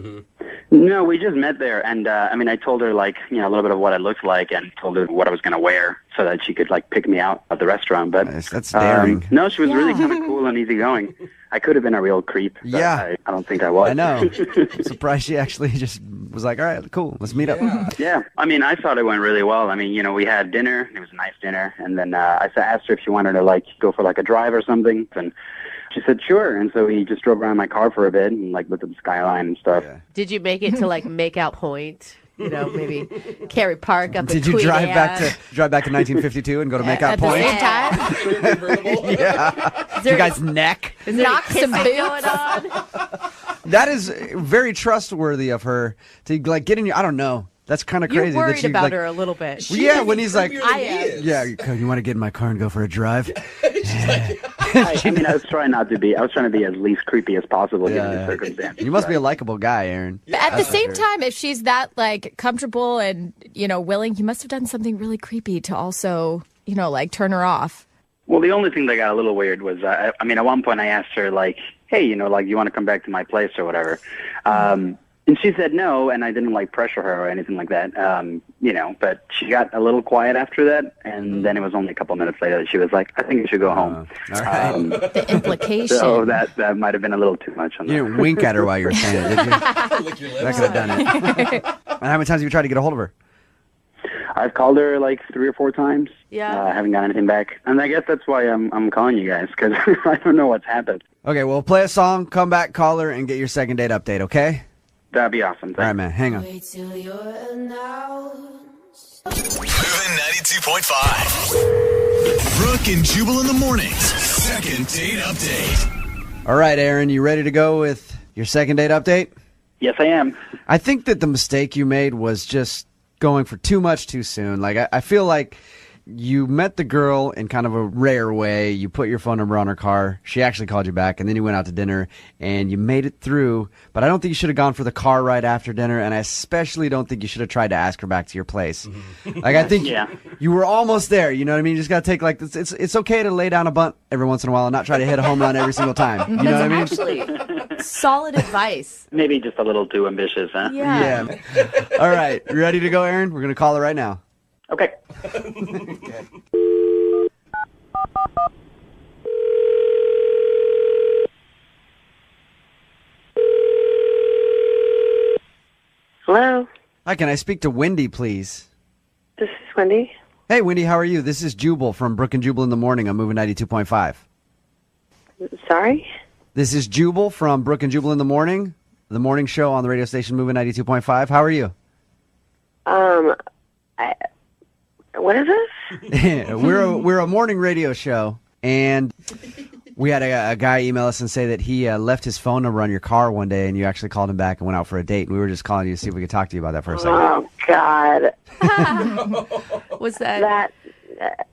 No, we just met there, and I told her a little bit of what I looked like, and told her what I was going to wear so that she could pick me out at the restaurant. But that's daring. No, she was really kind of cool and easygoing. I could have been a real creep. But I don't think I was. I know. I'm surprised she actually just was like, all right, cool, let's meet up. Yeah, I thought it went really well. We had dinner. It was a nice dinner, and then I asked her if she wanted to go for a drive or something, and she said sure. And so we just drove around my car for a bit and looked at the skyline and stuff. Did you make it to Makeout Point? Maybe Cary Park up Did in you Queen drive Anne? back to 1952 and go to Makeout at the Point? same time? Yeah. You guys neck. Is there Knock some kissing boots. going on? That is very trustworthy of her to get in your. I don't know. That's kind of crazy. You're worried that you, about her a little bit. Well, yeah, when he's like, I am. yeah, you want to get in my car and go for a drive? I was trying to be as least creepy as possible given the circumstances. You must be a likable guy, Aaron. But at the same time, if she's that comfortable and willing, you must have done something really creepy to also turn her off. Well, the only thing that got a little weird was, at one point I asked her hey, you want to come back to my place or whatever. And she said no, and I didn't pressure her or anything like that, but she got a little quiet after that, and then it was only a couple minutes later that she was like, I think you should go home. All right. The implication. So that might have been a little too much on You that. didn't wink at her while you were saying it, did you? That could have done it. And how many times have you tried to get a hold of her? I've called her like 3 or 4 times. Yeah. I haven't got anything back. And I guess that's why I'm calling you guys, because I don't know what's happened. Okay, well, play a song, come back, call her, and get your second date update, okay? That'd be awesome. All right, man. Hang on. Moving 92.5. Brooke and Jubal in the mornings. Second date update. All right, Aaron, you ready to go with your second date update? Yes, I am. I think that the mistake you made was just going for too much too soon. Like, I feel like you met the girl in kind of a rare way. You put your phone number on her car. She actually called you back, and then you went out to dinner, and you made it through. But I don't think you should have gone for the car right after dinner, and I especially don't think you should have tried to ask her back to your place. Like, I think you were almost there. You know what I mean? You just got to take, like, it's okay to lay down a bunt every once in a while and not try to hit a home run every single time. You know what I mean? Actually, solid advice. Maybe just a little too ambitious, huh? Yeah. All right. Ready to go, Aaron? We're going to call her right now. Okay. Hello, Hi, can I speak to Wendy, please? this is Wendy. Hey, Wendy, how are you? This is Jubal from Brooke and Jubal in the Morning. I'm moving 92.5. Sorry? This is Jubal from Brooke and Jubal in the Morning, the morning show on the radio station moving 92.5. How are you? What is this? We're a morning radio show, and we had a guy email us and say that he left his phone number on your car one day, and you actually called him back and went out for a date. And we were just calling you to see if we could talk to you about that for a second. Oh, God. Was that? That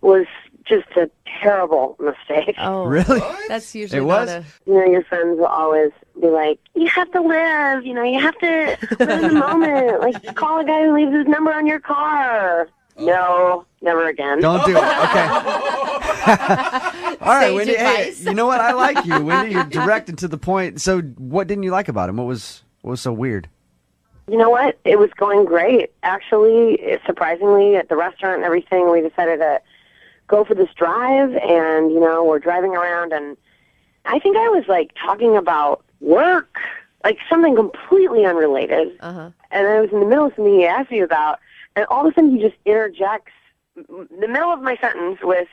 was just a terrible mistake. Oh, really? That's usually It not was? a. You know, your friends will always be like, you have to live, you have to live in the moment. Like, call a guy who leaves his number on your car. No, never again. Don't do it. Okay. All right, Sage Wendy. Hey, advice. you know what? I like you, Wendy. You're direct and to the point. So, what didn't you like about him? What was so weird? You know what? It was going great. Actually, surprisingly, at the restaurant and everything, we decided to go for this drive, and, we're driving around, and I think I was, talking about work, something completely unrelated. Uh-huh. And I was in the middle of something he asked me about, and all of a sudden he just interjects the middle of my sentence with,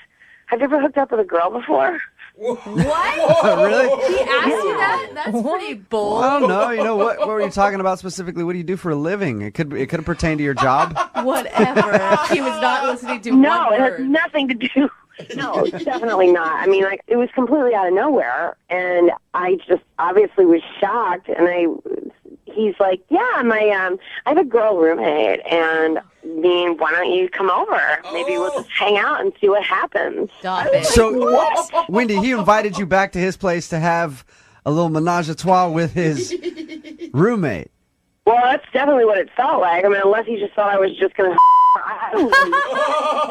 have you ever hooked up with a girl before? What? Really? He asked you that? That's pretty bold. I don't know. What were you talking about specifically? What do you do for a living? It could have pertained to your job. Whatever. He was not listening to No, one it has word. nothing to do. No, definitely not. I mean, it was completely out of nowhere, and I just obviously was shocked. And he's like, "Yeah, I have a girl roommate, and why don't you come over? Maybe we'll just hang out and see what happens." Stop I was it. like, So, what? Wendy, he invited you back to his place to have a little menage a trois with his roommate. Well, that's definitely what it felt like. I mean, unless he just thought I was just going to.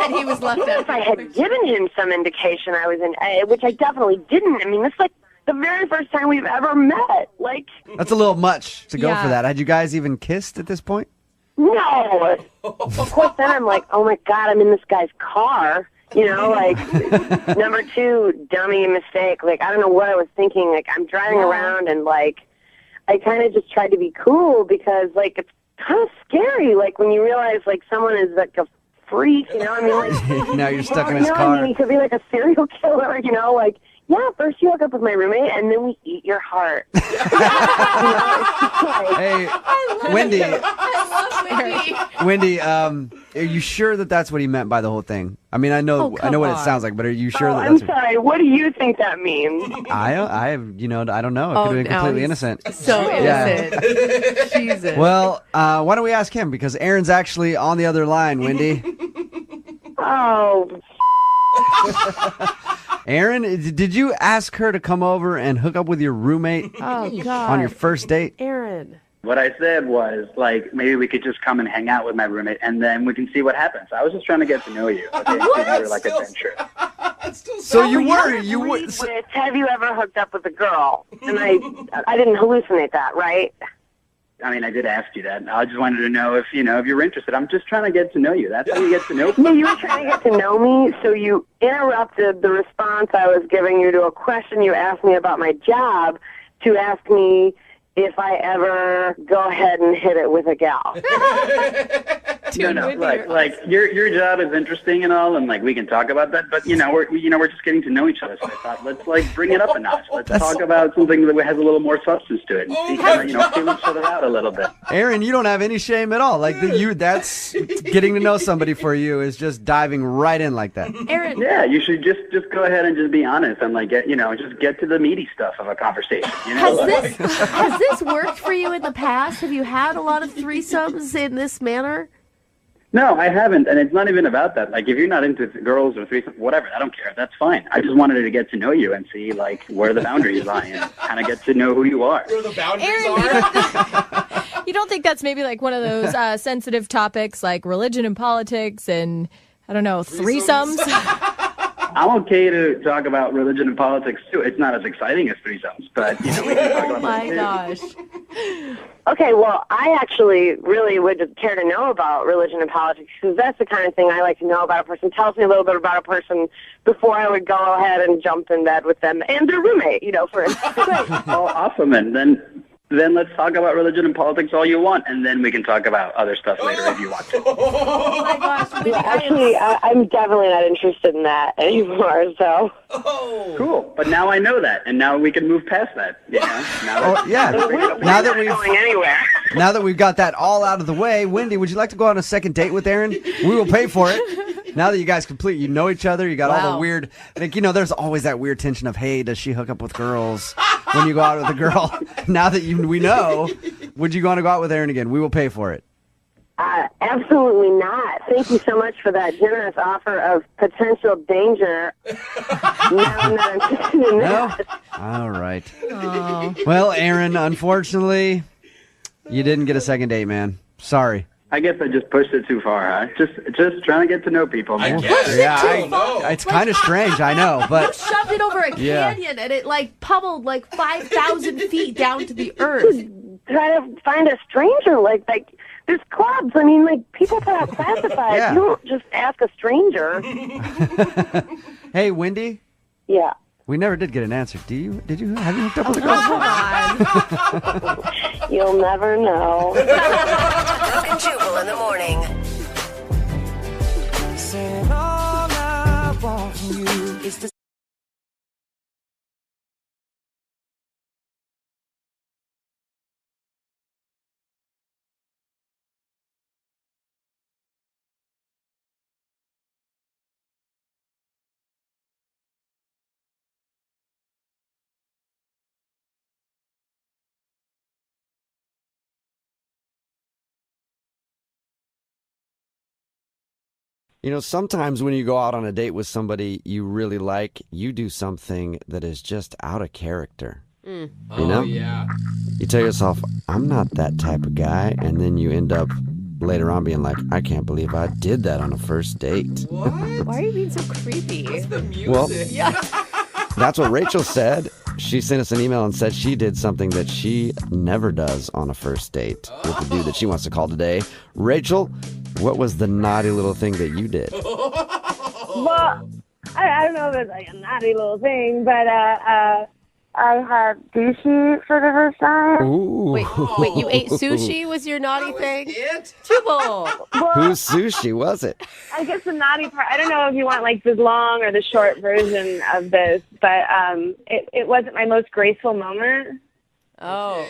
And he was left out. If I had given him some indication I was in, which I definitely didn't. I mean, this is the very first time we've ever met. That's a little much to go Yeah. for that. Had you guys even kissed at this point? No. Of course, then I'm like, oh my God, I'm in this guy's car. Number 2, dummy mistake. I don't know what I was thinking. I'm driving around and I kind of just tried to be cool because it's kind of scary. When you realize someone is a freak, I mean, Now you're stuck in his I car. mean, he could be a serial killer, yeah, first you hook up with my roommate and then we eat your heart. Hey, Wendy. I love Wendy. Wendy, are you sure that that's what he meant by the whole thing? I mean, I know come what it on. sounds like, but are you sure Oh, that I'm that's sorry. What do you think that means? I don't know. It Oh, could have been now completely he's innocent. So Yeah. innocent. Jesus. Well, why don't we ask him? Because Aaron's actually on the other line, Wendy. Oh, Aaron, did you ask her to come over and hook up with your roommate Oh, God. on your first date? Aaron. What I said was, maybe we could just come and hang out with my roommate, and then we can see what happens. I was just trying to get to know you. Okay? Adventure. So you agreed with, have you ever hooked up with a girl? And I didn't hallucinate that, right? I mean, I did ask you that. I just wanted to know if you're interested. I'm just trying to get to know you. That's how you get to know people. Yeah, you were trying to get to know me, so you interrupted the response I was giving you to a question you asked me about my job to ask me if I ever go ahead and hit it with a gal. No, like your job is interesting and all, and like we can talk about that. But we're just getting to know each other. So I thought let's like bring it up a notch. Let's talk about something that has a little more substance to it. And feel each other out a little bit. Aaron, you don't have any shame at all. Like that's getting to know somebody for you is just diving right in like that. Aaron. Yeah, you should just go ahead and just be honest and like just get to the meaty stuff of a conversation. Has this worked for you in the past? Have you had a lot of threesomes in this manner? No, I haven't, and it's not even about that. Like, if you're not into girls or threesomes, whatever, I don't care. That's fine. I just wanted to get to know you and see, like, where the boundaries lie and kind of get to know who you are. Where the boundaries are? You don't think that's maybe, like, one of those sensitive topics, like religion and politics and, I don't know, threesomes? I'm okay to talk about religion and politics, too. It's not as exciting as threesomes, but, we can talk about that, too. Gosh. Okay, well, I actually really would care to know about religion and politics because that's the kind of thing I like to know about a person. Tells me a little bit about a person before I would go ahead and jump in bed with them and their roommate, for instance. Oh, awesome. And then let's talk about religion and politics all you want, and then we can talk about other stuff later if you want to. Oh, my gosh. Yeah, actually, I'm definitely not interested in that anymore, so. Oh. Cool. But now I know that, and now we can move past that. Now that we've got that all out of the way, Wendy, would you like to go on a second date with Aaron? We will pay for it. Now that you guys you know each other, you got all the weird, there's always that weird tension of, hey, does she hook up with girls when you go out with a girl? Now that we know, would you want to go out with Aaron again? We will pay for it. Absolutely not. Thank you so much for that generous offer of potential danger. No, I'm not interested in that. All right. Well, Aaron, unfortunately, you didn't get a second date, man. Sorry. I guess I just pushed it too far, huh? Just trying to get to know people. It's kind of strange, I know, but you shoved it over a canyon and it pummeled 5,000 feet down to the earth. Try to find a stranger, like there's clubs. I mean, people put out classifieds. Yeah. You don't just ask a stranger. Hey, Wendy. Yeah. We never did get an answer. Have you hooked up with a girl? You'll never know. Brooke and Jubal in the morning. Said all I want from you is to sometimes when you go out on a date with somebody you really like, you do something that is just out of character. You know? Yeah. You tell yourself, I'm not that type of guy, and then you end up later on being like, I can't believe I did that on a first date. What? Why are you being so creepy? What's the music? Well, yeah. That's what Rachel said. She sent us an email and said she did something that she never does on a first date with the dude that she wants to call today. Rachel, what was the naughty little thing that you did? Well, I don't know if it's a naughty little thing, but I had sushi for the first time. Ooh. Wait, you ate sushi was your naughty thing? Jubal. Whose sushi was it? I guess the naughty part, I don't know if you want the long or the short version of this, but it wasn't my most graceful moment. Oh.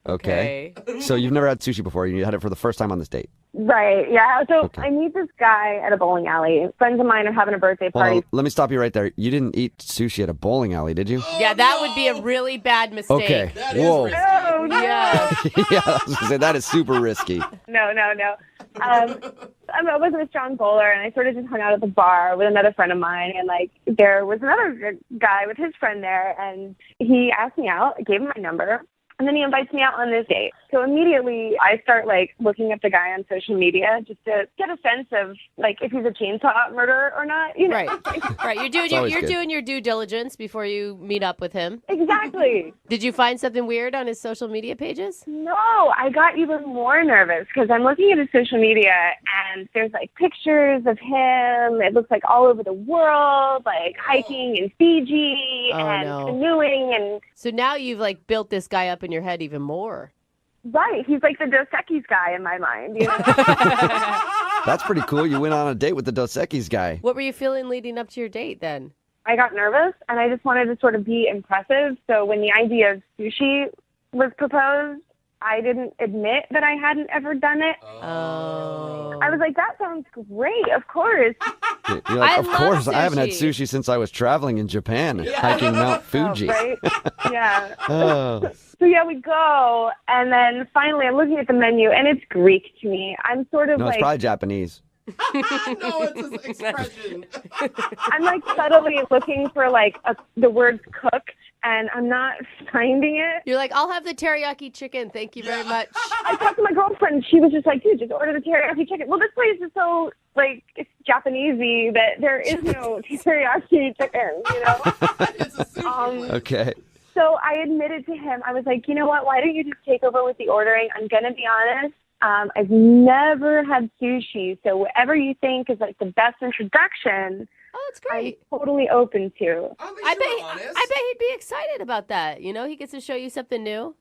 Okay. So you've never had sushi before. You had it for the first time on this date. Right, yeah. So I meet this guy at a bowling alley. Friends of mine are having a birthday Hold party. on. Let me stop you right there. You didn't eat sushi at a bowling alley, did you? Yeah, that would be a really bad mistake. Okay. Whoa. Oh, no. Yeah. Yeah, I was going to say, that is super risky. No. I wasn't a strong bowler, and I sort of just hung out at the bar with another friend of mine, and there was another guy with his friend there, and he asked me out. I gave him my number. And then he invites me out on this date. So immediately I start looking up the guy on social media just to get a sense of if he's a chainsaw murderer or not. You know? Right. You're doing your due diligence before you meet up with him. Exactly. Did you find something weird on his social media pages? No, I got even more nervous because I'm looking at his social media and there's pictures of him. It looks like all over the world, hiking in Fiji and canoeing. And so now you've built this guy up in your head even more. Right. He's like the Dos Equis guy in my mind. You know? That's pretty cool. You went on a date with the Dos Equis guy. What were you feeling leading up to your date then? I got nervous, and I just wanted to sort of be impressive. So when the idea of sushi was proposed, I didn't admit that I hadn't ever done it. Oh. I was like, that sounds great, of course. You're like, of course, sushi. I haven't had sushi since I was traveling in Japan, hiking Mount Fuji. Right? Yeah. Oh. So yeah, we go, and then finally I'm looking at the menu, and it's Greek to me. I'm sort of No, it's like, probably Japanese. No, it's an expression. I'm like subtly looking for like the word cooked, and I'm not finding it. You're like, I'll have the teriyaki chicken. Thank you very much. I talked to my girlfriend, and she was just like, dude, just order the teriyaki chicken. Well, this place is so, like, it's Japanesey that there is no teriyaki chicken, you know? Okay. So I admitted to him, I was like, you know what, why don't you just take over with the ordering? I'm going to be honest. I've never had sushi, so whatever you think is like the best introduction, that's great. I'm totally open to. I bet he'd be excited about that. You know, he gets to show you something new.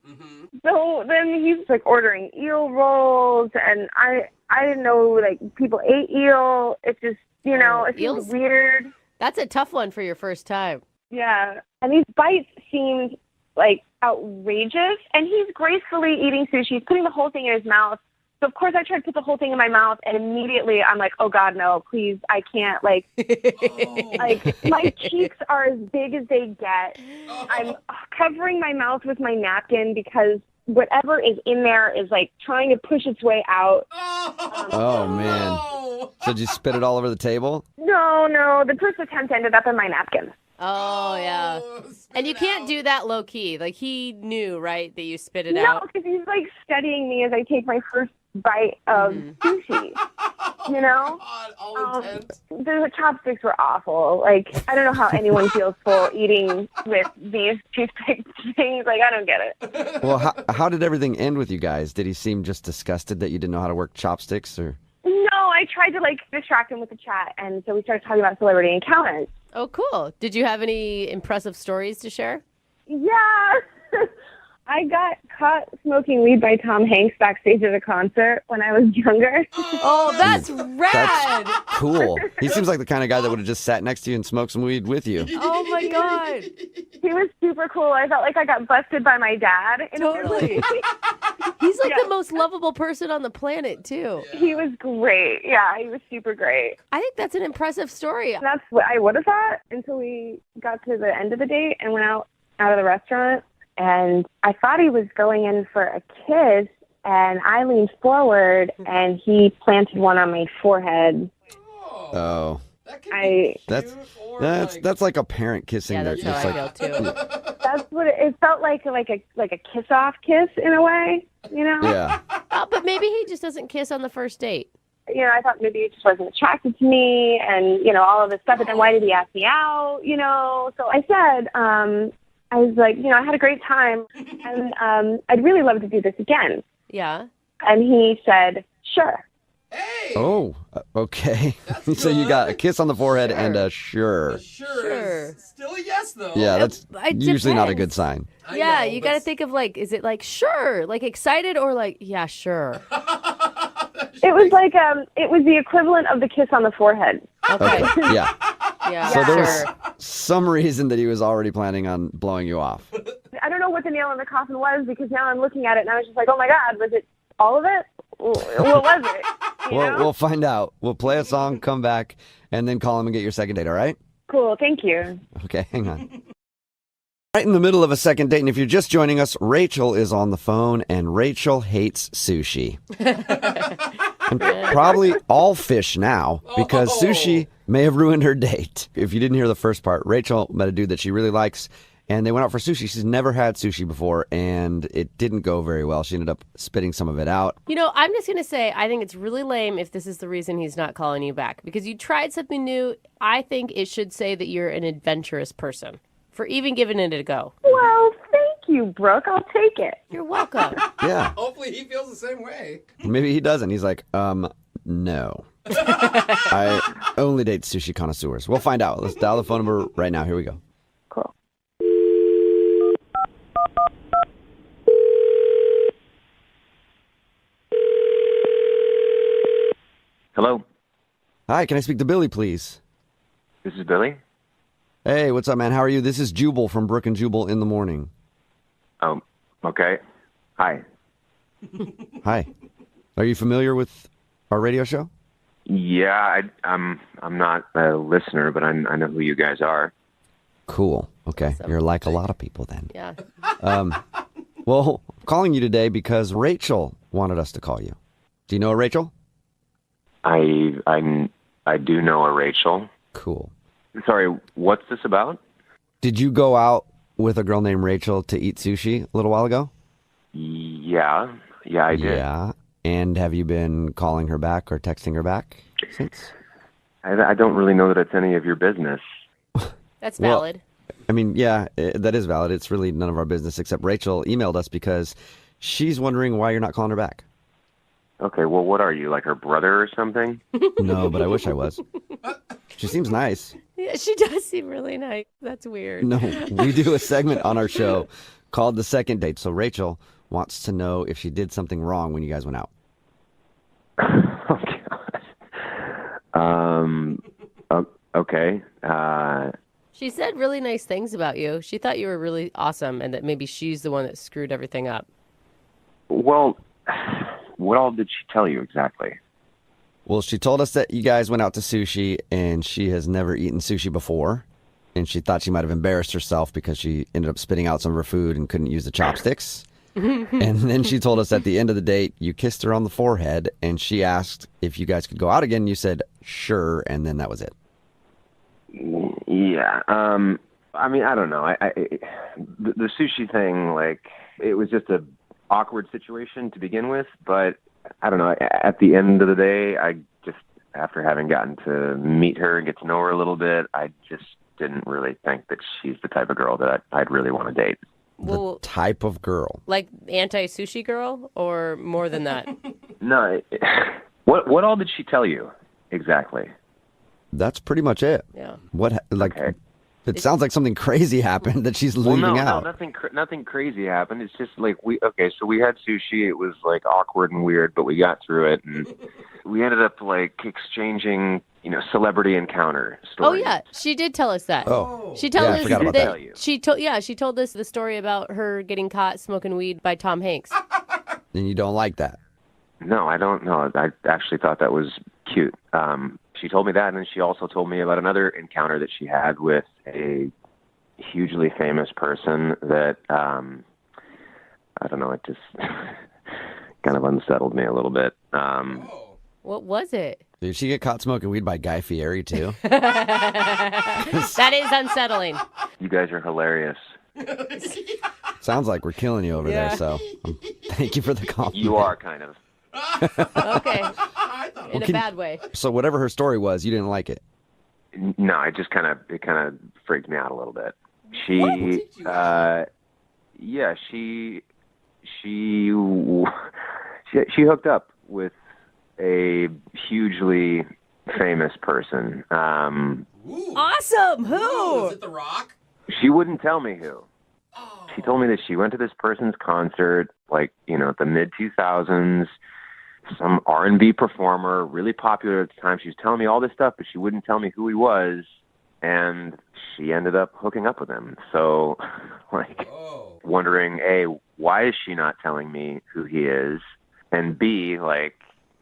So then he's like ordering eel rolls, and I didn't know like people ate eel. It's just, you know, it feels weird. That's a tough one for your first time. Yeah, and these bites seemed like outrageous, and he's gracefully eating sushi. He's putting the whole thing in his mouth. So, of course, I tried to put the whole thing in my mouth, and immediately I'm like, oh, God, no, please, I can't. Like, like my cheeks are as big as they get. I'm covering my mouth with my napkin because whatever is in there is, like, trying to push its way out. Oh, man. So did you spit it all over the table? No, the first attempt ended up in my napkin. Oh, yeah. And you can't do that low key. Like, he knew, right, that you spit it No, out? because he's, like, studying me as I take my first bite of sushi, you know? The chopsticks were awful. Like, I don't know how anyone feels full eating with these toothpick things. Like, I don't get it. Well, how did everything end with you guys? Did he seem just disgusted that you didn't know how to work chopsticks? Or? No, I tried to, like, distract him with the chat, and so we started talking about celebrity encounters. Oh, cool. Did you have any impressive stories to share? Yeah. I got caught smoking weed by Tom Hanks backstage at a concert when I was younger. Oh, that's rad. That's cool. He seems like the kind of guy that would have just sat next to you and smoked some weed with you. Oh, my God. He was super cool. I felt like I got busted by my dad. Totally. He's like the most lovable person on the planet, too. He was great. Yeah, he was super great. I think that's an impressive story. That's what I would have thought until we got to the end of the date and went out of the restaurant. And I thought he was going in for a kiss, and I leaned forward, and he planted one on my forehead. Oh. That's That's like a parent kissing. Yeah, that's how I feel, too. That's what it felt like a kiss-off kiss in a way, you know? Yeah. Oh, but maybe he just doesn't kiss on the first date. You know, I thought maybe he just wasn't attracted to me and, you know, all of this stuff. But then why did he ask me out, you know? So I said, I was like, you know, I had a great time, and I'd really love to do this again. Yeah. And he said, sure. Oh, okay. So you got a kiss on the forehead and a sure. Sure. Still a yes, though. Yeah, that's It usually not a depends. good sign. Yeah, you got to think of like, is it like sure, like excited, or like yeah, sure? It was like it was the equivalent of the kiss on the forehead. Okay. Yeah. Yeah. So there sure. was some reason that he was already planning on blowing you off. I don't know what the nail in the coffin was because now I'm looking at it and I was just like, oh my God, was it all of it? What was it? You know? We'll find out. We'll play a song, come back, and then call him and get your second date, all right? Cool, thank you. Okay, hang on. Right in the middle of a second date, and if you're just joining us, Rachel is on the phone, and Rachel hates sushi. And probably all fish now, because sushi may have ruined her date. If you didn't hear the first part, Rachel met a dude that she really likes, and they went out for sushi. She's never had sushi before, and it didn't go very well. She ended up spitting some of it out. You know, I'm just going to say, I think it's really lame if this is the reason he's not calling you back. Because you tried something new. I think it should say that you're an adventurous person for even giving it a go. Well, thank you, Brooke. I'll take it. You're welcome. Yeah. Hopefully he feels the same way. Maybe he doesn't. He's like, no. I only date sushi connoisseurs. We'll find out. Let's dial the phone number right now. Here we go. Hello, Hi, can I speak to Billy, please? this is Billy. Hey, what's up, man? How are you? This is Jubal from Brooke and Jubal in the morning. Oh, okay. Hi. Hi. Are you familiar with our radio show? Yeah, I'm not a listener, but I know who you guys are. Cool. Okay. You're like a lot of people then. Yeah. Well, I'm calling you today because Rachel wanted us to call you. Do you know a Rachel? I do know a Rachel. Cool. Sorry, what's this about? Did you go out with a girl named Rachel to eat sushi a little while ago? Yeah, I did. Yeah. And have you been calling her back or texting her back since? I don't really know that it's any of your business. That's valid. I mean, yeah, that is valid. It's really none of our business, except Rachel emailed us because she's wondering why you're not calling her back. Okay, well, what are you, like her brother or something? No, but I wish I was. She seems nice. Yeah, she does seem really nice. That's weird. No, we do a segment on our show called The Second Date. So Rachel wants to know if she did something wrong when you guys went out. Okay. She said really nice things about you. She thought you were really awesome and that maybe she's the one that screwed everything up. Well, what all did she tell you exactly? Well, she told us that you guys went out to sushi and she has never eaten sushi before. And she thought she might have embarrassed herself because she ended up spitting out some of her food and couldn't use the chopsticks. And then she told us at the end of the date, you kissed her on the forehead and she asked if you guys could go out again. You said, sure. And then that was it. Yeah. I mean, I don't know. The sushi thing, like, it was just a awkward situation to begin with, but I don't know. At the end of the day, I just, after having gotten to meet her and get to know her a little bit, I just didn't really think that she's the type of girl that I'd really want to date. Well, Type of girl. like anti-sushi girl or more than that? No. What all did she tell you exactly? That's pretty much it. Yeah. What, like, it sounds like something crazy happened that she's leaving out. No, nothing crazy happened. It's just like we had sushi. It was like awkward and weird, but we got through it, and we ended up like exchanging, celebrity encounter stories. Oh yeah, she did tell us that. Oh. She told Yeah, I us forgot about that that. she told us the story about her getting caught smoking weed by Tom Hanks. And you don't like that. No, I don't know. I actually thought that was cute. She told me that, and then she also told me about another encounter that she had with a hugely famous person that, I don't know, it just kind of unsettled me a little bit. What was it? Did she get caught smoking weed by Guy Fieri, too? That is unsettling. You guys are hilarious. Sounds like we're killing you over Yeah. there, so thank you for the compliment. You are kind of. Okay. In a bad way. So whatever her story was, you didn't like it. No, it kind of freaked me out a little bit. She hooked up with a hugely famous person. Awesome. Who? Is it The Rock? She wouldn't tell me who. She told me that she went to this person's concert, like, the mid-2000s, some R&B performer, really popular at the time. She was telling me all this stuff, but she wouldn't tell me who he was, and she ended up hooking up with him. So, wondering, A, why is she not telling me who he is? And B,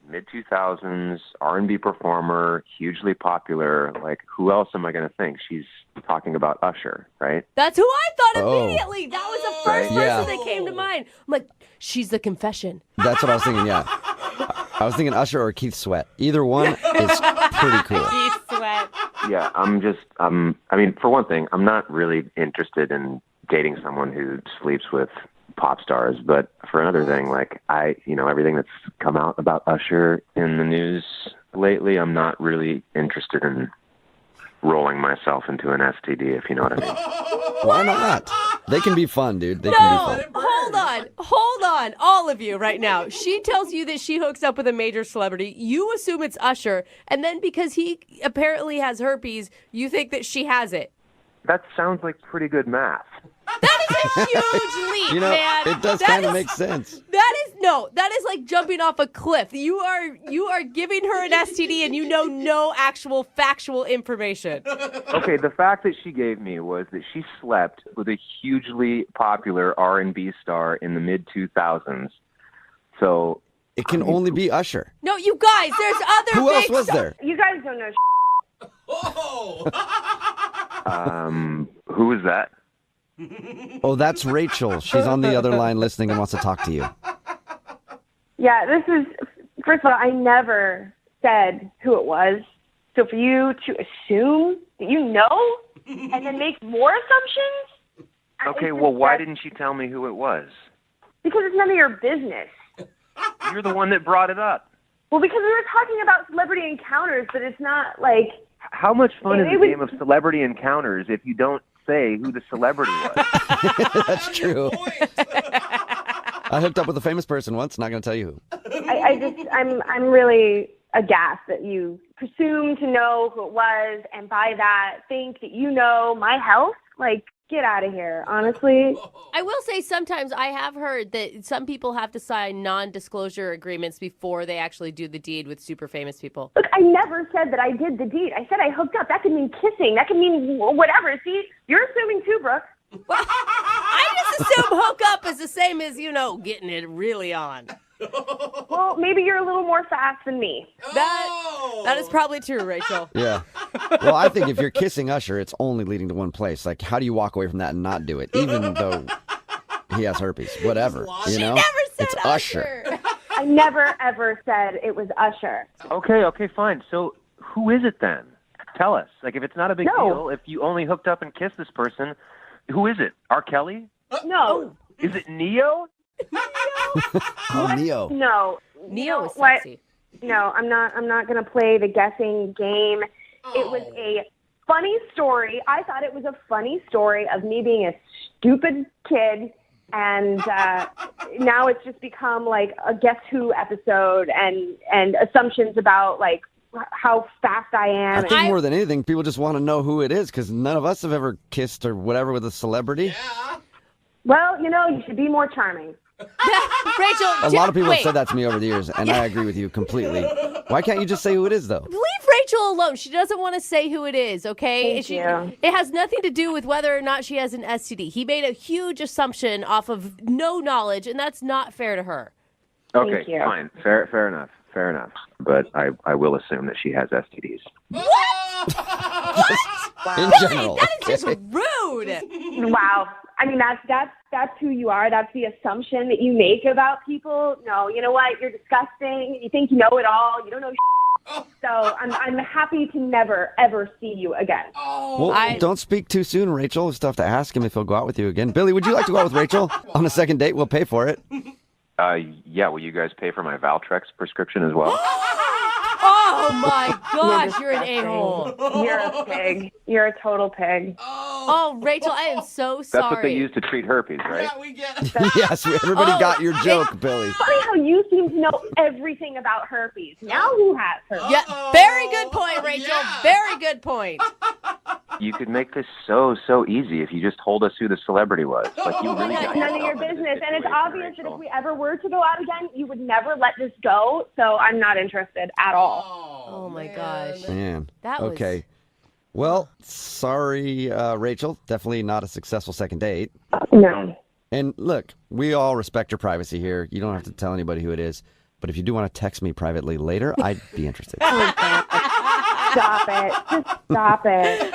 mid-2000s, R&B performer, hugely popular, who else am I going to think? She's talking about Usher, right? That's who I thought Oh. immediately. That was the first Right. person that came to mind. I'm like, she's the confession. That's what I was thinking, yeah. I was thinking Usher or Keith Sweat. Either one is pretty cool. Keith Sweat. Yeah, I mean, for one thing, I'm not really interested in dating someone who sleeps with pop stars, but for another thing, everything that's come out about Usher in the news lately, I'm not really interested in rolling myself into an STD, if you know what I mean. Why not? They can be fun, dude. They No, can be fun. hold on, all of you right now. She tells you that she hooks up with a major celebrity. You assume it's Usher, and then because he apparently has herpes, you think that she has it. That sounds like pretty good math. That is a huge leap, You know, man. it does That kind of is- make sense. That is like jumping off a cliff. You are giving her an STD and you know no actual factual information. Okay, the fact that she gave me was that she slept with a hugely popular R&B star in the mid-2000s. So it can only be Usher. No, you guys, there's other Who else big was stars. there? You guys don't know. Who is that? Oh, that's Rachel. She's on the other line listening and wants to talk to you. Yeah, this is, first of all, I never said who it was. So for you to assume that you know and then make more assumptions? Okay, well, why didn't she tell me who it was? Because it's none of your business. You're the one that brought it up. Well, because we were talking about celebrity encounters, but it's not like... How much fun is It a was- game of celebrity encounters if you don't say who the celebrity was? That's true. I hooked up with a famous person once. Not going to tell you who. I'm really aghast that you presume to know who it was, and by that think that you know my health. Like, get out of here, honestly. I will say sometimes I have heard that some people have to sign non-disclosure agreements before they actually do the deed with super famous people. Look, I never said that I did the deed. I said I hooked up. That could mean kissing. That could mean whatever. See, you're assuming too, Brooke. I just assume hook up is the same as, getting it really on. Well, maybe you're a little more fast than me. That is probably true, Rachel. Yeah. Well, I think if you're kissing Usher, it's only leading to one place. Like, how do you walk away from that and not do it? Even though he has herpes. Whatever. You know? It's Usher. I never, ever said it was Usher. Okay, fine. So who is it then? Tell us. Like, if it's not a big No. deal, if you only hooked up and kissed this person, who is it? R. Kelly? No. Is it Neo? Oh, Neo. No. Neo is What? sexy. No, I'm not going to play the guessing game. It was a funny story. I thought it was a funny story of me being a stupid kid, and now it's just become like a Guess Who episode and assumptions about like how fast I am. I think more than anything, people just want to know who it is because none of us have ever kissed or whatever with a celebrity. Well, you should be more charming. Rachel, A lot of people wait. have said that to me over the years, and I agree with you completely. Why can't you just say who it is, though? Leave Rachel alone. She doesn't want to say who it is, okay? Thank you. It has nothing to do with whether or not she has an STD. He made a huge assumption off of no knowledge, and that's not fair to her. Okay, Thank you. fine. Fair enough. But I will assume that she has STDs. In general. That is just rude. Wow. I mean, that's who you are. That's the assumption that you make about people. No, you know what? You're disgusting. You think you know it all. You don't know So I'm happy to never, ever see you again. Well, don't speak too soon, Rachel. We'll still have to ask him if he'll go out with you again. Billy, would you like to go out with Rachel on a second date? We'll pay for it. Yeah, will you guys pay for my Valtrex prescription as well? Oh my gosh, you're an a-hole. You're a pig. You're a total pig. Oh, Rachel, I am so That's sorry. what they use to treat herpes, right? Yes, everybody got your joke, Billy. Funny how you seem to know everything about herpes. Now who has herpes? Yeah, very good point, Rachel. Very good point. You could make this so easy if you just told us who the celebrity was. Like, you really got None of your yourself into business. this And it's situation, obvious that Rachel. if we ever were to go out again, you would never let this go. So I'm not interested at all. Oh my gosh. Man. That was- Okay. Well, sorry, Rachel. Definitely not a successful second date. No. And look, we all respect your privacy here. You don't have to tell anybody who it is. But if you do want to text me privately later, I'd be interested. Stop it. Just stop it.